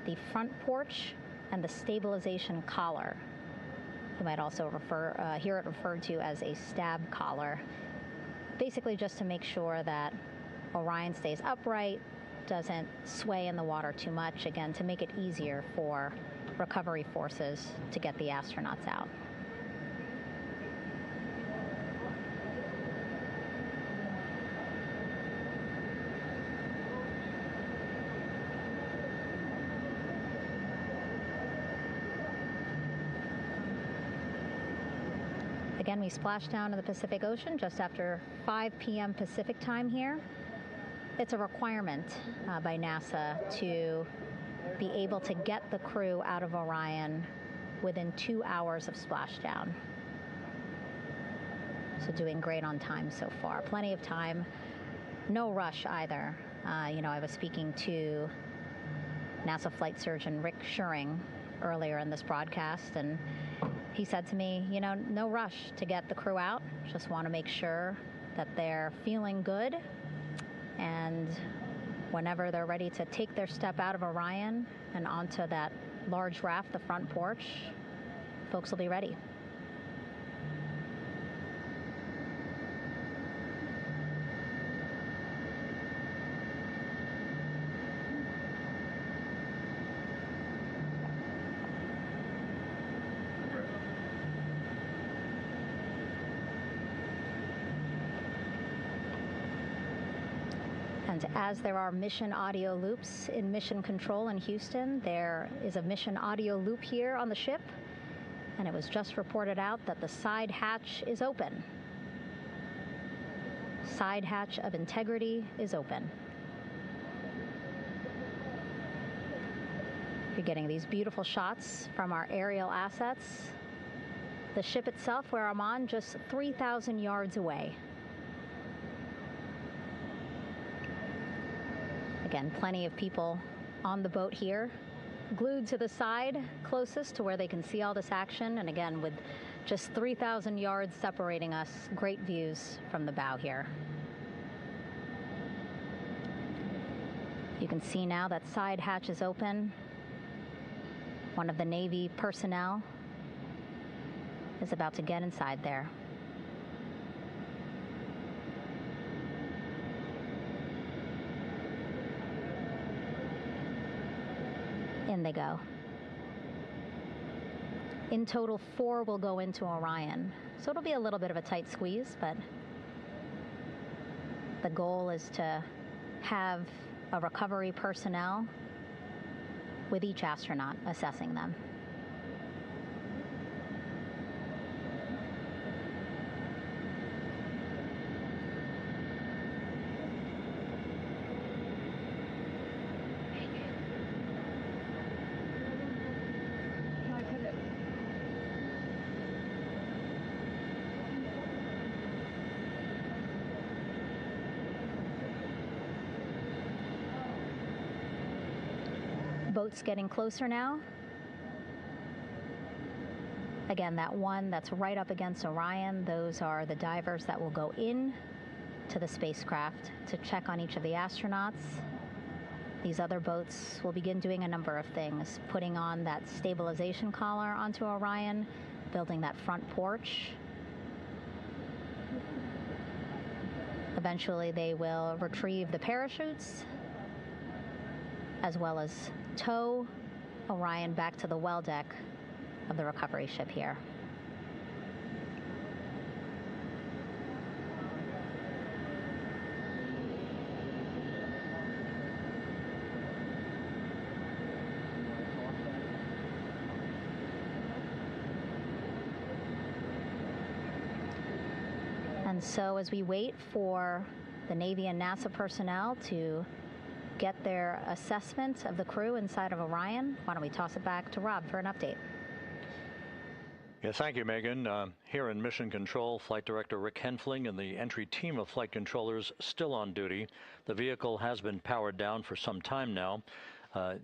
J: the front porch and the stabilization collar. You might also hear it referred to as a stab collar. Basically just to make sure that Orion stays upright, doesn't sway in the water too much, again, to make it easier for recovery forces to get the astronauts out. Again, we splashed down in the Pacific Ocean just after 5 p.m. Pacific time here. It's a requirement by NASA to be able to get the crew out of Orion within 2 hours of splashdown. So doing great on time so far. Plenty of time. No rush either. I was speaking to NASA flight surgeon Rick Schuring earlier in this broadcast, and he said to me, no rush to get the crew out. Just want to make sure that they're feeling good, and whenever they're ready to take their step out of Orion and onto that large raft, the front porch, folks will be ready. And as there are mission audio loops in Mission Control in Houston, there is a mission audio loop here on the ship, and it was just reported out that the side hatch is open. Side hatch of Integrity is open. You're getting these beautiful shots from our aerial assets. The ship itself, where I'm on, just 3,000 yards away. Again, plenty of people on the boat here, glued to the side closest to where they can see all this action. And again, with just 3,000 yards separating us, great views from the bow here. You can see now that side hatch is open. One of the Navy personnel is about to get inside there. In they go. In total, 4 will go into Orion. So it'll be a little bit of a tight squeeze, but the goal is to have a recovery personnel with each astronaut assessing them. Boats getting closer now. Again, that one that's right up against Orion, those are the divers that will go in to the spacecraft to check on each of the astronauts. These other boats will begin doing a number of things, putting on that stabilization collar onto Orion, building that front porch. Eventually, they will retrieve the parachutes, as well as tow Orion back to the well deck of the recovery ship here. And so as we wait for the Navy and NASA personnel to get their assessment of the crew inside of Orion, why don't we toss it back to Rob for an update?
G: Yeah, thank you, Megan. Here in Mission Control, Flight Director Rick Henfling and the entry team of flight controllers still on duty. The vehicle has been powered down for some time now.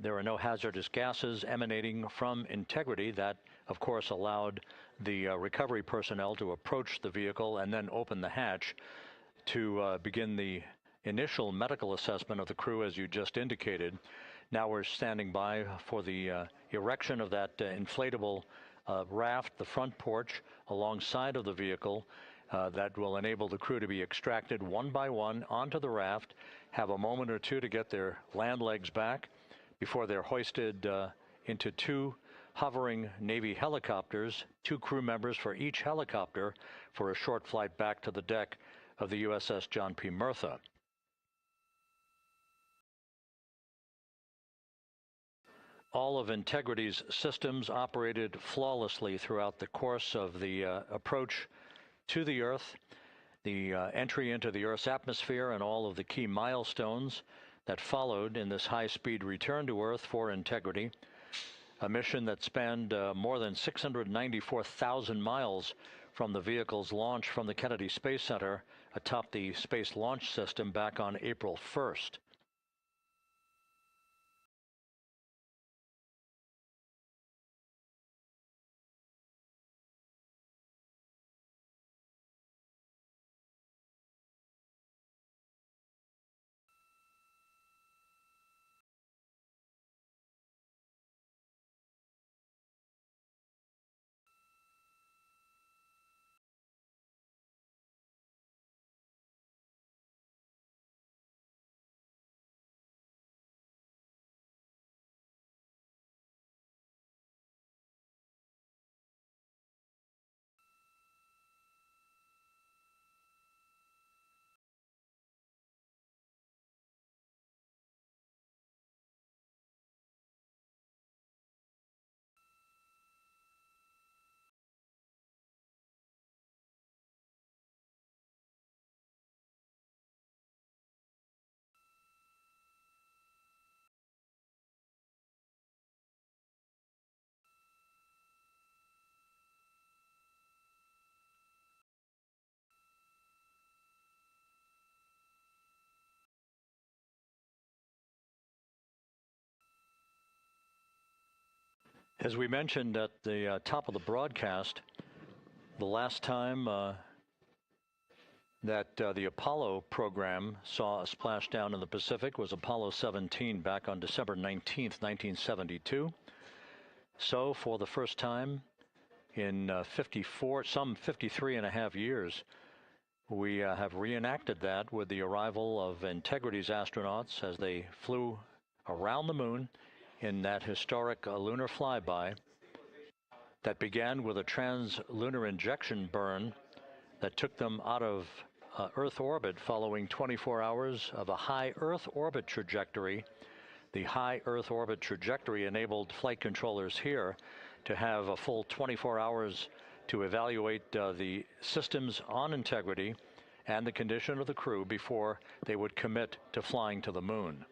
G: There are no hazardous gases emanating from Integrity. That, of course, allowed the recovery personnel to approach the vehicle and then open the hatch to begin the initial medical assessment of the crew, as you just indicated. Now we're standing by for the erection of that inflatable raft, the front porch, alongside of the vehicle that will enable the crew to be extracted one by one onto the raft, have a moment or two to get their land legs back before they're hoisted into 2 hovering Navy helicopters, 2 crew members for each helicopter, for a short flight back to the deck of the USS John P. Murtha. All of Integrity's systems operated flawlessly throughout the course of the approach to the Earth, the entry into the Earth's atmosphere, and all of the key milestones that followed in this high-speed return to Earth for integrity. A mission that spanned more than 694,000 miles from the vehicle's launch from the Kennedy Space Center atop the Space Launch System back on April 1st. As we mentioned at the top of the broadcast, the last time that the Apollo program saw a splashdown in the Pacific was Apollo 17 back on December 19th, 1972. So for the first time in some 53 and a half years, we have reenacted that with the arrival of Integrity's astronauts as they flew around the moon in that historic lunar flyby that began with a trans-lunar injection burn that took them out of Earth orbit following 24 hours of a high Earth orbit trajectory. The high Earth orbit trajectory enabled flight controllers here to have a full 24 hours to evaluate the systems on Integrity and the condition of the crew before they would commit to flying to the moon.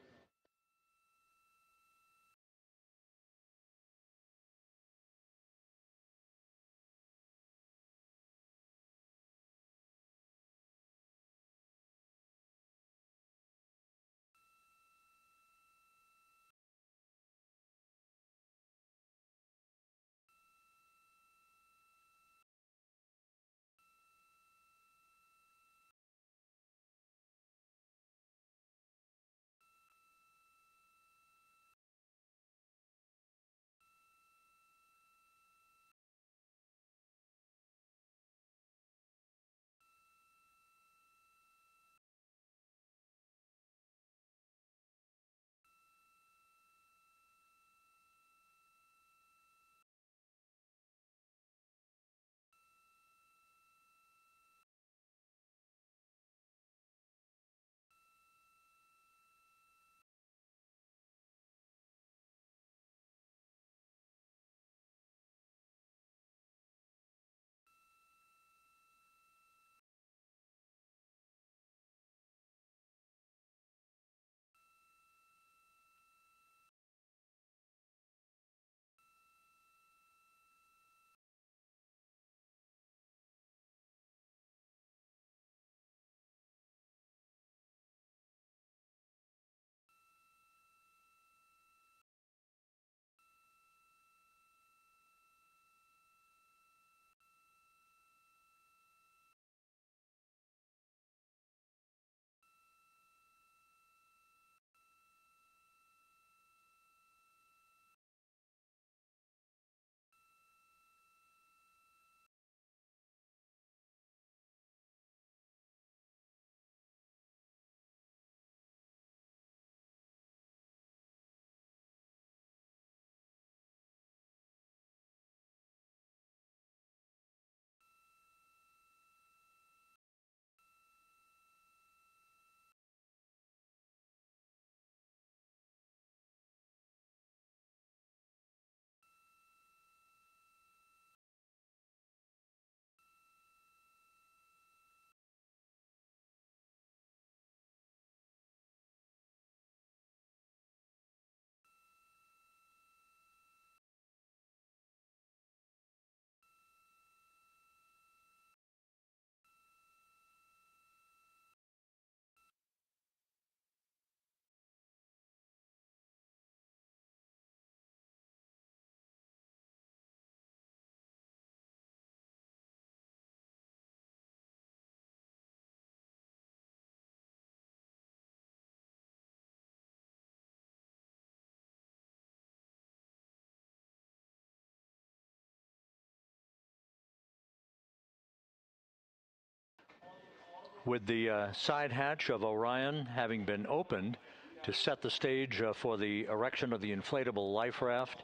G: With the side hatch of Orion having been opened to set the stage for the erection of the inflatable life raft,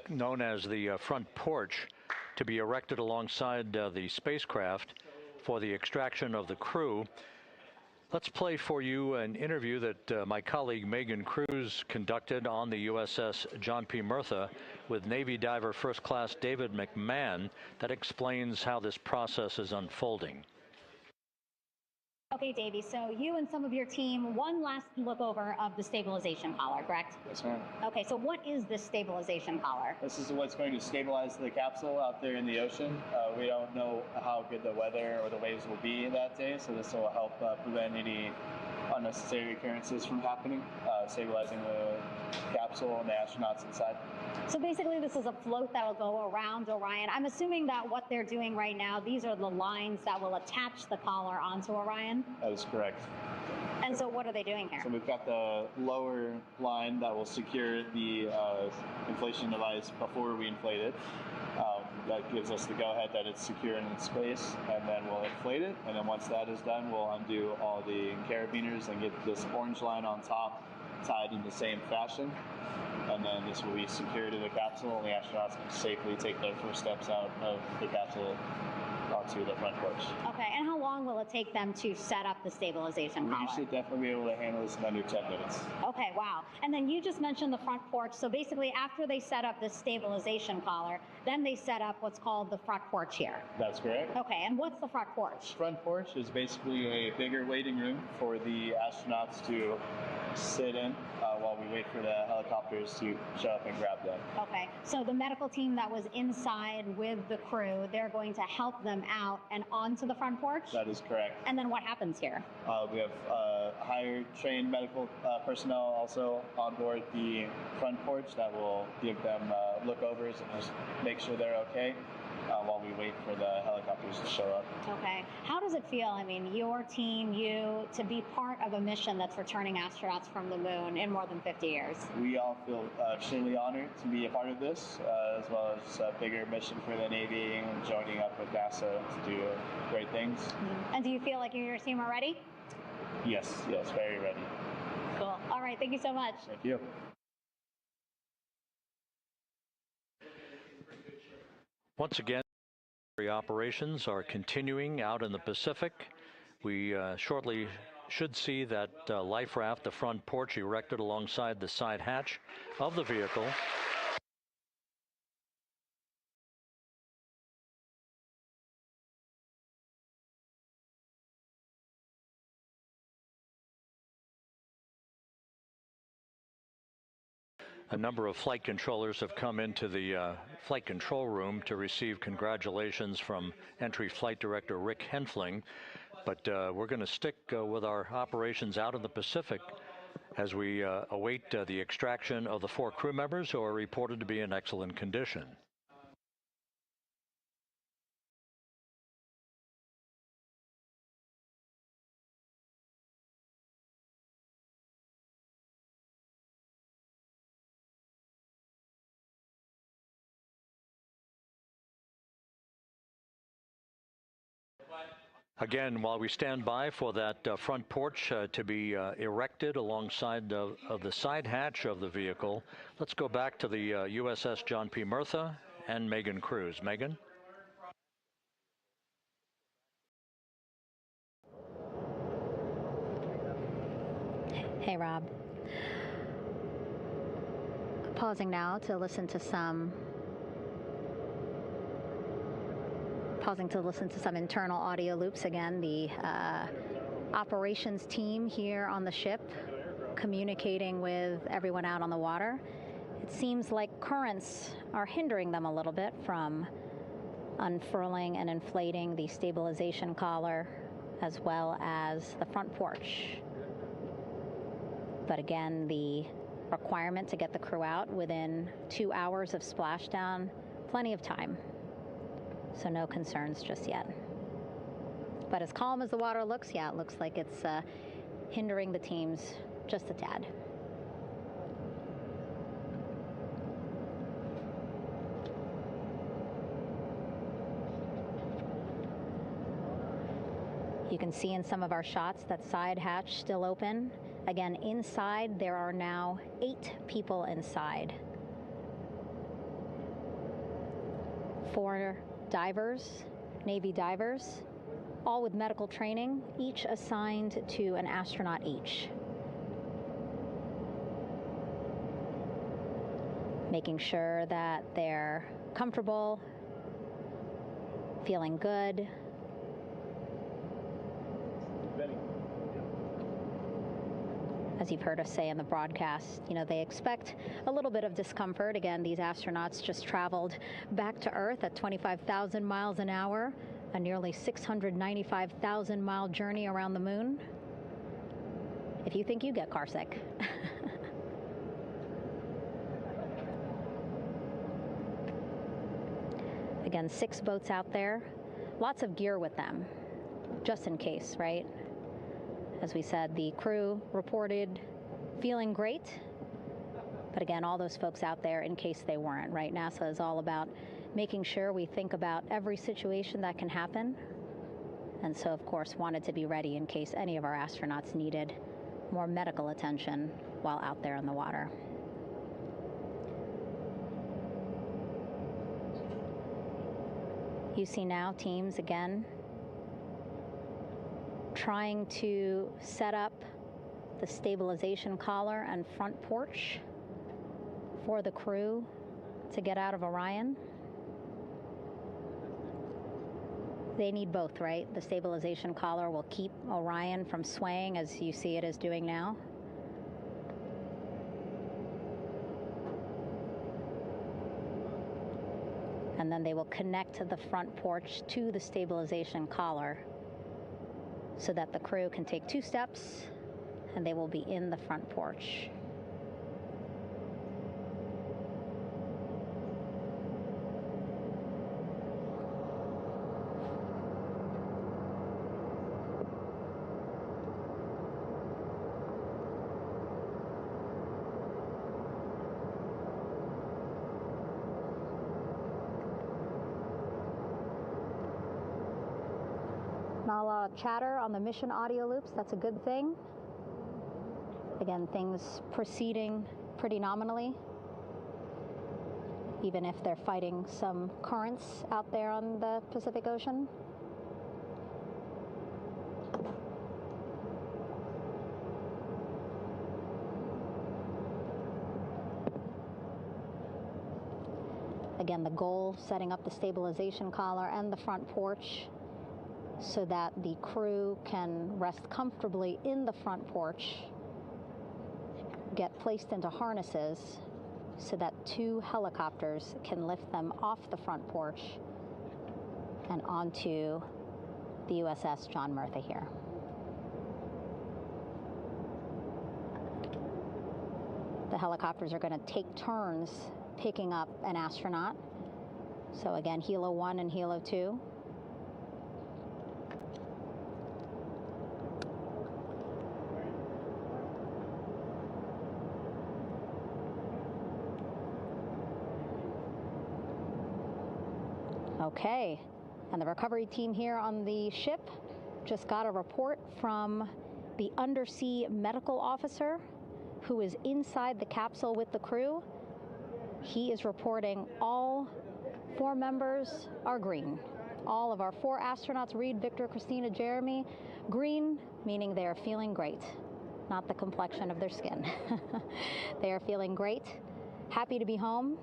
G: known as the front porch, to be erected alongside the spacecraft for the extraction of the crew. Let's play for you an interview that my colleague Megan Cruz conducted on the USS John P. Murtha with Navy diver First Class David McMahon that explains how this process is unfolding.
J: Okay, Davey, so you and some of your team, one last look over of the stabilization collar, correct?
Q: Yes, ma'am.
J: Okay, so what is this stabilization collar?
Q: This is what's going to stabilize the capsule out there in the ocean. We don't know how good the weather or the waves will be that day, so this will help prevent any unnecessary occurrences from happening, stabilizing the capsule and the astronauts inside.
J: So basically this is a float that will go around Orion. I'm assuming that what they're doing right now, these are the lines that will attach the collar onto Orion?
Q: That is correct.
J: And so what are they doing here?
Q: So we've got the lower line that will secure the inflation device before we inflate it. That gives us the go-ahead that it's secure in its space, and then we'll inflate it. And then once that is done, we'll undo all the carabiners and get this orange line on top tied in the same fashion. And then this will be secured to the capsule, and the astronauts can safely take their first steps out of the capsule onto the front porch.
J: Okay, and how long will it take them to set up the stabilization collar?
Q: We should definitely be able to handle this in under 10 minutes.
J: Okay, wow. And then you just mentioned the front porch. So basically after they set up this stabilization collar, then they set up what's called the front porch here.
Q: That's correct.
J: Okay, and what's the front porch?
Q: Front porch is basically a bigger waiting room for the astronauts to sit in while we wait for the helicopters to show up and grab them.
J: Okay, so the medical team that was inside with the crew, they're going to help them out and onto the front porch?
Q: That is correct.
J: And then what happens here?
Q: We have higher trained medical personnel also on board the front porch that will give them lookovers and just make sure they're okay while we wait for the helicopters to show up.
J: Okay. How does it feel, I mean, your team, you, to be part of a mission that's returning astronauts from the moon in more than 50 years?
Q: We all feel extremely honored to be a part of this, as well as a bigger mission for the Navy and joining up with NASA to do great things.
J: Mm-hmm. And do you feel like you and your team are ready?
Q: Yes, very ready.
J: Cool. All right, thank you so much.
Q: Thank you.
G: Once again, operations are continuing out in the Pacific. We shortly should see that life raft, the front porch, erected alongside the side hatch of the vehicle. A number of flight controllers have come into the flight control room to receive congratulations from Entry Flight Director Rick Henfling. But we're going to stick with our operations out in the Pacific as we await the extraction of the 4 crew members who are reported to be in excellent condition. Again, while we stand by for that front porch to be erected alongside of the side hatch of the vehicle, let's go back to the USS John P. Murtha and Megan Cruz. Megan?
J: Hey, Rob. Pausing now to listen to some internal audio loops. Again, the operations team here on the ship communicating with everyone out on the water. It seems like currents are hindering them a little bit from unfurling and inflating the stabilization collar as well as the front porch. But again, the requirement to get the crew out within 2 hours of splashdown, plenty of time. So no concerns just yet. But as calm as the water looks, yeah, it looks like it's hindering the teams just a tad. You can see in some of our shots that side hatch still open. Again, inside there are now 8 people inside. 4 divers, Navy divers, all with medical training, each assigned to an astronaut each. Making sure that they're comfortable, feeling good. As you've heard us say in the broadcast, you know, they expect a little bit of discomfort. Again, these astronauts just traveled back to Earth at 25,000 miles an hour, a nearly 695,000-mile journey around the moon. If you think you get car sick. Again, 6 boats out there, lots of gear with them, just in case, right? As we said, the crew reported feeling great, but again, all those folks out there in case they weren't, right? NASA is all about making sure we think about every situation that can happen, and so, of course, wanted to be ready in case any of our astronauts needed more medical attention while out there in the water. You see now teams, again, trying to set up the stabilization collar and front porch for the crew to get out of Orion. They need both, right? The stabilization collar will keep Orion from swaying as you see it is doing now. And then they will connect the front porch to the stabilization collar so that the crew can take 2 steps and they will be in the front porch. Not a lot of chatter on the mission audio loops. That's a good thing. Again, things proceeding pretty nominally, even if they're fighting some currents out there on the Pacific Ocean. Again, the goal, setting up the stabilization collar and the front porch so that the crew can rest comfortably in the front porch, get placed into harnesses so that 2 helicopters can lift them off the front porch and onto the USS John Murtha here. The helicopters are going to take turns picking up an astronaut. So again, Helo 1 and Helo 2. Okay, and the recovery team here on the ship just got a report from the undersea medical officer who is inside the capsule with the crew. He is reporting all 4 members are green. All of our 4 astronauts, Reed, Victor, Christina, Jeremy, green, meaning they are feeling great, not the complexion of their skin. They are feeling great, happy to be home,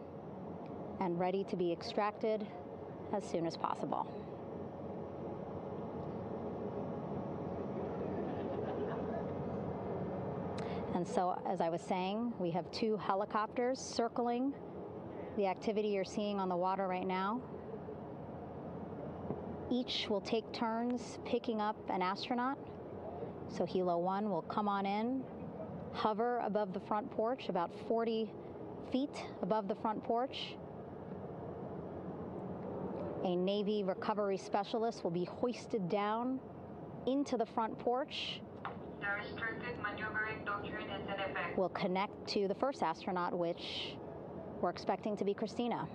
J: and ready to be extracted as soon as possible. And so, as I was saying, we have 2 helicopters circling the activity you're seeing on the water right now. Each will take turns picking up an astronaut. So Helo 1 will come on in, hover above the front porch, about 40 feet above the front porch. A Navy recovery specialist will be hoisted down into the front porch.
R: The restricted maneuvering doctrine is in effect.
J: Will connect to the first astronaut, which we're expecting to be Christina.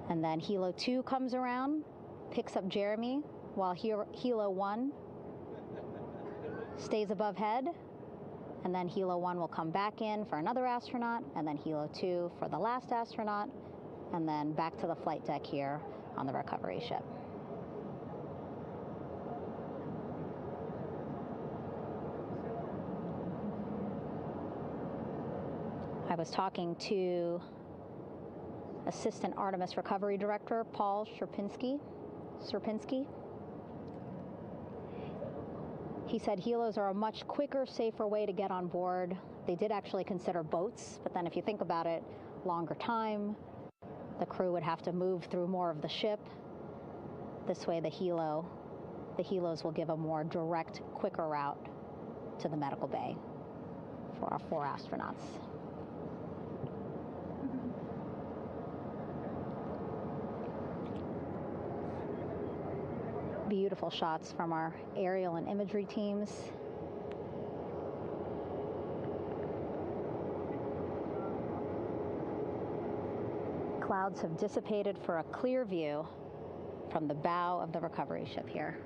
J: And then Helo 2 comes around, picks up Jeremy, while Helo 1 stays above head, and then Helo 1 will come back in for another astronaut, and then Helo 2 for the last astronaut, and then back to the flight deck here on the recovery ship. I was talking to Assistant Artemis Recovery Director Paul Sierpinski. He said helos are a much quicker, safer way to get on board. They did actually consider boats, but then if you think about it, longer time, the crew would have to move through more of the ship. This way the helos will give a more direct, quicker route to the medical bay for our 4 astronauts. Beautiful shots from our aerial and imagery teams. Clouds have dissipated for a clear view from the bow of the recovery ship here.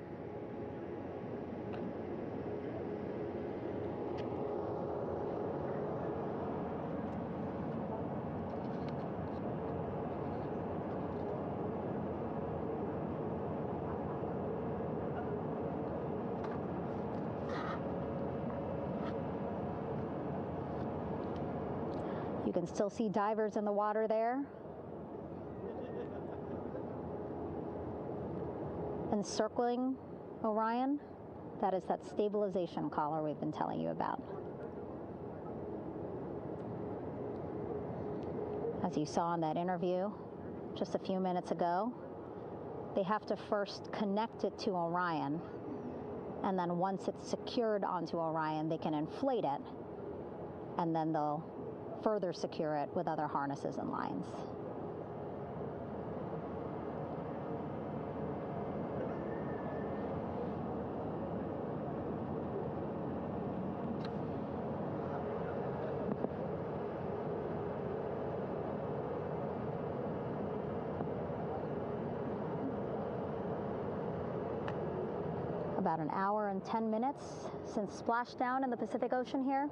J: You can still see divers in the water there. Encircling Orion, that is that stabilization collar we've been telling you about. As you saw in that interview just a few minutes ago, they have to first connect it to Orion, and then once it's secured onto Orion, they can inflate it, and then they'll further secure it with other harnesses and lines. About an hour and 10 minutes since splashdown in the Pacific Ocean here.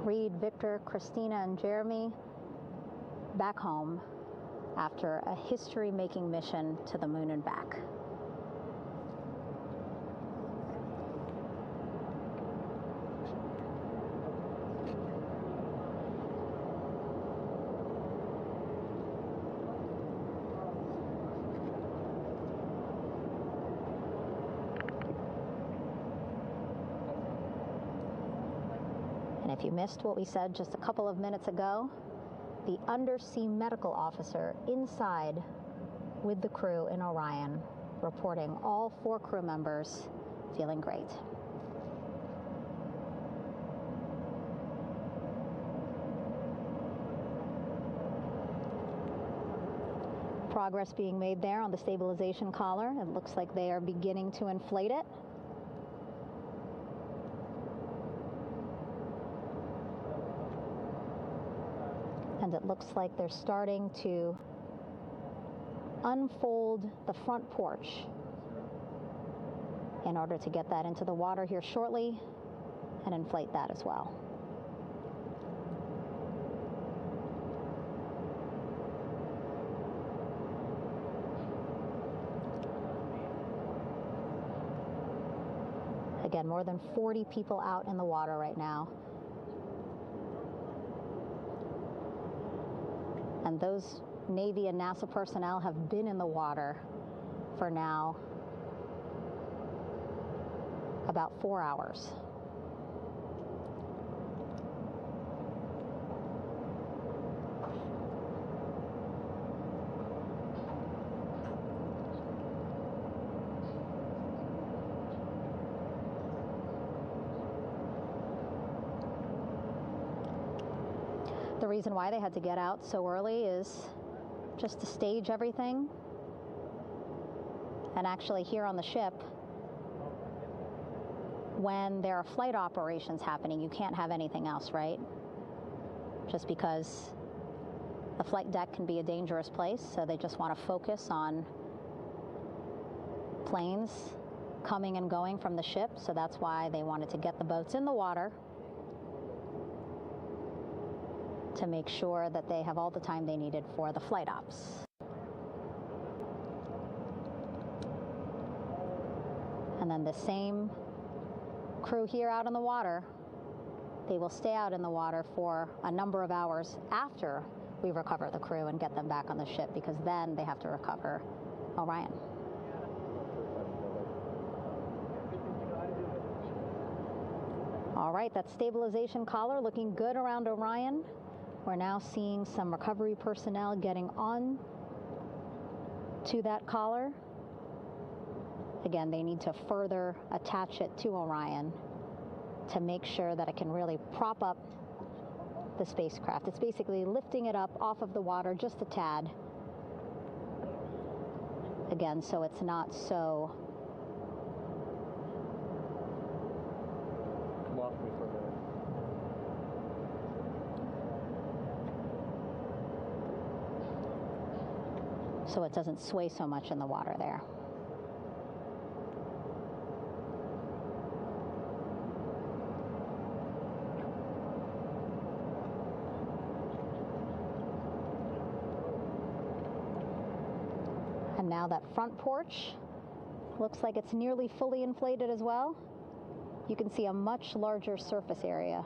J: Reed, Victor, Christina, and Jeremy back home after a history-making mission to the moon and back. If you missed what we said just a couple of minutes ago, the undersea medical officer inside with the crew in Orion reporting all 4 crew members feeling great. Progress being made there on the stabilization collar. It looks like they are beginning to inflate it. And it looks like they're starting to unfold the front porch in order to get that into the water here shortly and inflate that as well. Again, more than 40 people out in the water right now. And those Navy and NASA personnel have been in the water for now about 4 hours. The reason why they had to get out so early is just to stage everything. And actually here on the ship, when there are flight operations happening, you can't have anything else, right? Just because the flight deck can be a dangerous place, so they just want to focus on planes coming and going from the ship, so that's why they wanted to get the boats in the water to make sure that they have all the time they needed for the flight ops. And then the same crew here out in the water, they will stay out in the water for a number of hours after we recover the crew and get them back on the ship, because then they have to recover Orion. All right, that stabilization collar looking good around Orion. We're now seeing some recovery personnel getting on to that collar. Again, they need to further attach it to Orion to make sure that it can really prop up the spacecraft. It's basically lifting it up off of the water just a tad. Again, so it's not so so it doesn't sway so much in the water there. And now that front porch looks like it's nearly fully inflated as well. You can see a much larger surface area.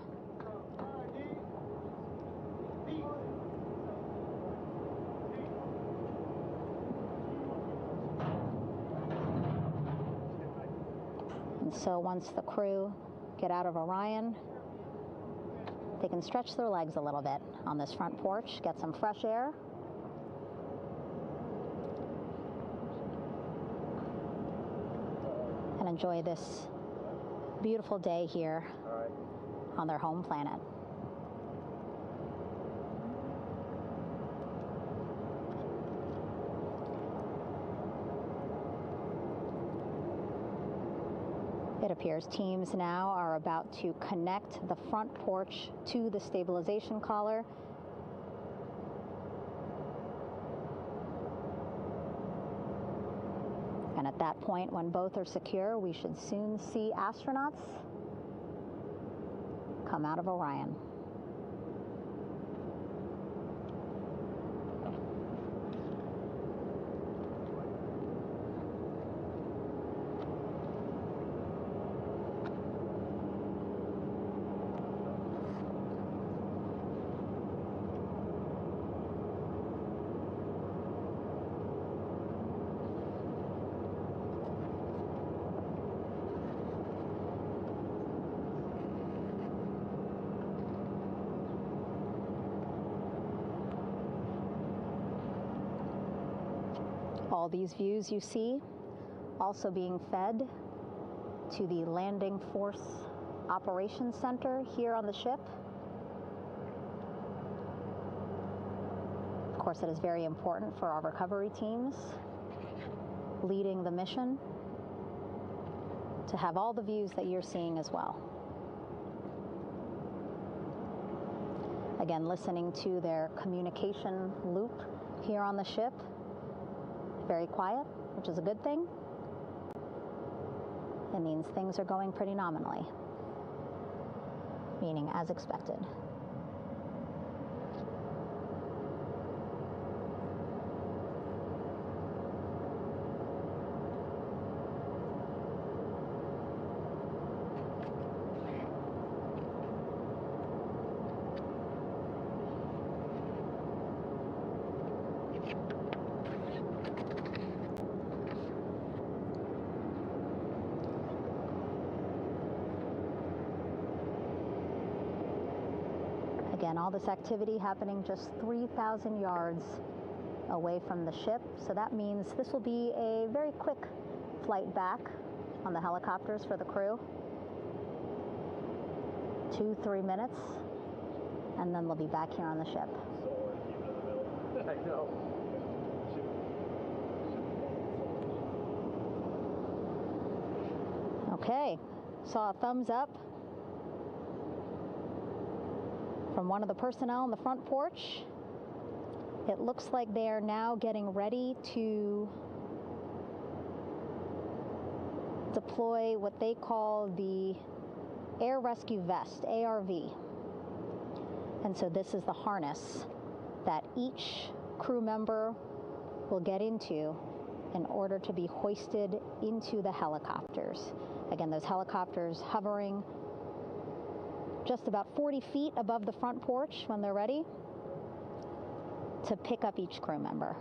J: And so once the crew get out of Orion, they can stretch their legs a little bit on this front porch, get some fresh air. And enjoy this beautiful day here on their home planet. It appears teams now are about to connect the front porch to the stabilization collar. And at that point, when both are secure, we should soon see astronauts come out of Orion. All these views you see also being fed to the Landing Force Operations Center here on the ship. Of course, it is very important for our recovery teams leading the mission to have all the views that you're seeing as well. Again, listening to their communication loop here on the ship. Very quiet, which is a good thing. It means things are going pretty nominally, meaning as expected. Again, all this activity happening just 3,000 yards away from the ship. So that means this will be a very quick flight back on the helicopters for the crew. 2-3 minutes, and then they'll be back here on the ship.
Q: I know.
J: Okay, saw a thumbs up from one of the personnel on the front porch. It looks like they are now getting ready to deploy what they call the Air Rescue Vest, ARV. And so this is the harness that each crew member will get into in order to be hoisted into the helicopters. Again, those helicopters hovering just about 40 feet above the front porch when they're ready to pick up each crew member.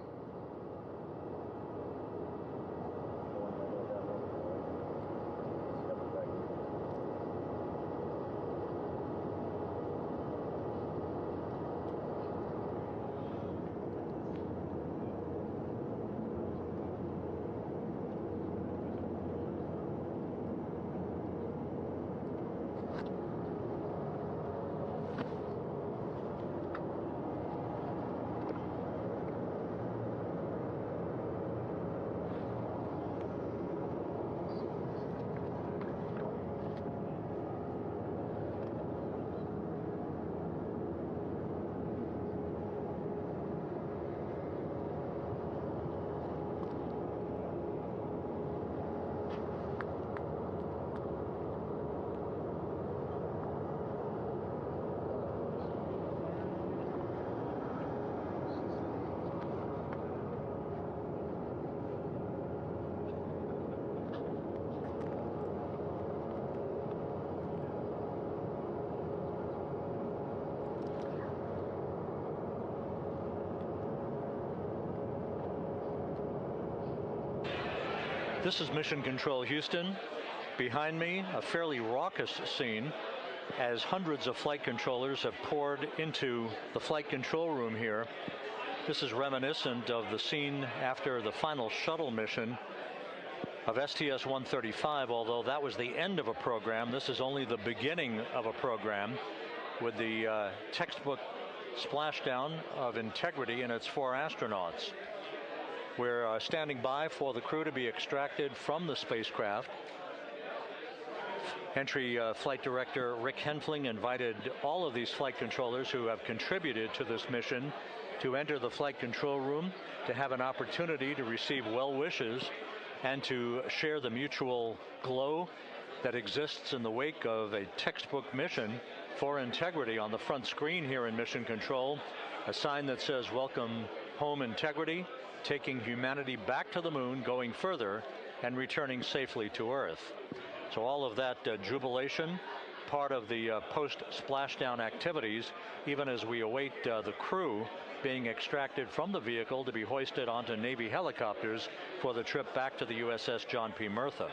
G: This is Mission Control Houston. Behind me, a fairly raucous scene as hundreds of flight controllers have poured into the flight control room here. This is reminiscent of the scene after the final shuttle mission of STS-135, although that was the end of a program. This is only the beginning of a program with the textbook splashdown of Integrity and its 4 astronauts. We're standing by for the crew to be extracted from the spacecraft. Entry Flight Director Rick Henfling invited all of these flight controllers who have contributed to this mission to enter the flight control room to have an opportunity to receive well wishes and to share the mutual glow that exists in the wake of a textbook mission for Integrity. On the front screen here in Mission Control, a sign that says "Welcome Home, Integrity," taking humanity back to the moon, going further, and returning safely to Earth. So all of that jubilation, part of the post-splashdown activities, even as we await the crew being extracted from the vehicle to be hoisted onto Navy helicopters for the trip back to the USS John P. Murtha.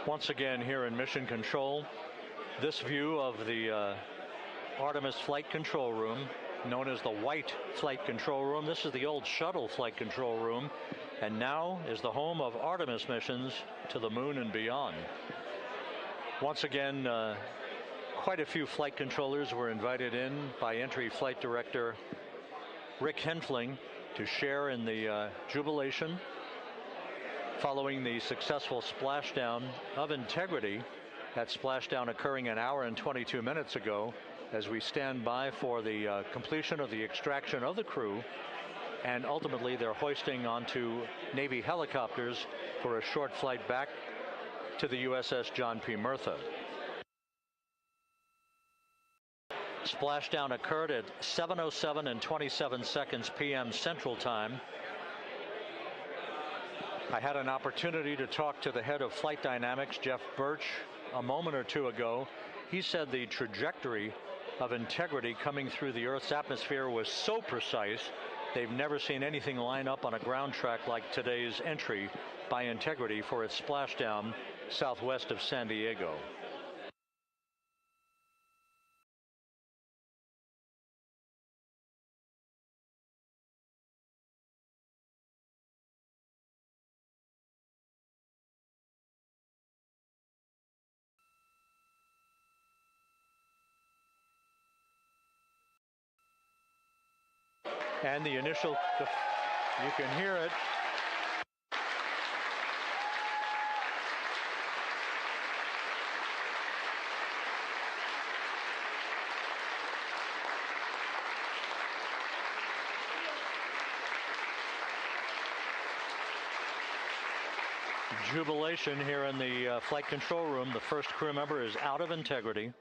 G: Once again here in Mission Control, this view of the Artemis flight control room, known as the White Flight Control Room. This is the old shuttle flight control room, and now is the home of Artemis missions to the moon and beyond. Once again, quite a few flight controllers were invited in by Entry Flight Director Rick Henfling to share in the jubilation following the successful splashdown of Integrity. That splashdown occurring an hour and 22 minutes ago, as we stand by for the completion of the extraction of the crew and ultimately their hoisting onto Navy helicopters for a short flight back to the USS John P. Murtha. Splashdown occurred at 7:07 and 27 seconds p.m. Central Time. I had an opportunity to talk to the head of flight dynamics, Jeff Birch, a moment or two ago. He said the trajectory of Integrity coming through the Earth's atmosphere was so precise, they've never seen anything line up on a ground track like today's entry by Integrity for its splashdown southwest of San Diego. And the initial, you can hear it. Jubilation here in the flight control room. The first crew member is out of Integrity.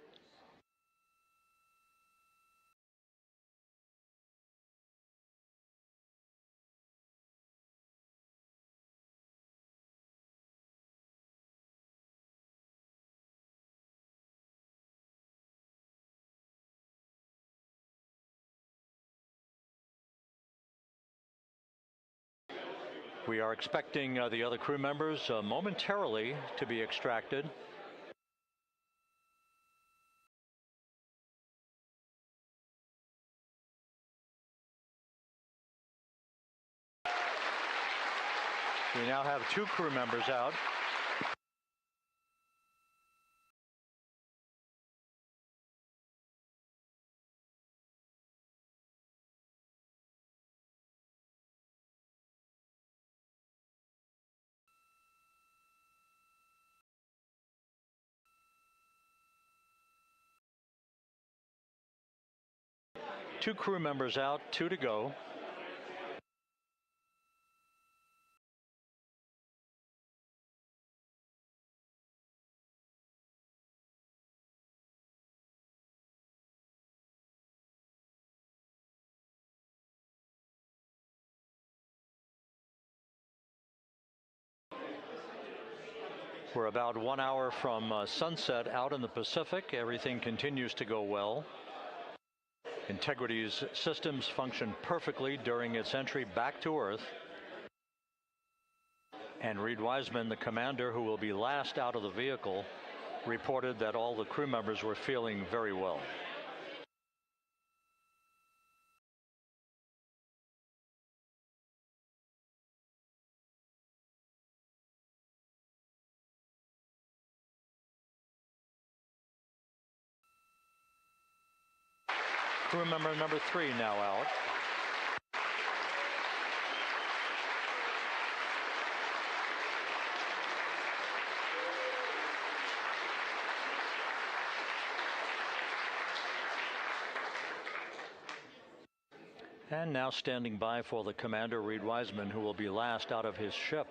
G: We are expecting the other crew members momentarily to be extracted. We now have 2 crew members out. Two crew members out, 2 to go. We're about 1 hour from sunset out in the Pacific. Everything continues to go well. Integrity's systems function perfectly during its entry back to Earth. And Reed Wiseman, the commander who will be last out of the vehicle, reported that all the crew members were feeling very well. Crew member number 3 now out. And now standing by for the commander, Reed Wiseman, who will be last out of his ship.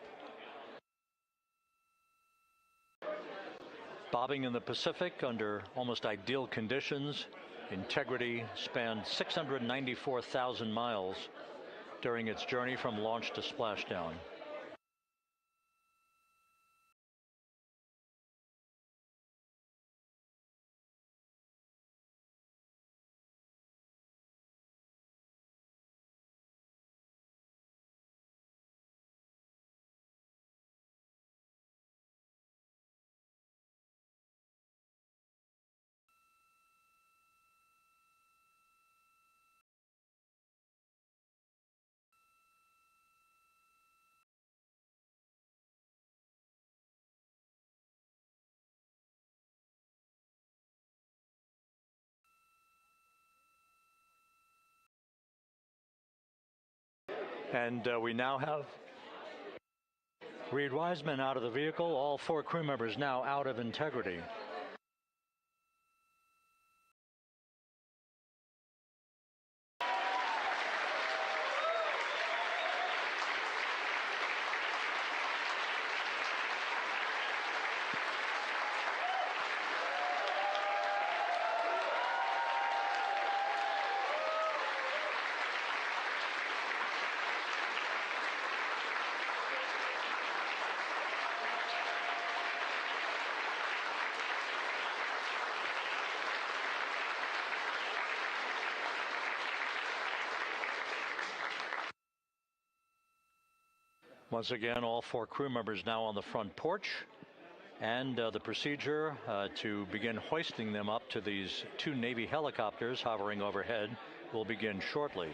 G: Bobbing in the Pacific under almost ideal conditions, Integrity spanned 694,000 miles during its journey from launch to splashdown. And we now have Reed Wiseman out of the vehicle, all 4 crew members now out of Integrity. Once again, all 4 crew members now on the front porch, and the procedure to begin hoisting them up to these 2 Navy helicopters hovering overhead will begin shortly.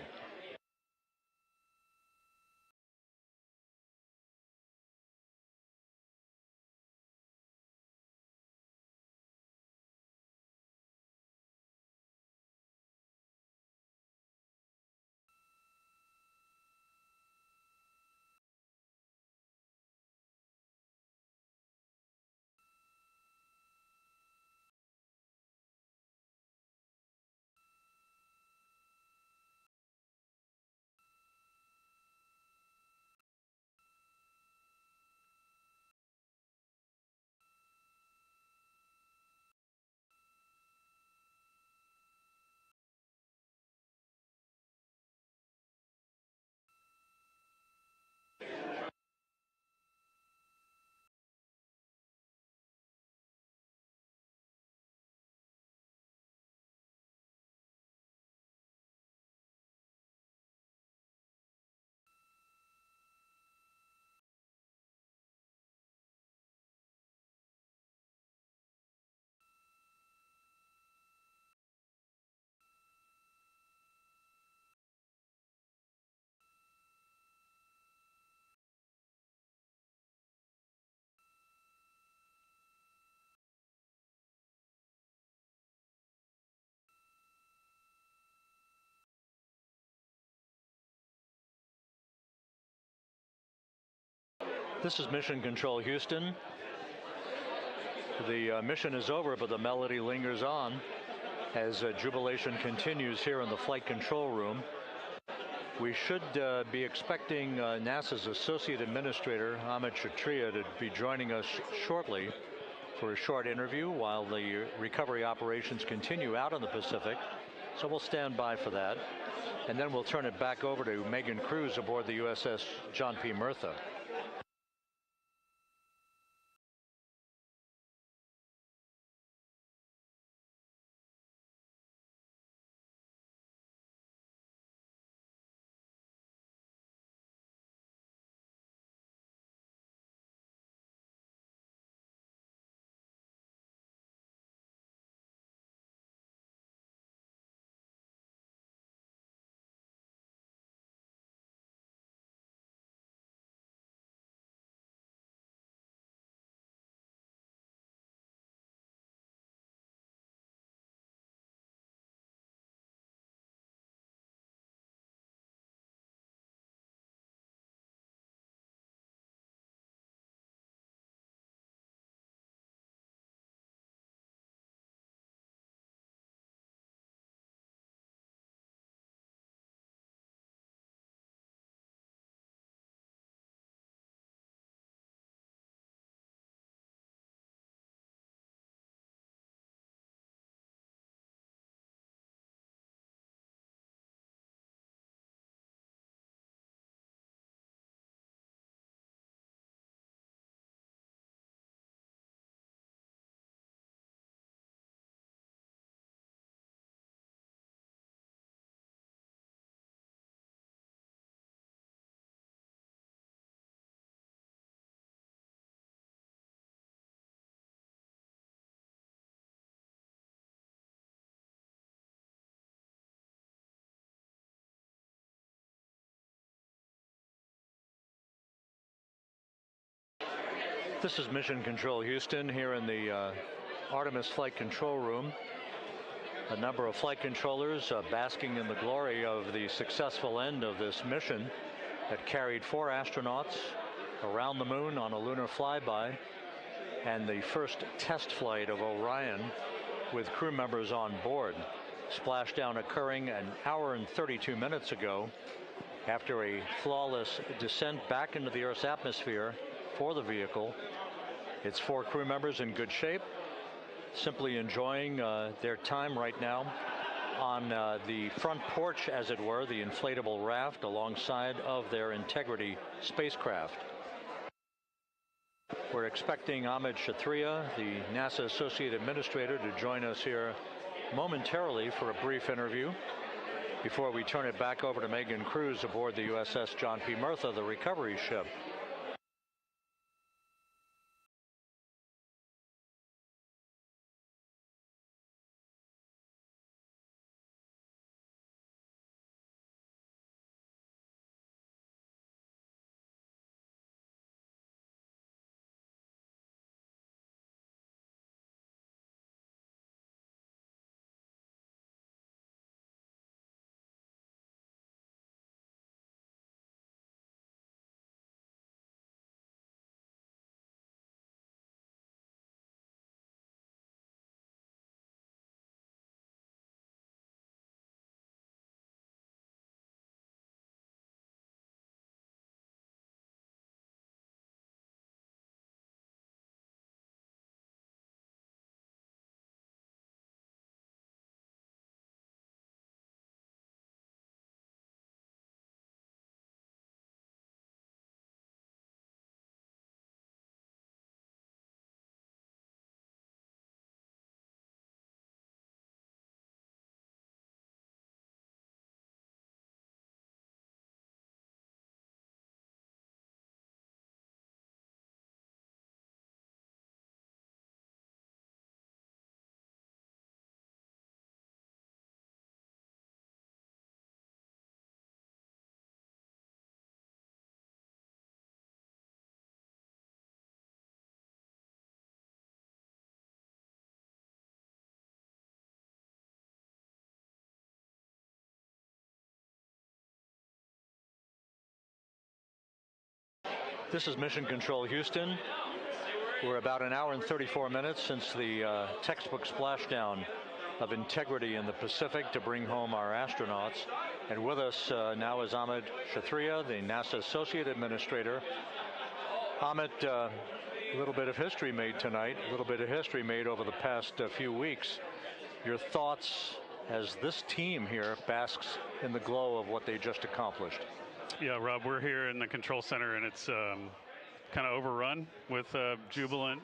G: This is Mission Control Houston. The mission is over, but the melody lingers on as jubilation continues here in the flight control room. We should be expecting NASA's Associate Administrator, Amit Kshatriya, to be joining us shortly for a short interview while the recovery operations continue out in the Pacific. So we'll stand by for that. And then we'll turn it back over to Megan Cruz aboard the USS John P. Murtha. This is Mission Control Houston here in the Artemis flight control room. A number of flight controllers basking in the glory of the successful end of this mission that carried 4 astronauts around the moon on a lunar flyby, and the first test flight of Orion with crew members on board. Splashdown occurring an hour and 32 minutes ago after a flawless descent back into the Earth's atmosphere for the vehicle. Its 4 crew members in good shape, simply enjoying their time right now on the front porch, as it were, the inflatable raft alongside of their Integrity spacecraft. We're expecting Amit Kshatriya, the NASA Associate Administrator, to join us here momentarily for a brief interview before we turn it back over to Megan Cruz aboard the USS John P. Murtha, the recovery ship. This is Mission Control Houston. We're about an hour and 34 minutes since the textbook splashdown of integrity in the Pacific to bring home our astronauts. And with us now is Amit Kshatriya, the NASA Associate Administrator. Amit, a little bit of history made tonight, a little bit of history made over the past few weeks. Your thoughts as this team here basks in the glow of what they just accomplished?
S: Yeah, Rob, we're here in the control center, and it's kind of overrun with jubilant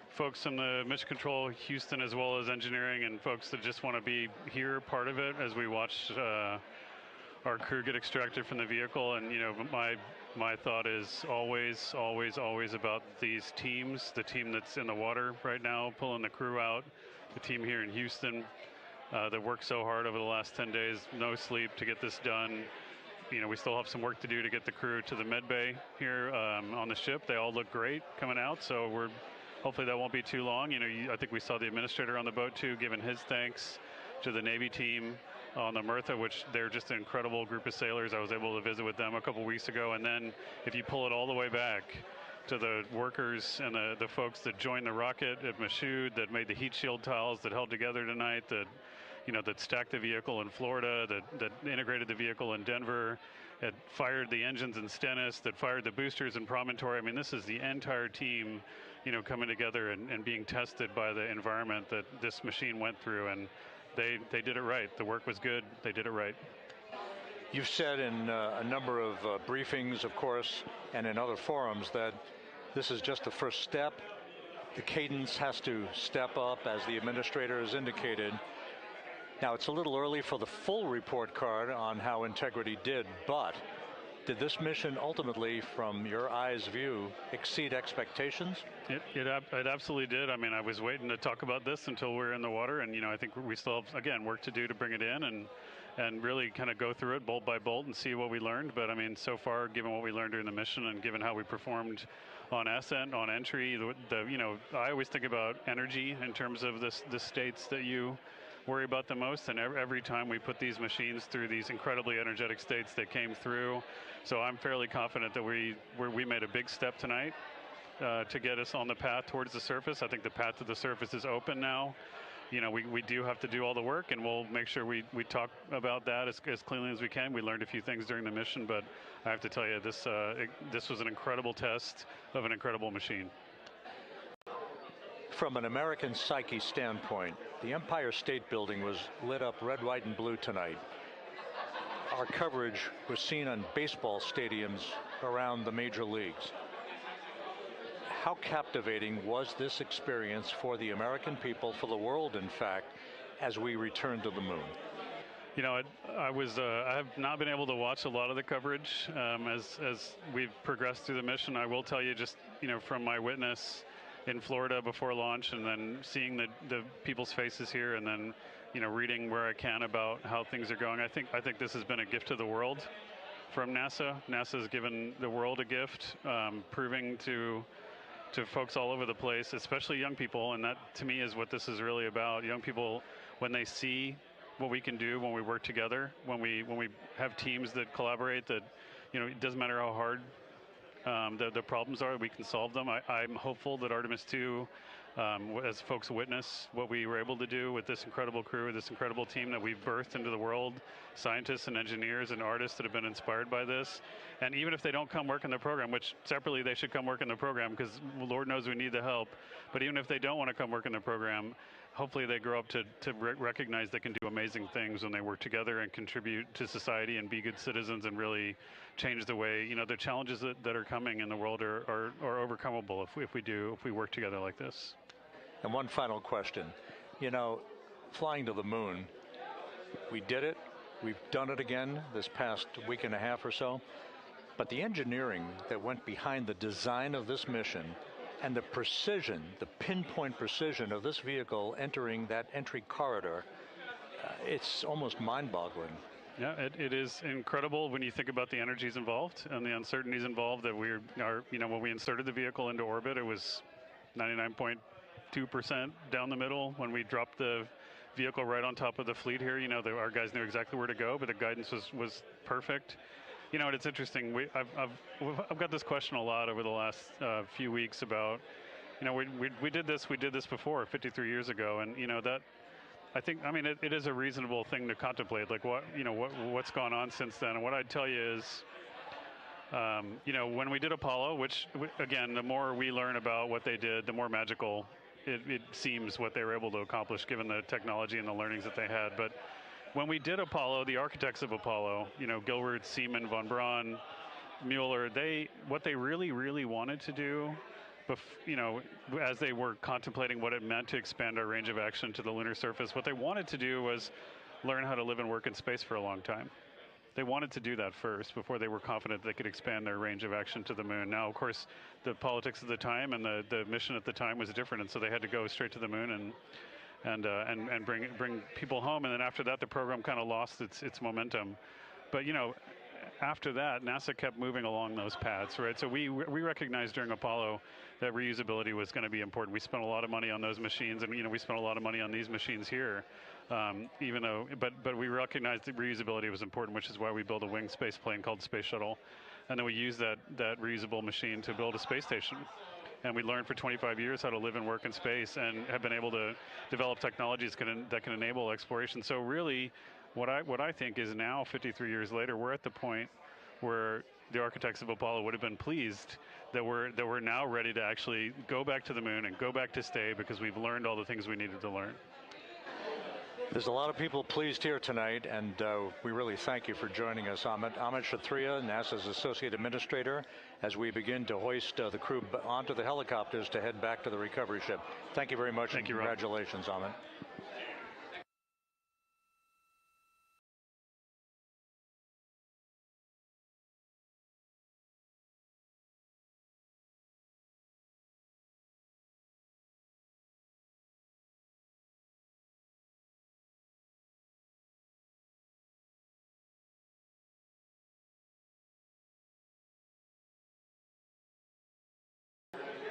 S: folks in the Mission Control Houston, as well as engineering, and folks that just want to be here, part of it, as we watch our crew get extracted from the vehicle. And you know, my thought is always about these teams, the team that's in the water right now pulling the crew out, the team here in Houston that worked so hard over the last 10 days, no sleep to get this done. You know, we still have some work to do to get the crew to the med bay here on the ship. They all look great coming out, so hopefully that won't be too long. You know, I think we saw the administrator on the boat too, giving his thanks to the Navy team on the Murtha, which they're just an incredible group of sailors. I was able to visit with them a couple weeks ago. And then if you pull it all the way back to the workers and the folks that joined the rocket at Michoud, that made the heat shield tiles that held together tonight, that stacked the vehicle in Florida, that integrated the vehicle in Denver, that fired the engines in Stennis, that fired the boosters in Promontory. I mean, this is the entire team, coming together and being tested by the environment that this machine went through, and they did it right. The work was good. They did it right.
G: You've said in a number of briefings, of course, and in other forums that this is just the first step. The cadence has to step up, as the administrator has indicated. Now, it's a little early for the full report card on how integrity did, but did this mission ultimately, from your eyes view, exceed expectations?
S: It absolutely did. I mean, I was waiting to talk about this until we're in the water, and I think we still have, again, work to do to bring it in and really kind of go through it bolt by bolt and see what we learned. But I mean, so far, given what we learned during the mission and given how we performed on ascent, on entry, I always think about energy in terms of the states that you worry about the most, and every time we put these machines through these incredibly energetic states, they came through. So I'm fairly confident that we made a big step tonight to get us on the path towards the surface. I think the path to the surface is open now. We do have to do all the work, and we'll make sure we talk about that as cleanly as we can. We learned a few things during the mission, but I have to tell you, this was an incredible test of an incredible machine.
G: From an American psyche standpoint, the Empire State Building was lit up red, white, and blue tonight. Our coverage was seen on baseball stadiums around the major leagues. How captivating was this experience for the American people, for the world, in fact, as we return to the moon? I have not been able to watch a lot of the coverage as we've progressed through the mission. I will tell you, just from my witness in Florida before launch, and then seeing the people's faces here, and then reading where I can about how things are going. I think this has been a gift to the world from NASA. NASA has given the world a gift, proving to folks all over the place, especially young people, and that to me is what this is really about. Young people, when they see what we can do when we work together, when we have teams that collaborate, that it doesn't matter how hard the problems are, we can solve them. I'm hopeful that Artemis 2, as folks witness what we were able to do with this incredible crew, this incredible team that we've birthed into the world, scientists and engineers and artists that have been inspired by this. And even if they don't come work in the program, which separately they should come work in the program, because Lord knows we need the help, but even if they don't want to come work in the program, hopefully they grow up to recognize they can do amazing things when they work together and contribute to society and be good citizens and really change the way, the challenges that are coming in the world are overcomable if we work together like this. And one final question. Flying to the moon, we did it. We've done it again this past week and a half or so. But the engineering that went behind the design of this mission and the precision, the pinpoint precision of this vehicle entering that entry corridor, it's almost mind-boggling.
S: Yeah, it is incredible when you think about the energies involved and the uncertainties involved. That when we inserted the vehicle into orbit, it was 99.2% down the middle. When we dropped the vehicle right on top of the fleet here, our guys knew exactly where to go, but the guidance was perfect. You know, and it's interesting. I've got this question a lot over the last few weeks about, you know, we did this before 53 years ago, and you know that. I think, I mean, it is a reasonable thing to contemplate, like what's gone on since then. And what I'd tell you is, you know, when we did Apollo, which again, the more we learn about what they did, the more magical it seems what they were able to accomplish given the technology and the learnings that they had. But when we did Apollo, the architects of Apollo, you know, Gilbert, Seaman, von Braun, Mueller, what they really wanted to do, you know, as they were contemplating what it meant to expand our range of action to the lunar surface, what they wanted to do was learn how to live and work in space for a long time. They wanted to do that first before they were confident they could expand their range of action to the moon. Now, of course, the politics of the time and the mission at the time was different, and so they had to go straight to the moon and bring people home. And then after that, the program kind of lost its momentum. But you know, after that, NASA kept moving along those paths, right? So we recognized during Apollo that reusability was going to be important. We spent a lot of money on those machines, and you know, we spent a lot of money on these machines here, even though, but we recognized that reusability was important, which is why we built a winged space plane called Space Shuttle, and then we used that reusable machine to build a space station. And we learned for 25 years how to live and work in space, and have been able to develop technologies that can enable exploration. So really, what I think is now, 53 years later, we're at the point where the architects of Apollo would have been pleased that we're now ready to actually go back to the moon and go back to stay, because we've learned all the things we needed to learn.
G: There's a lot of people pleased here tonight, and we really thank you for joining us. Amit Kshatriya, NASA's Associate Administrator, as we begin to hoist the crew onto the helicopters to head back to the recovery ship. Thank you very much.
S: Thank you,
G: congratulations, Amit.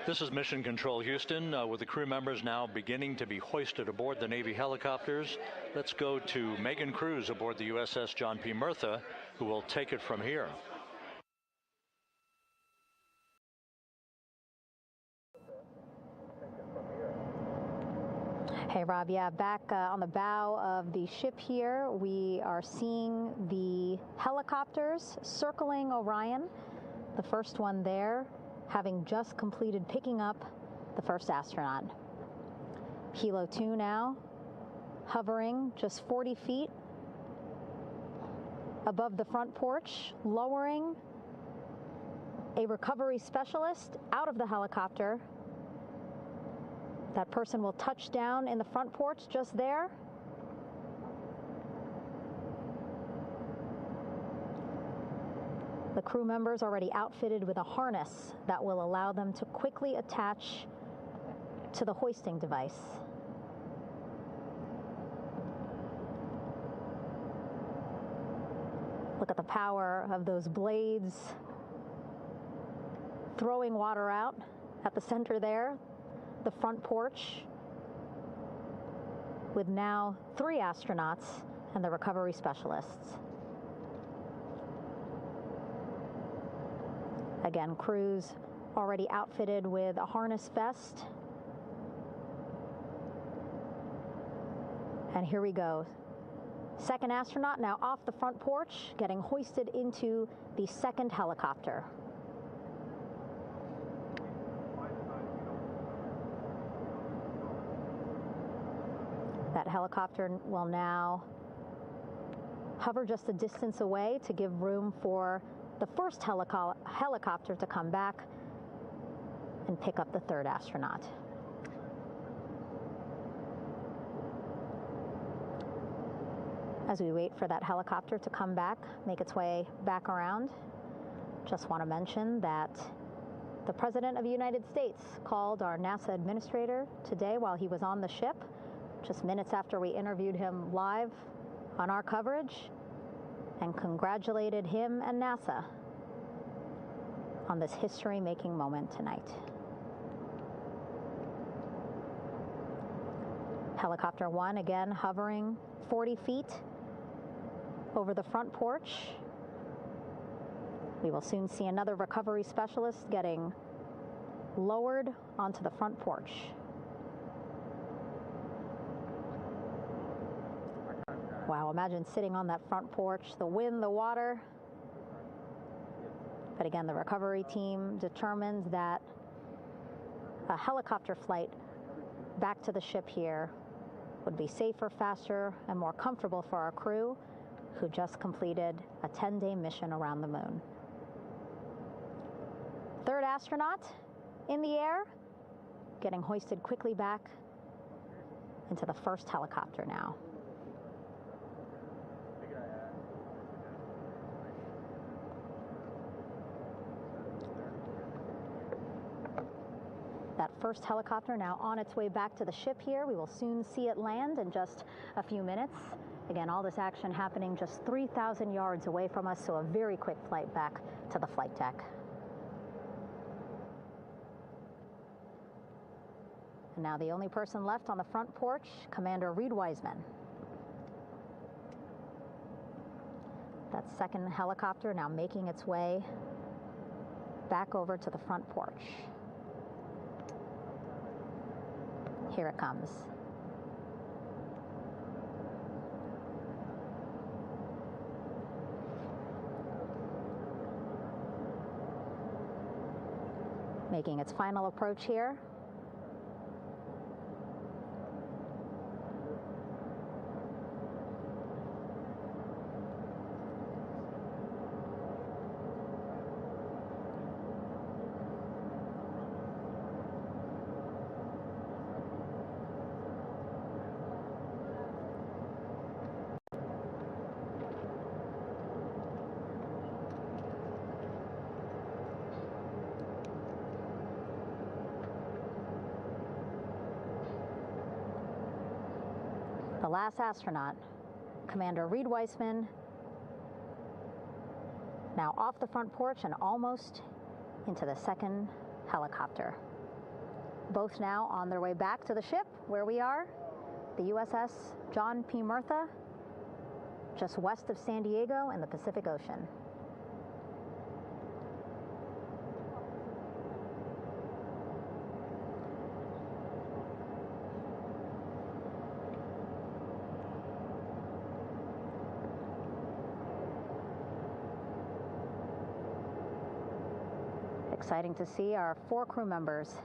G: This is Mission Control Houston, with the crew members now beginning to be hoisted aboard the Navy helicopters. Let's go to Megan Cruz aboard the USS John P. Murtha, who will take it from here.
J: Hey, Rob. Yeah, back on the bow of the ship here, we are seeing the helicopters circling Orion. The first one there, having just completed picking up the first astronaut. Helo 2 now, hovering just 40 feet above the front porch, lowering a recovery specialist out of the helicopter. That person will touch down in the front porch just there. The crew members already outfitted with a harness that will allow them to quickly attach to the hoisting device. Look at the power of those blades throwing water out at the center there, the front porch, with now 3 astronauts and the recovery specialists. Again, crews already outfitted with a harness vest. And here we go. Second astronaut now off the front porch, getting hoisted into the second helicopter. That helicopter will now hover just a distance away to give room for the first helicopter to come back and pick up the third astronaut. As we wait for that helicopter to come back, make its way back around, just want to mention that the President of the United States called our NASA administrator today while he was on the ship, just minutes after we interviewed him live on our coverage, and congratulated him and NASA on this history-making moment tonight. Helicopter 1 again hovering 40 feet over the front porch. We will soon see another recovery specialist getting lowered onto the front porch. Wow, imagine sitting on that front porch, the wind, the water. But again, the recovery team determined that a helicopter flight back to the ship here would be safer, faster, and more comfortable for our crew who just completed a 10-day mission around the moon. Third astronaut in the air, getting hoisted quickly back into the first helicopter now. That first helicopter now on its way back to the ship here. We will soon see it land in just a few minutes. Again, all this action happening just 3,000 yards away from us, so a very quick flight back to the flight deck. And now the only person left on the front porch, Commander Reed Wiseman. That second helicopter now making its way back over to the front porch. Here it comes. Making its final approach here. The last astronaut, Commander Reed Wiseman, now off the front porch and almost into the second helicopter. Both now on their way back to the ship where we are, the USS John P. Murtha, just west of San Diego in the Pacific Ocean. Exciting to see our 4 crew members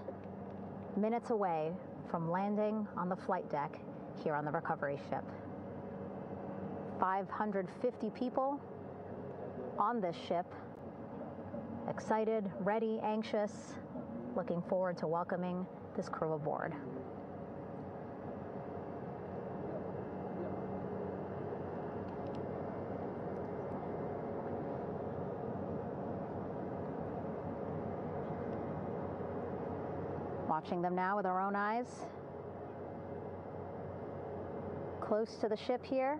J: minutes away from landing on the flight deck here on the recovery ship. 550 people on this ship, excited, ready, anxious, looking forward to welcoming this crew aboard. Watching them now with our own eyes. Close to the ship here.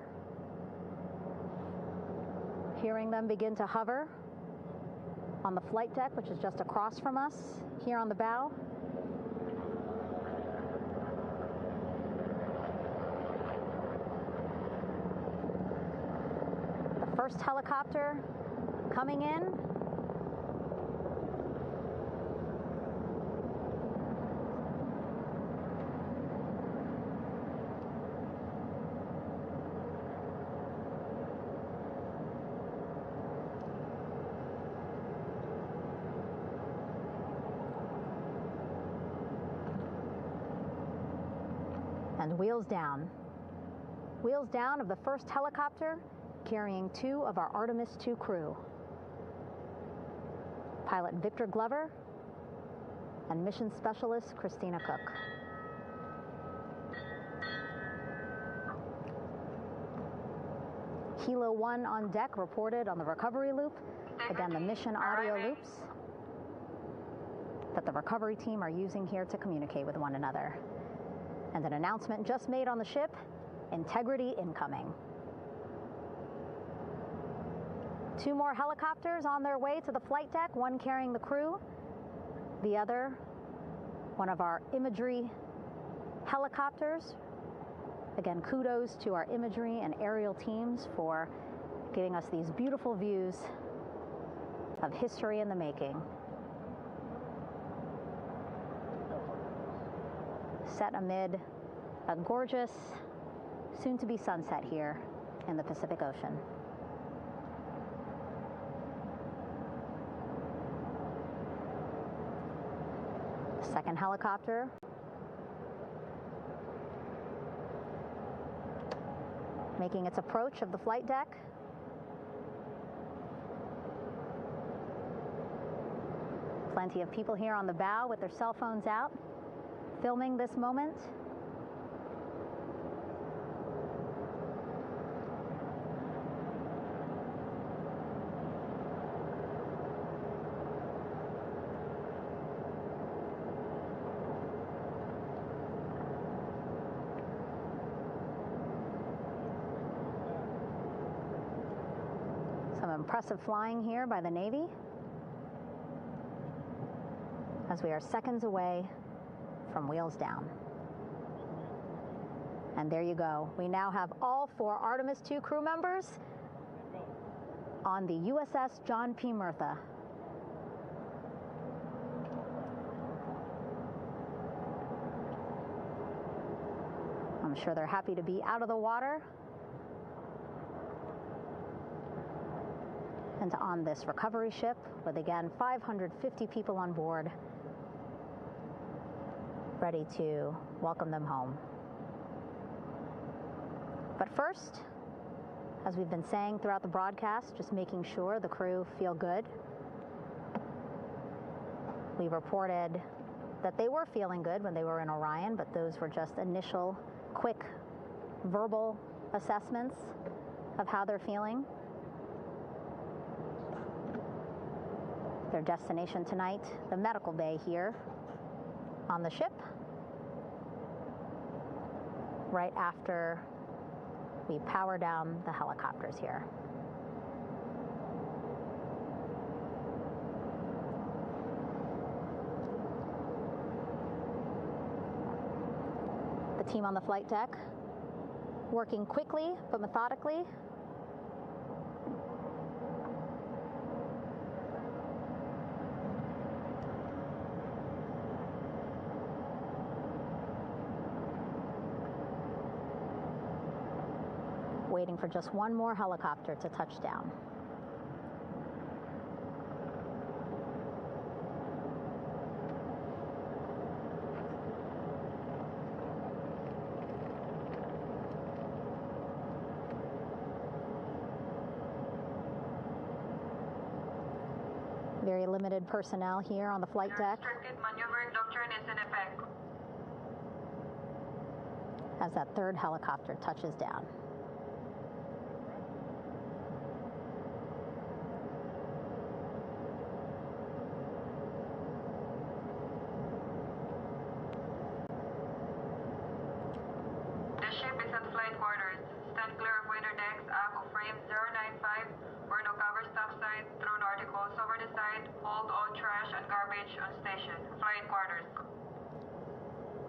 J: Hearing them begin to hover on the flight deck, which is just across from us, here on the bow. The first helicopter coming in. And wheels down. Wheels down of the first helicopter carrying 2 of our Artemis II crew. Pilot Victor Glover and mission specialist Christina Cook. Kilo 1 on deck reported on the recovery loop. Again, the mission audio loops that the recovery team are using here to communicate with one another. And an announcement just made on the ship, integrity incoming. 2 more helicopters on their way to the flight deck, one carrying the crew, the other, one of our imagery helicopters. Again, kudos to our imagery and aerial teams for giving us these beautiful views of history in the making. Set amid a gorgeous, soon-to-be sunset here in the Pacific Ocean. Second helicopter making its approach of the flight deck. Plenty of people here on the bow with their cell phones out, filming this moment. Some impressive flying here by the Navy as we are seconds away from wheels down. And there you go. We now have all 4 Artemis II crew members on the USS John P. Murtha. I'm sure they're happy to be out of the water and on this recovery ship with, again, 550 people on board, ready to welcome them home. But first, as we've been saying throughout the broadcast, just making sure the crew feel good. We reported that they were feeling good when they were in Orion, but those were just initial, quick, verbal assessments of how they're feeling. Their destination tonight, the medical bay here on the ship, right after we power down the helicopters here. The team on the flight deck working quickly but methodically. Waiting for just one more helicopter to touch down. Very limited personnel here on the flight deck.
R: Restricted maneuvering doctrine is in effect.
J: As that third helicopter touches down.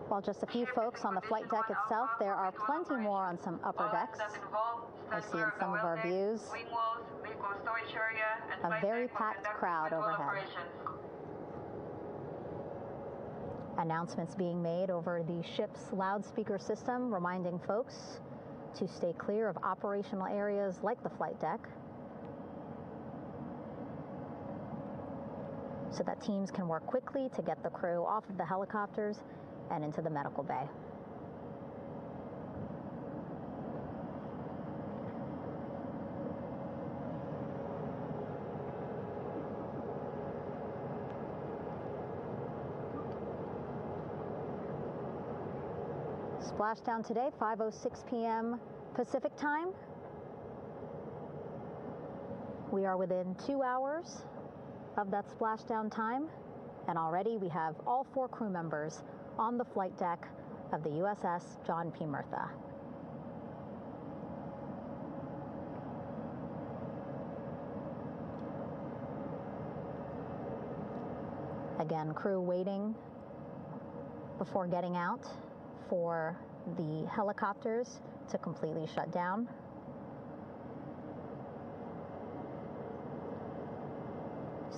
J: While just a few folks on the flight deck itself, there are plenty more on some upper decks. I see in some of our views a very packed crowd overhead. Announcements being made over the ship's loudspeaker system, reminding folks to stay clear of operational areas like the flight deck, so that teams can work quickly to get the crew off of the helicopters and into the medical bay. Splashdown today, 5:06 p.m. Pacific time. We are within 2 hours of that splashdown time, and already we have all 4 crew members on the flight deck of the USS John P. Murtha. Again, crew waiting before getting out for the helicopters to completely shut down.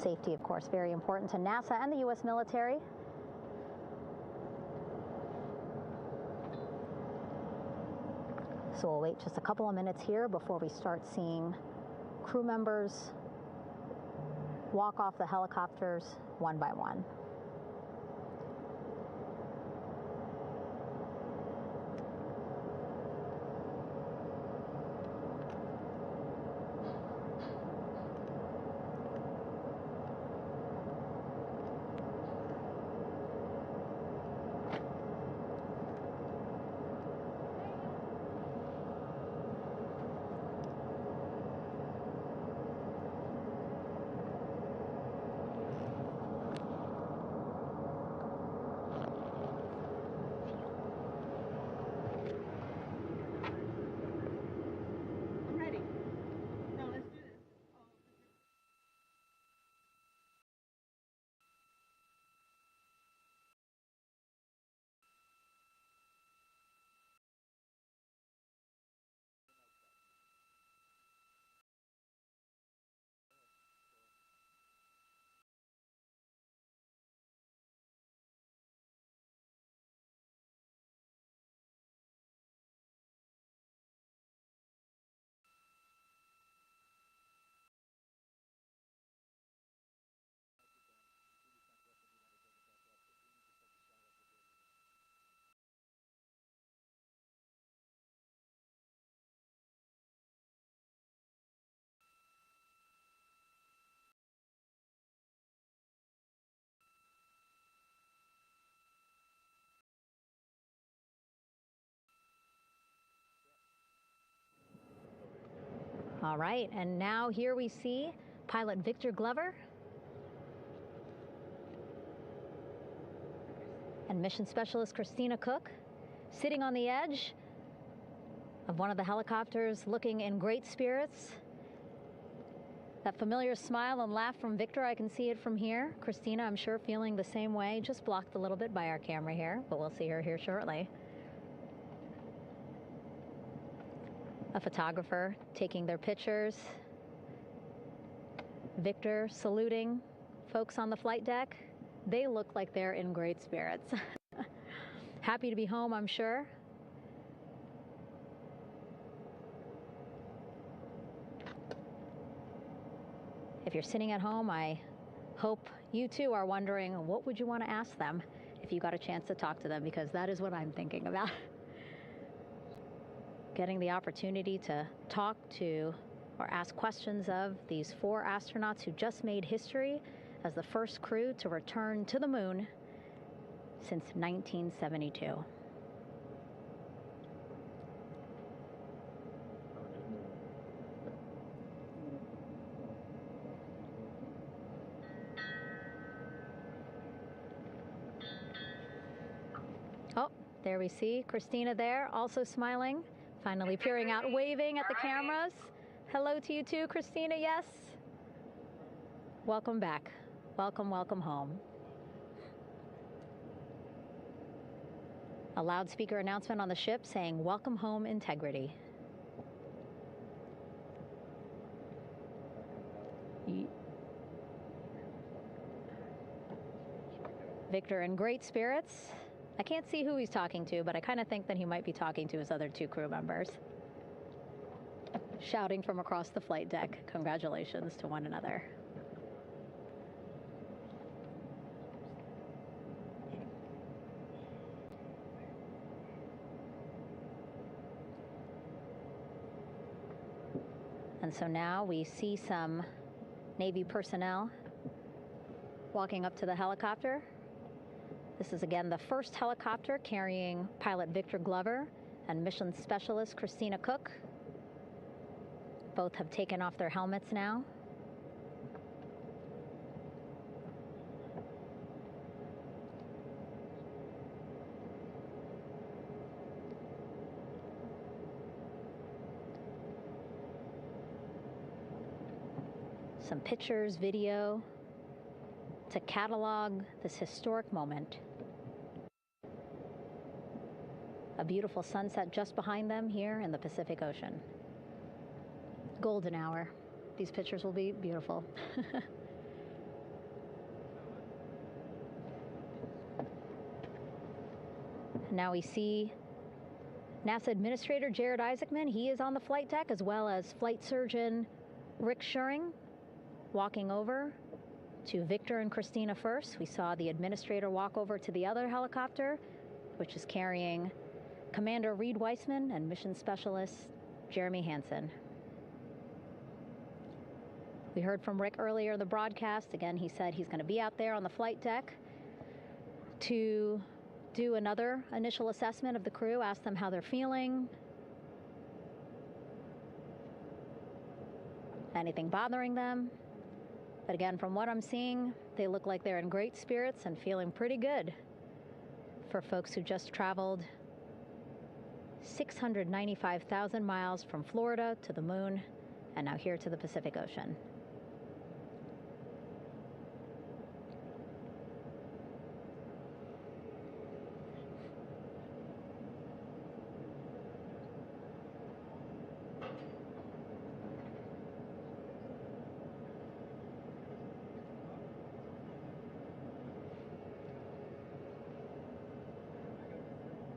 J: Safety, of course, very important to NASA and the U.S. military. So we'll wait just a couple of minutes here before we start seeing crew members walk off the helicopters one by one. All right, and now here we see pilot Victor Glover and mission specialist Christina Cook sitting on the edge of one of the helicopters, looking in great spirits. That familiar smile and laugh from Victor, I can see it from here. Christina, I'm sure, feeling the same way, just blocked a little bit by our camera here, but we'll see her here shortly. A photographer taking their pictures. Victor saluting folks on the flight deck. They look like they're in great spirits. Happy to be home, I'm sure. If you're sitting at home, I hope you too are wondering, what would you want to ask them if you got a chance to talk to them, because that is what I'm thinking about. Getting the opportunity to talk to or ask questions of these 4 astronauts who just made history as the first crew to return to the moon since 1972. Oh, there we see Christina there, also smiling. Finally peering out, waving at the cameras. Hello to you too, Christina, yes? Welcome back. Welcome, welcome home. A loudspeaker announcement on the ship saying, "Welcome home, Integrity." Victor in great spirits. I can't see who he's talking to, but I kind of think that he might be talking to his other 2 crew members. Shouting from across the flight deck, congratulations to one another. And so now we see some Navy personnel walking up to the helicopter. This is again the first helicopter carrying pilot Victor Glover and mission specialist Christina Cook. Both have taken off their helmets now. Some pictures, video to catalog this historic moment. A beautiful sunset just behind them here in the Pacific Ocean. Golden hour. These pictures will be beautiful. Now we see NASA Administrator Jared Isaacman. He is on the flight deck, as well as Flight Surgeon Rick Schuring walking over to Victor and Christina first. We saw the administrator walk over to the other helicopter, which is carrying Commander Reed Weissman and Mission Specialist Jeremy Hansen. We heard from Rick earlier in the broadcast. Again, he said he's going to be out there on the flight deck to do another initial assessment of the crew, ask them how they're feeling, anything bothering them. But again, from what I'm seeing, they look like they're in great spirits and feeling pretty good for folks who just traveled 695,000 miles from Florida to the moon and now here to the Pacific Ocean.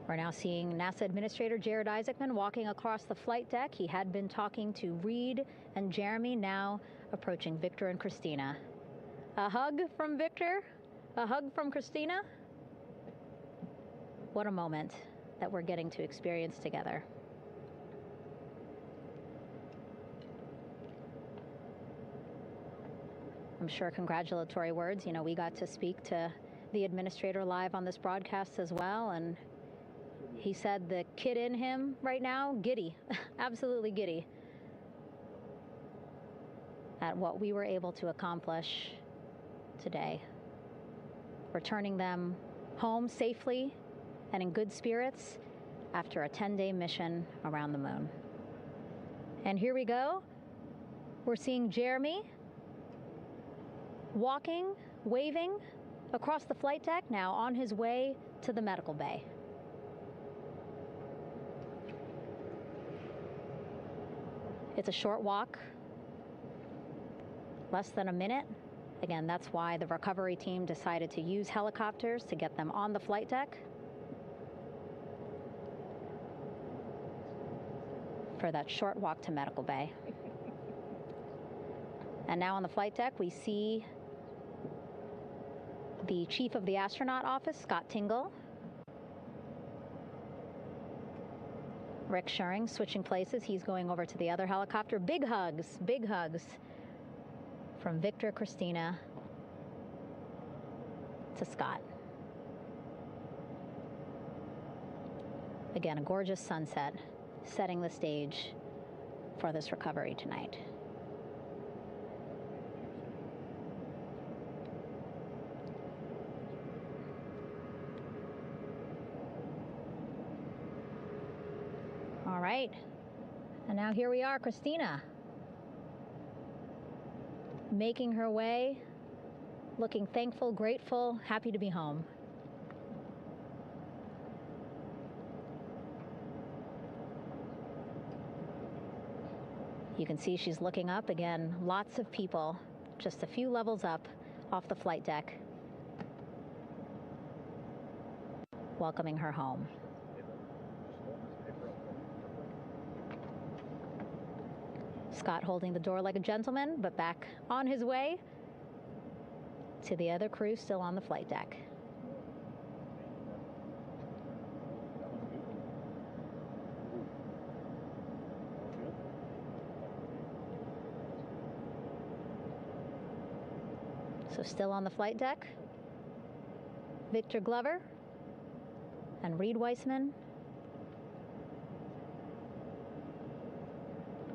J: We're now seeing NASA Administrator Jared Isaacman walking across the flight deck. He had been talking to Reed and Jeremy, now approaching Victor and Christina. A hug from Victor, a hug from Christina. What a moment that we're getting to experience together. I'm sure congratulatory words. You know, we got to speak to the administrator live on this broadcast as well, and he said the kid in him right now, giddy, absolutely giddy at what we were able to accomplish today. Returning them home safely and in good spirits after a 10-day mission around the moon. And here we go. We're seeing Jeremy walking, waving across the flight deck, now on his way to the medical bay. It's a short walk, less than a minute. Again, that's why the recovery team decided to use helicopters to get them on the flight deck for that short walk to medical bay. And now on the flight deck, we see the chief of the astronaut office, Scott Tingle. Rick Schuring switching places. He's going over to the other helicopter. Big hugs from Victor, Christina to Scott. Again, a gorgeous sunset setting the stage for this recovery tonight. All right, and now here we are, Christina, making her way, looking thankful, grateful, happy to be home. You can see she's looking up. Again, lots of people, just a few levels up off the flight deck, welcoming her home. Scott holding the door like a gentleman, but back on his way to the other crew still on the flight deck. So still on the flight deck, Victor Glover and Reed Weissman.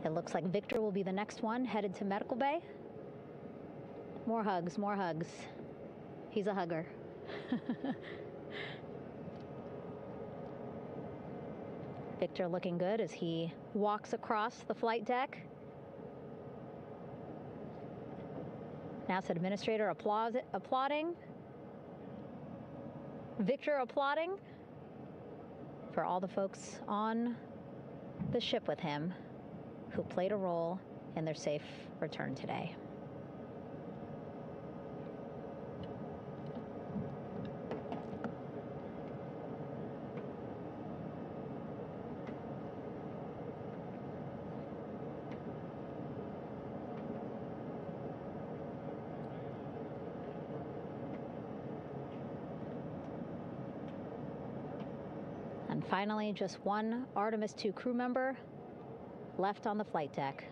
J: It looks like Victor will be the next one headed to medical bay. More hugs, more hugs. He's a hugger. Victor looking good as he walks across the flight deck. NASA Administrator applauding. Victor applauding for all the folks on the ship with him who played a role in their safe return today. And finally, just one Artemis 2 crew member left on the flight deck,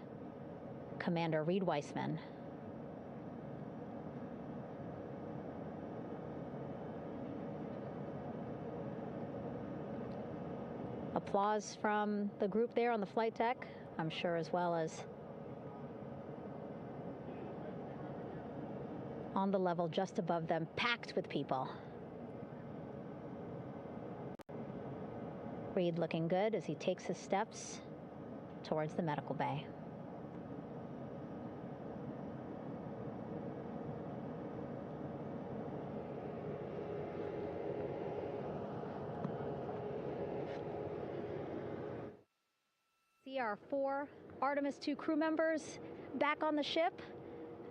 J: Commander Reed Weissman. Applause from the group there on the flight deck, I'm sure, as well as on the level just above them, packed with people. Reed looking good as he takes his steps towards the medical bay. See our 4 Artemis 2 crew members back on the ship.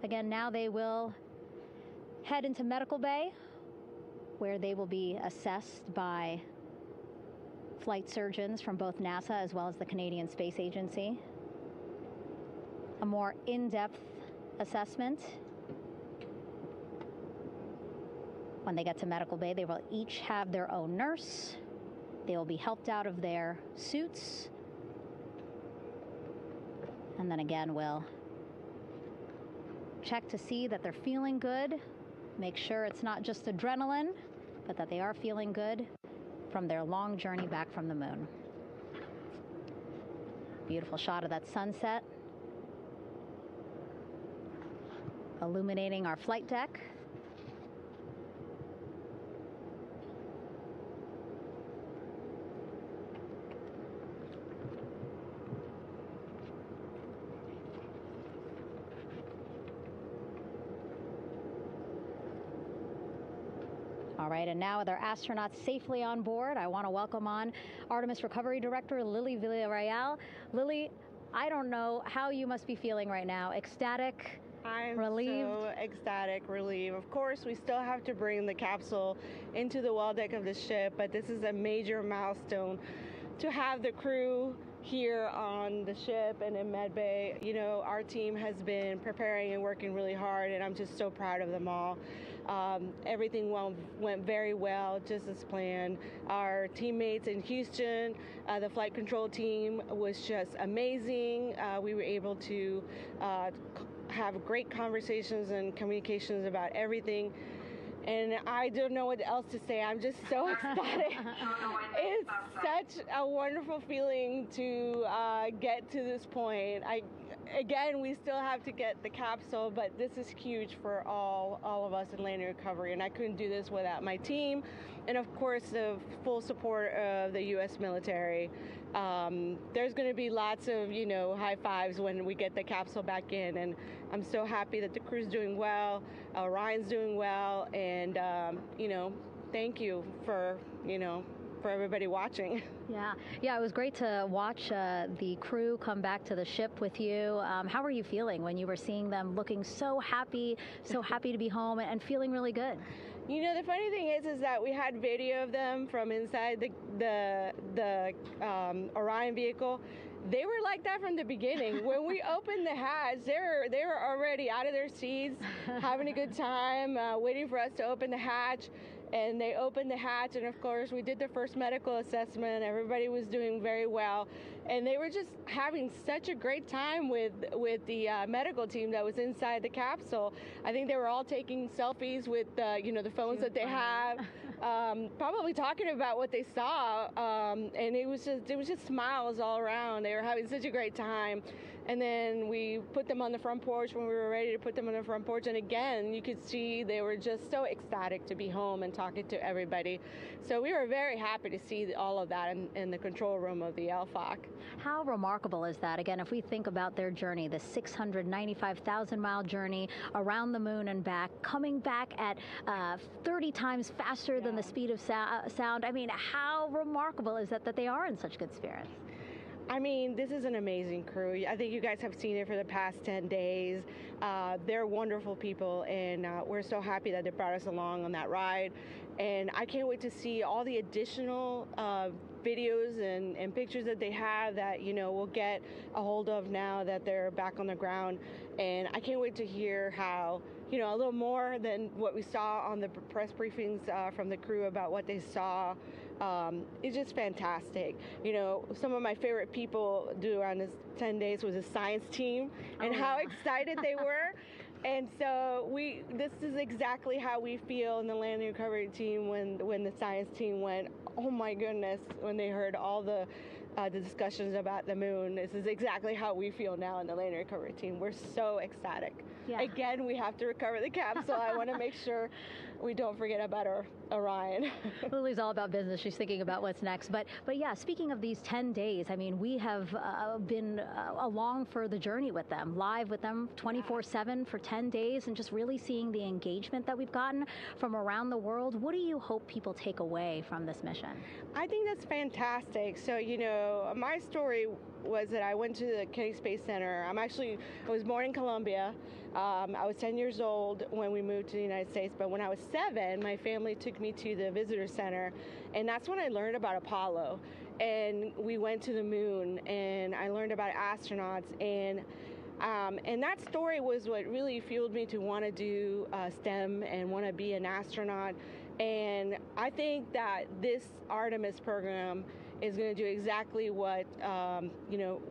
J: Again, now they will head into medical bay, where they will be assessed by flight surgeons from both NASA as well as the Canadian Space Agency. A more in-depth assessment. When they get to medical bay, they will each have their own nurse. They will be helped out of their suits. And then again, we'll check to see that they're feeling good. Make sure it's not just adrenaline, but that they are feeling good from their long journey back from the moon. Beautiful shot of that sunset, illuminating our flight deck. All right, and now with our astronauts safely on board, I want to welcome on Artemis Recovery Director Lily Villarreal. Lily, I don't know how you must be feeling right now. Ecstatic, relieved?
T: So ecstatic, relieved. Of course, we still have to bring the capsule into the well deck of the ship, but this is a major milestone to have the crew here on the ship and in Med Bay. You know, our team has been preparing and working really hard, and I'm just so proud of them all. Everything went very well, just as planned. Our teammates in Houston, the flight control team was just amazing. We were able to have great conversations and communications about everything. And I don't know what else to say. I'm just so ecstatic. It's such a wonderful feeling to get to this point. Again, we still have to get the capsule, but this is huge for all of us in landing recovery, and I couldn't do this without my team, and of course the full support of the U.S. military. There's going to be lots of, you know, high fives when we get the capsule back in, and I'm so happy that the crew's doing well, Orion's doing well, and you know, thank you for, you know, for everybody watching. Yeah, it was great to watch the crew come back to the ship with you. How were you feeling when you were seeing them looking so happy to be home and feeling really good? You know, the funny thing is that we had video of them from inside the Orion vehicle. They were like that from the beginning. When we opened the hatch, they were already out of their seats, having a good time, waiting for us to open the hatch. And they opened the hatch, and of course we did the first medical assessment. Everybody was doing very well, and they were just having such a great time with the medical team that was inside the capsule. I think they were all taking selfies with you know, the phones that they have, probably talking about what they saw, and it was just smiles all around. They were having such a great time. And then we put them on the front porch when we were ready to put them on the front porch. And again, you could see they were just so ecstatic to be home and talking to everybody. So we were very happy to see all of that in the control room of the LFOC. How remarkable is that? Again, if we think about their journey, the 695,000-mile journey around the moon and back, coming back at 30 times faster than the speed of sound. I mean, how remarkable is that they are in such good spirits? I mean, this is an amazing crew. I think you guys have seen it for the past 10 days. They're wonderful people, and we're so happy that they brought us along on that ride. And I can't wait to see all the additional videos and pictures that they have that, you know, we'll get a hold of now that they're back on the ground. And I can't wait to hear how, you know, a little more than what we saw on the press briefings from the crew about what they saw it's just fantastic. You know, some of my favorite people around this 10 days was the science team and how excited they were. And so this is exactly how we feel in the landing recovery team when the science team went, oh my goodness, when they heard all the discussions about the moon. This is exactly how we feel now in the landing recovery team. We're so ecstatic. Yeah. Again, we have to recover the capsule. I want to make sure we don't forget about our Orion.
J: Lily's all about business. She's thinking about what's next. But yeah, speaking of these 10 days, I mean, we have been along for the journey with them, live with them 24/7 for 10 days, and just really seeing the engagement that we've gotten from around the world. What do you hope people take away from this mission?
T: I think that's fantastic. So, you know, my story was that I went to the Kennedy Space Center. I was born in Colombia. I was 10 years old when we moved to the United States, but when I was 7, my family took me to the visitor center, and that's when I learned about Apollo. And we went to the moon, and I learned about astronauts, and that story was what really fueled me to want to do STEM and want to be an astronaut. And I think that this Artemis program is going to do exactly what,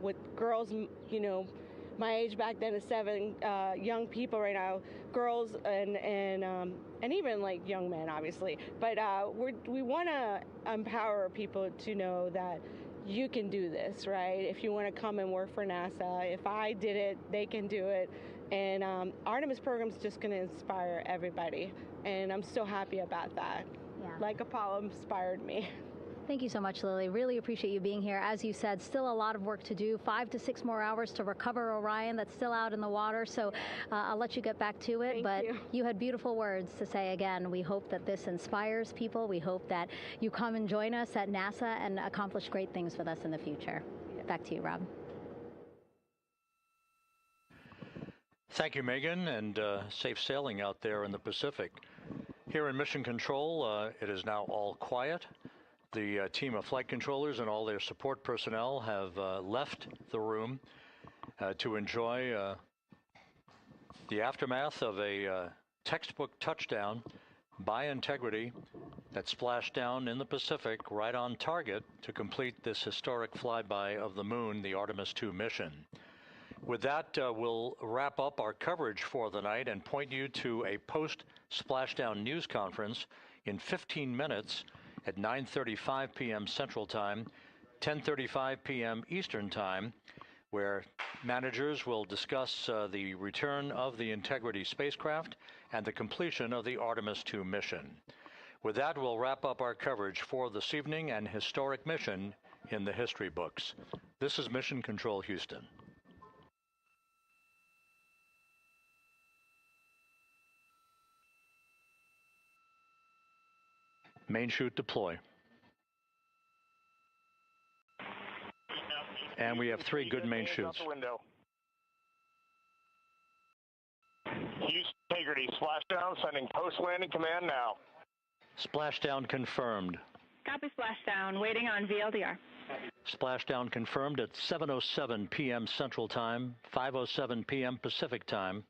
T: what girls, my age back then is 7, young people right now, girls and even like young men, obviously. But we want to empower people to know that you can do this, right? If you want to come and work for NASA, if I did it, they can do it. And Artemis program is just going to inspire everybody. And I'm so happy about that. Yeah. Like Apollo inspired me.
J: Thank you so much, Lily. Really appreciate you being here. As you said, still a lot of work to do, 5 to 6 more hours to recover Orion that's still out in the water. So I'll let you get back to it. But you had beautiful words to say again. We hope that this inspires people. We hope that you come and join us at NASA and accomplish great things with us in the future. Back to you, Rob.
G: Thank you, Megan, and safe sailing out there in the Pacific. Here in Mission Control, it is now all quiet. The team of flight controllers and all their support personnel have left the room to enjoy the aftermath of a textbook touchdown by Integrity that splashed down in the Pacific right on target to complete this historic flyby of the moon, the Artemis II mission. With that, we'll wrap up our coverage for the night and point you to a post-splashdown news conference in 15 minutes at 9:35 p.m. Central Time, 10:35 p.m. Eastern Time, where managers will discuss the return of the Integrity spacecraft and the completion of the Artemis II mission. With that, we'll wrap up our coverage for this evening and historic mission in the history books. This is Mission Control Houston. Main chute deploy. And we have 3 good main chutes.
I: Houston Integrity, splashdown, sending post-landing command now.
G: Splashdown confirmed.
H: Copy splashdown, waiting on VLDR.
G: Splashdown confirmed at 7:07 p.m. Central Time, 5:07 p.m. Pacific Time.